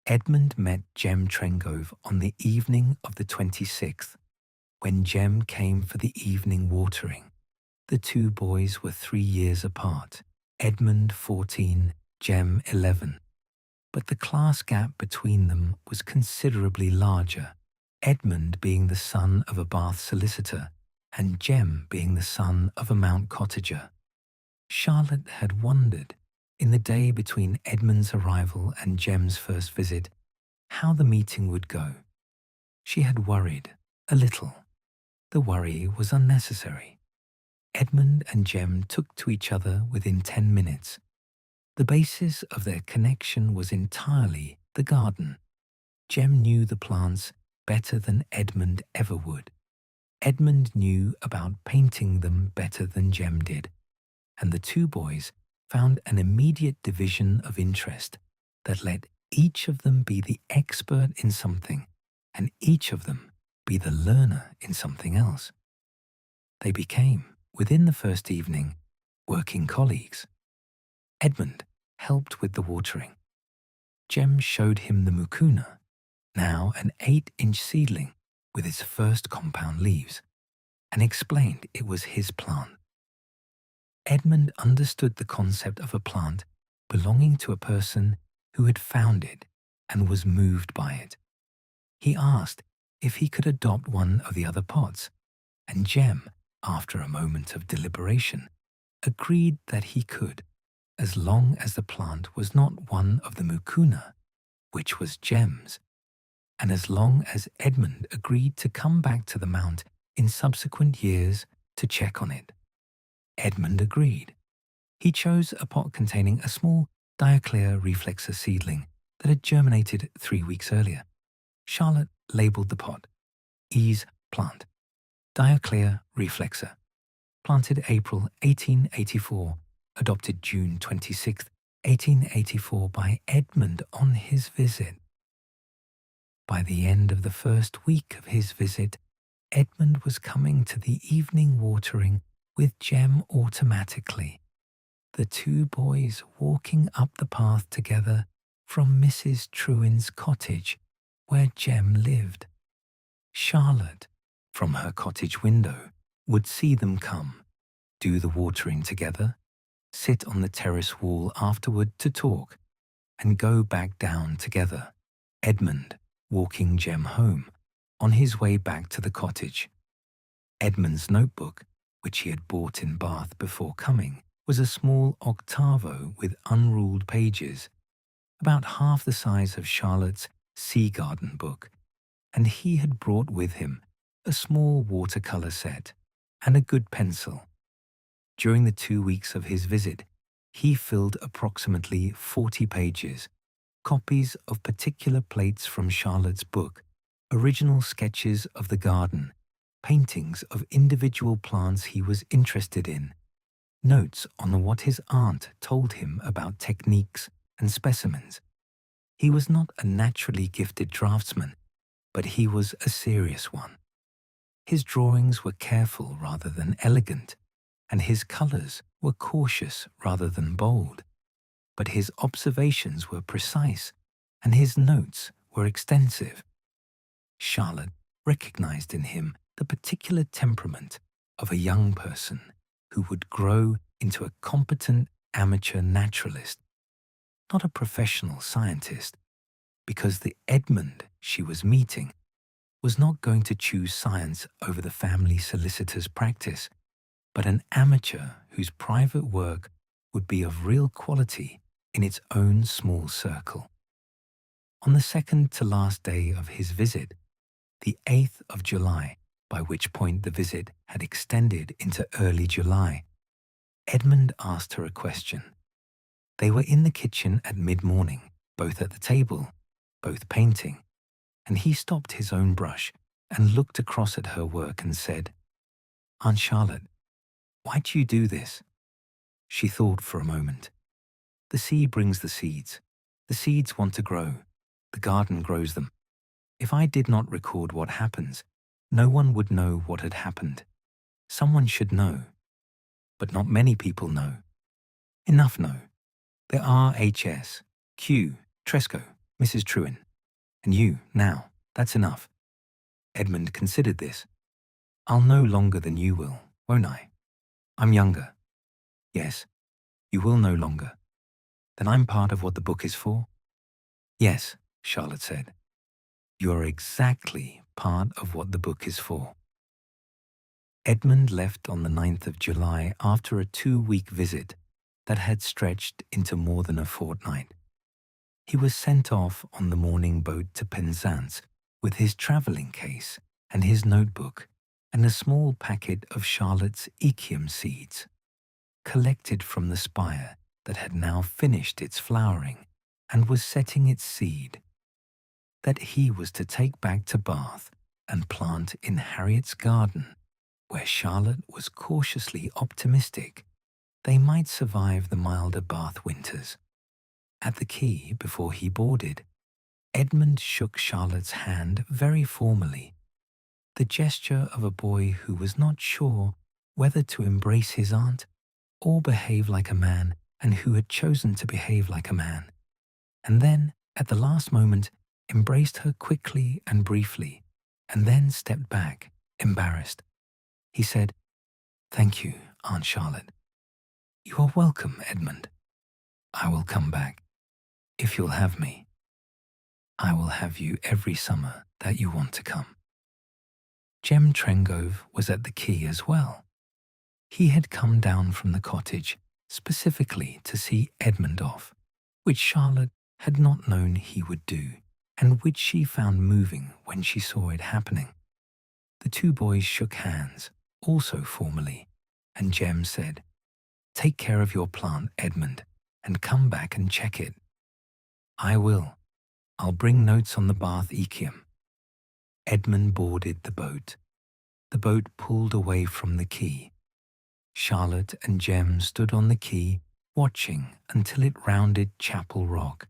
Edmund met Jem Trengove on the evening of the 26th, when Jem came for the evening watering. The two boys were 3 years apart, Edmund 14, Jem 11. But the class gap between them was considerably larger, Edmund being the son of a Bath solicitor and Jem being the son of a Mount cottager. Charlotte had wondered, in the day between Edmund's arrival and Jem's first visit, how the meeting would go. She had worried a little. The worry was unnecessary. Edmund and Jem took to each other within 10 minutes. The basis of their connection was entirely the garden. Jem knew the plants better than Edmund ever would. Edmund knew about painting them better than Jem did, and the two boys found an immediate division of interest that let each of them be the expert in something and each of them be the learner in something else. They became, within the first evening, working colleagues. Edmund helped with the watering. Jem showed him the mucuna, now an 8-inch seedling with its first compound leaves, and explained it was his plant. Edmund understood the concept of a plant belonging to a person who had found it and was moved by it. He asked if he could adopt one of the other pots, and Jem, after a moment of deliberation, agreed that he could, as long as the plant was not one of the mucuna, which was Jem's, and as long as Edmund agreed to come back to the Mount in subsequent years to check on it. Edmund agreed. He chose a pot containing a small Dioclea reflexa seedling that had germinated 3 weeks earlier. Charlotte labelled the pot, Ease Plant, Dioclea reflexa, planted April 1884, adopted June 26, 1884 by Edmund on his visit. By the end of the first week of his visit, Edmund was coming to the evening watering with Jem automatically, the two boys walking up the path together from Mrs. Trewin's cottage where Jem lived. Charlotte, from her cottage window, would see them come, do the watering together, sit on the terrace wall afterward to talk, and go back down together, Edmund walking Jem home on his way back to the cottage. Edmund's notebook, which he had bought in Bath before coming, was a small octavo with unruled pages, about half the size of Charlotte's sea garden book, and he had brought with him a small watercolour set and a good pencil. During the 2 weeks of his visit, he filled approximately 40 pages, copies of particular plates from Charlotte's book, original sketches of the garden, paintings of individual plants he was interested in, notes on what his aunt told him about techniques and specimens. He was not a naturally gifted draftsman, but he was a serious one. His drawings were careful rather than elegant, and his colours were cautious rather than bold. But his observations were precise, and his notes were extensive. Charlotte recognized in him the particular temperament of a young person who would grow into a competent amateur naturalist, not a professional scientist, because the Edmund she was meeting was not going to choose science over the family solicitor's practice, but an amateur whose private work would be of real quality in its own small circle. On the second to last day of his visit, the 8th of July, by which point the visit had extended into early July, Edmund asked her a question. They were in the kitchen at mid-morning, both at the table, both painting, and he stopped his own brush and looked across at her work and said, "Aunt Charlotte, why do you do this?" She thought for a moment. The sea brings the seeds. The seeds want to grow. The garden grows them. If I did not record what happens, no one would know what had happened. Someone should know. But not many people know. Enough know. There are H.S., Q, Tresco, Mrs. Trewin, and you, now. That's enough. Edmund considered this. I'll know longer than you will, won't I? I'm younger. Yes, you will know longer. Then I'm part of what the book is for? Yes, Charlotte said. You are exactly part of what the book is for. Edmund left on the 9th of July after a 2-week visit that had stretched into more than a fortnight. He was sent off on the morning boat to Penzance with his travelling case and his notebook and a small packet of Charlotte's Echium seeds, collected from the spire that had now finished its flowering and was setting its seed, that he was to take back to Bath and plant in Harriet's garden, where Charlotte was cautiously optimistic they might survive the milder Bath winters. At the quay, before he boarded, Edmund shook Charlotte's hand very formally, the gesture of a boy who was not sure whether to embrace his aunt or behave like a man, and who had chosen to behave like a man, and then, at the last moment, embraced her quickly and briefly, and then stepped back, embarrassed. He said, "Thank you, Aunt Charlotte." "You are welcome, Edmund. I will come back, if you'll have me. I will have you every summer that you want to come." Jem Trengove was at the quay as well. He had come down from the cottage specifically to see Edmund off, which Charlotte had not known he would do, and which she found moving when she saw it happening. The two boys shook hands, also formally, and Jem said, "Take care of your plant, Edmund, and come back and check it." "I will. I'll bring notes on the Bath Echium." Edmund boarded the boat. The boat pulled away from the quay. Charlotte and Jem stood on the quay, watching until it rounded Chapel Rock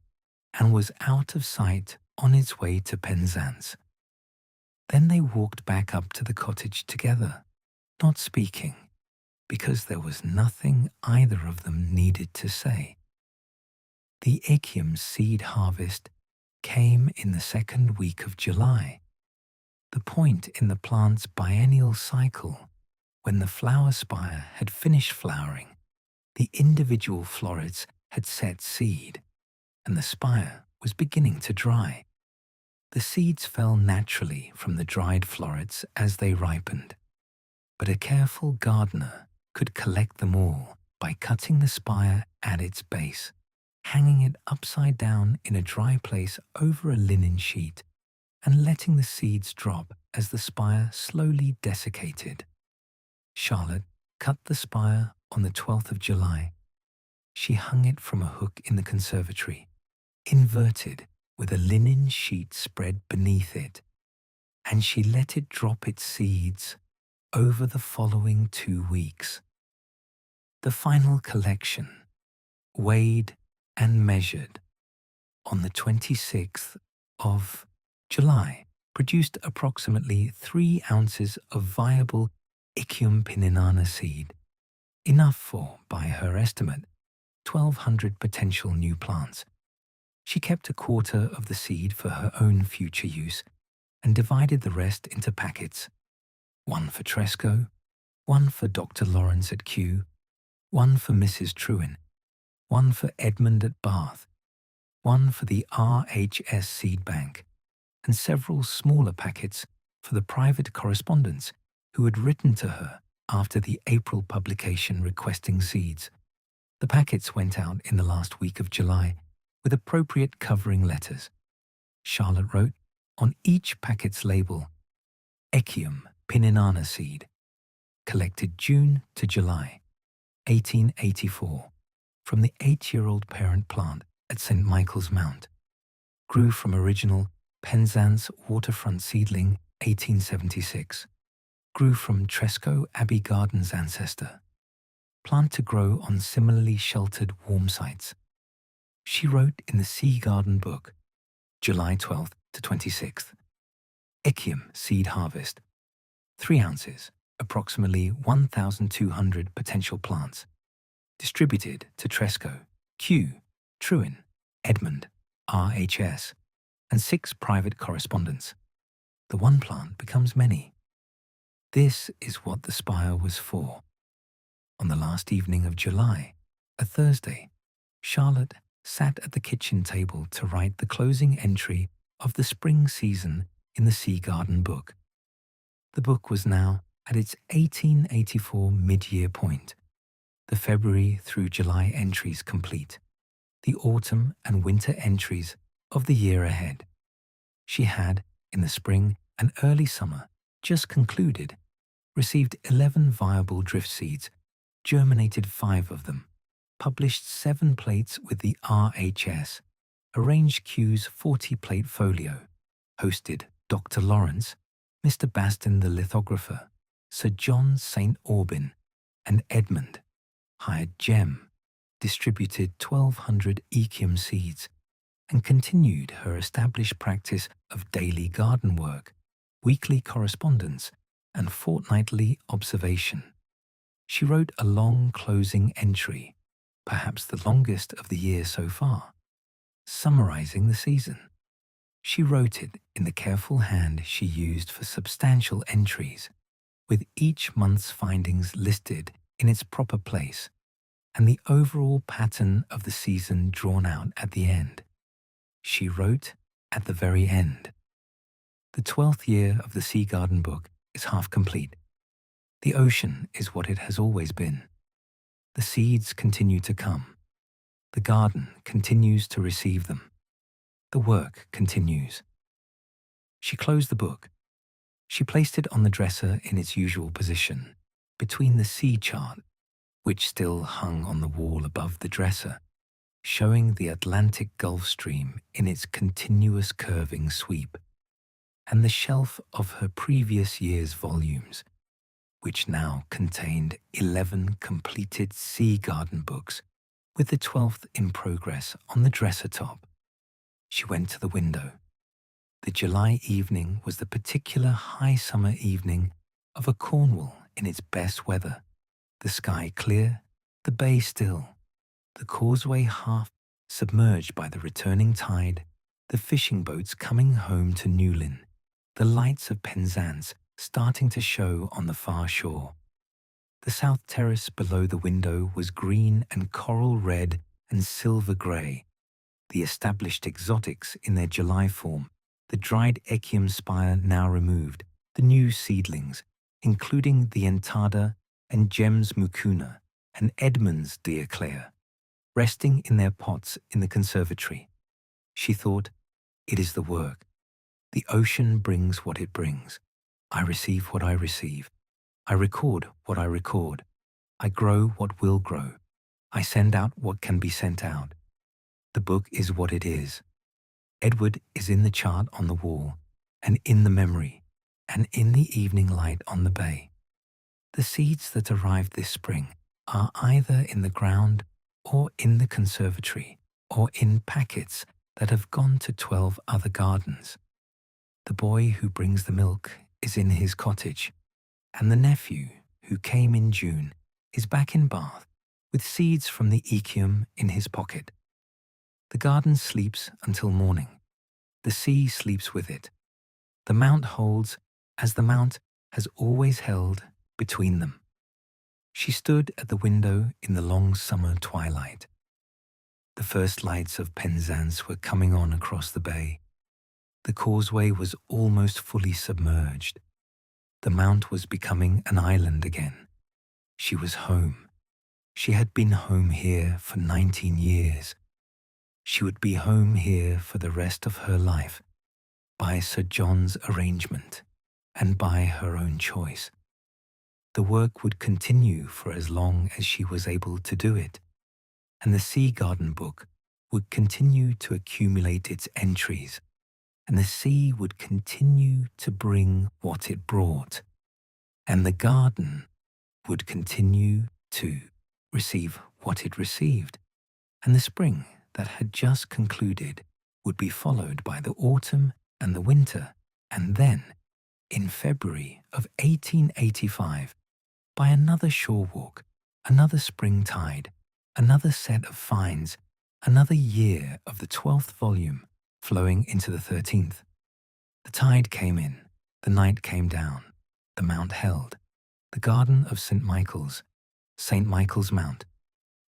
and was out of sight on its way to Penzance. Then they walked back up to the cottage together, not speaking, because there was nothing either of them needed to say. The Echium seed harvest came in the second week of July, the point in the plant's biennial cycle when the flower spire had finished flowering, the individual florets had set seed, and the spire was beginning to dry. The seeds fell naturally from the dried florets as they ripened, but a careful gardener could collect them all by cutting the spire at its base, hanging it upside down in a dry place over a linen sheet, and letting the seeds drop as the spire slowly desiccated. Charlotte cut the spire on the 12th of July. She hung it from a hook in the conservatory, inverted with a linen sheet spread beneath it, and she let it drop its seeds over the following 2 weeks. The final collection, weighed and measured, on the 26th of July, produced approximately 3 ounces of viable Echium pininana seed, enough for, by her estimate, 1,200 potential new plants. She kept a quarter of the seed for her own future use and divided the rest into packets. one for Tresco, one for Dr. Lawrence at Kew, one for Mrs. Trewin, one for Edmund at Bath, one for the RHS Seed Bank, and several smaller packets for the private correspondents who had written to her after the April publication requesting seeds. The packets went out in the last week of July with appropriate covering letters. Charlotte wrote on each packet's label, Echium pininana seed, collected June to July, 1884, from the 8-year-old parent plant at St Michael's Mount. Grew from original Penzance waterfront seedling, 1876. Grew from Tresco Abbey Gardens ancestor. Plant to grow on similarly sheltered warm sites. She wrote in the Sea Garden book, July 12th to 26th. Echium seed harvest. 3 ounces, approximately 1,200 potential plants. Distributed to Tresco, Kew, Trewin, Edmund, RHS, and 6 private correspondents. The one plant becomes many. This is what the spire was for. On the last evening of July, a Thursday, Charlotte sat at the kitchen table to write the closing entry of the spring season in the Sea Garden book. The book was now at its 1884 mid-year point, the February through July entries complete, the autumn and winter entries of the year ahead. She had, in the spring and early summer, just concluded, received 11 viable drift seeds, germinated 5 of them, published 7 plates with the RHS, arranged Q's 40-plate folio, hosted Dr. Lawrence, Mr. Baston the lithographer, Sir John St Aubyn, and Edmund, hired Gem, distributed 1,200 Echium seeds, and continued her established practice of daily garden work, weekly correspondence, and fortnightly observation. She wrote a long closing entry, perhaps the longest of the year so far, summarizing the season. She wrote it in the careful hand she used for substantial entries, with each month's findings listed in its proper place, and the overall pattern of the season drawn out at the end. She wrote at the very end. The 12th year of the Sea Garden book is half complete. The ocean is what it has always been. The seeds continue to come. The garden continues to receive them. The work continues. She closed the book. She placed it on the dresser in its usual position, between the sea chart, which still hung on the wall above the dresser, showing the Atlantic Gulf Stream in its continuous curving sweep, and the shelf of her previous year's volumes, which now contained 11 completed Sea Garden books, with the 12th in progress on the dresser top. She went to the window. The July evening was the particular high summer evening of a Cornwall in its best weather, the sky clear, the bay still, the causeway half submerged by the returning tide, the fishing boats coming home to Newlyn, the lights of Penzance starting to show on the far shore. The south terrace below the window was green and coral red and silver grey, the established exotics in their July form, the dried Echium spire now removed, the new seedlings, including the Entada and Gem's Mucuna and Edmund's Dioclea, resting in their pots in the conservatory. She thought, it is the work. The ocean brings what it brings. I receive what I receive. I record what I record. I grow what will grow. I send out what can be sent out. The book is what it is. Edward is in the chart on the wall, and in the memory, and in the evening light on the bay. The seeds that arrived this spring are either in the ground or in the conservatory or in packets that have gone to 12 other gardens. The boy who brings the milk is in his cottage, and the nephew who came in June is back in Bath with seeds from the Echium in his pocket. The garden sleeps until morning. The sea sleeps with it. The mount holds as the mount has always held between them. She stood at the window in the long summer twilight. The first lights of Penzance were coming on across the bay. The causeway was almost fully submerged. The mount was becoming an island again. She was home. She had been home here for 19 years. She would be home here for the rest of her life, by Sir John's arrangement and by her own choice. The work would continue for as long as she was able to do it, and the Sea Garden book would continue to accumulate its entries, and the sea would continue to bring what it brought, and the garden would continue to receive what it received, and the spring that had just concluded would be followed by the autumn and the winter, and then, in February of 1885, by another shore walk, another spring tide, another set of finds, another year of the 12th volume flowing into the 13th. The tide came in, the night came down, the mount held, the garden of St Michael's Mount,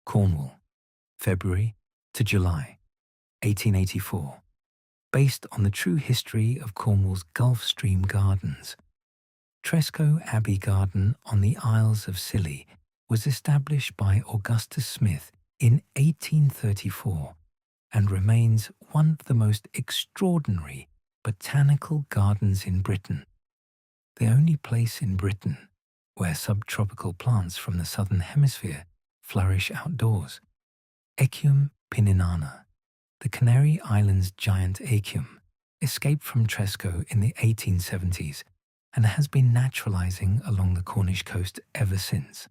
Cornwall, February to July, 1884, based on the true history of Cornwall's Gulf Stream gardens. Tresco Abbey Garden on the Isles of Scilly was established by Augustus Smith in 1834 and remains one of the most extraordinary botanical gardens in Britain, the only place in Britain where subtropical plants from the southern hemisphere flourish outdoors. Echium pininana, the Canary Islands giant Echium, escaped from Tresco in the 1870s and has been naturalizing along the Cornish coast ever since.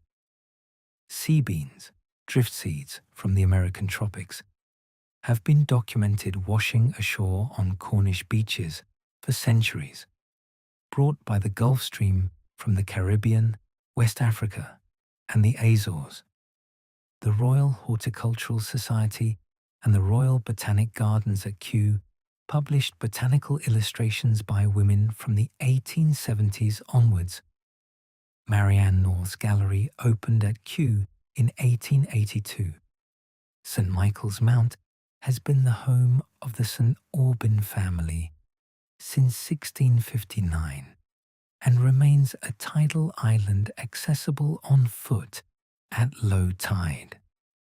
Sea beans, drift seeds from the American tropics, have been documented washing ashore on Cornish beaches for centuries, brought by the Gulf Stream from the Caribbean, West Africa, and the Azores. The Royal Horticultural Society and the Royal Botanic Gardens at Kew published botanical illustrations by women from the 1870s onwards. Marianne North's gallery opened at Kew in 1882. St Michael's Mount has been the home of the St Aubyn family since 1659 and remains a tidal island accessible on foot at low tide.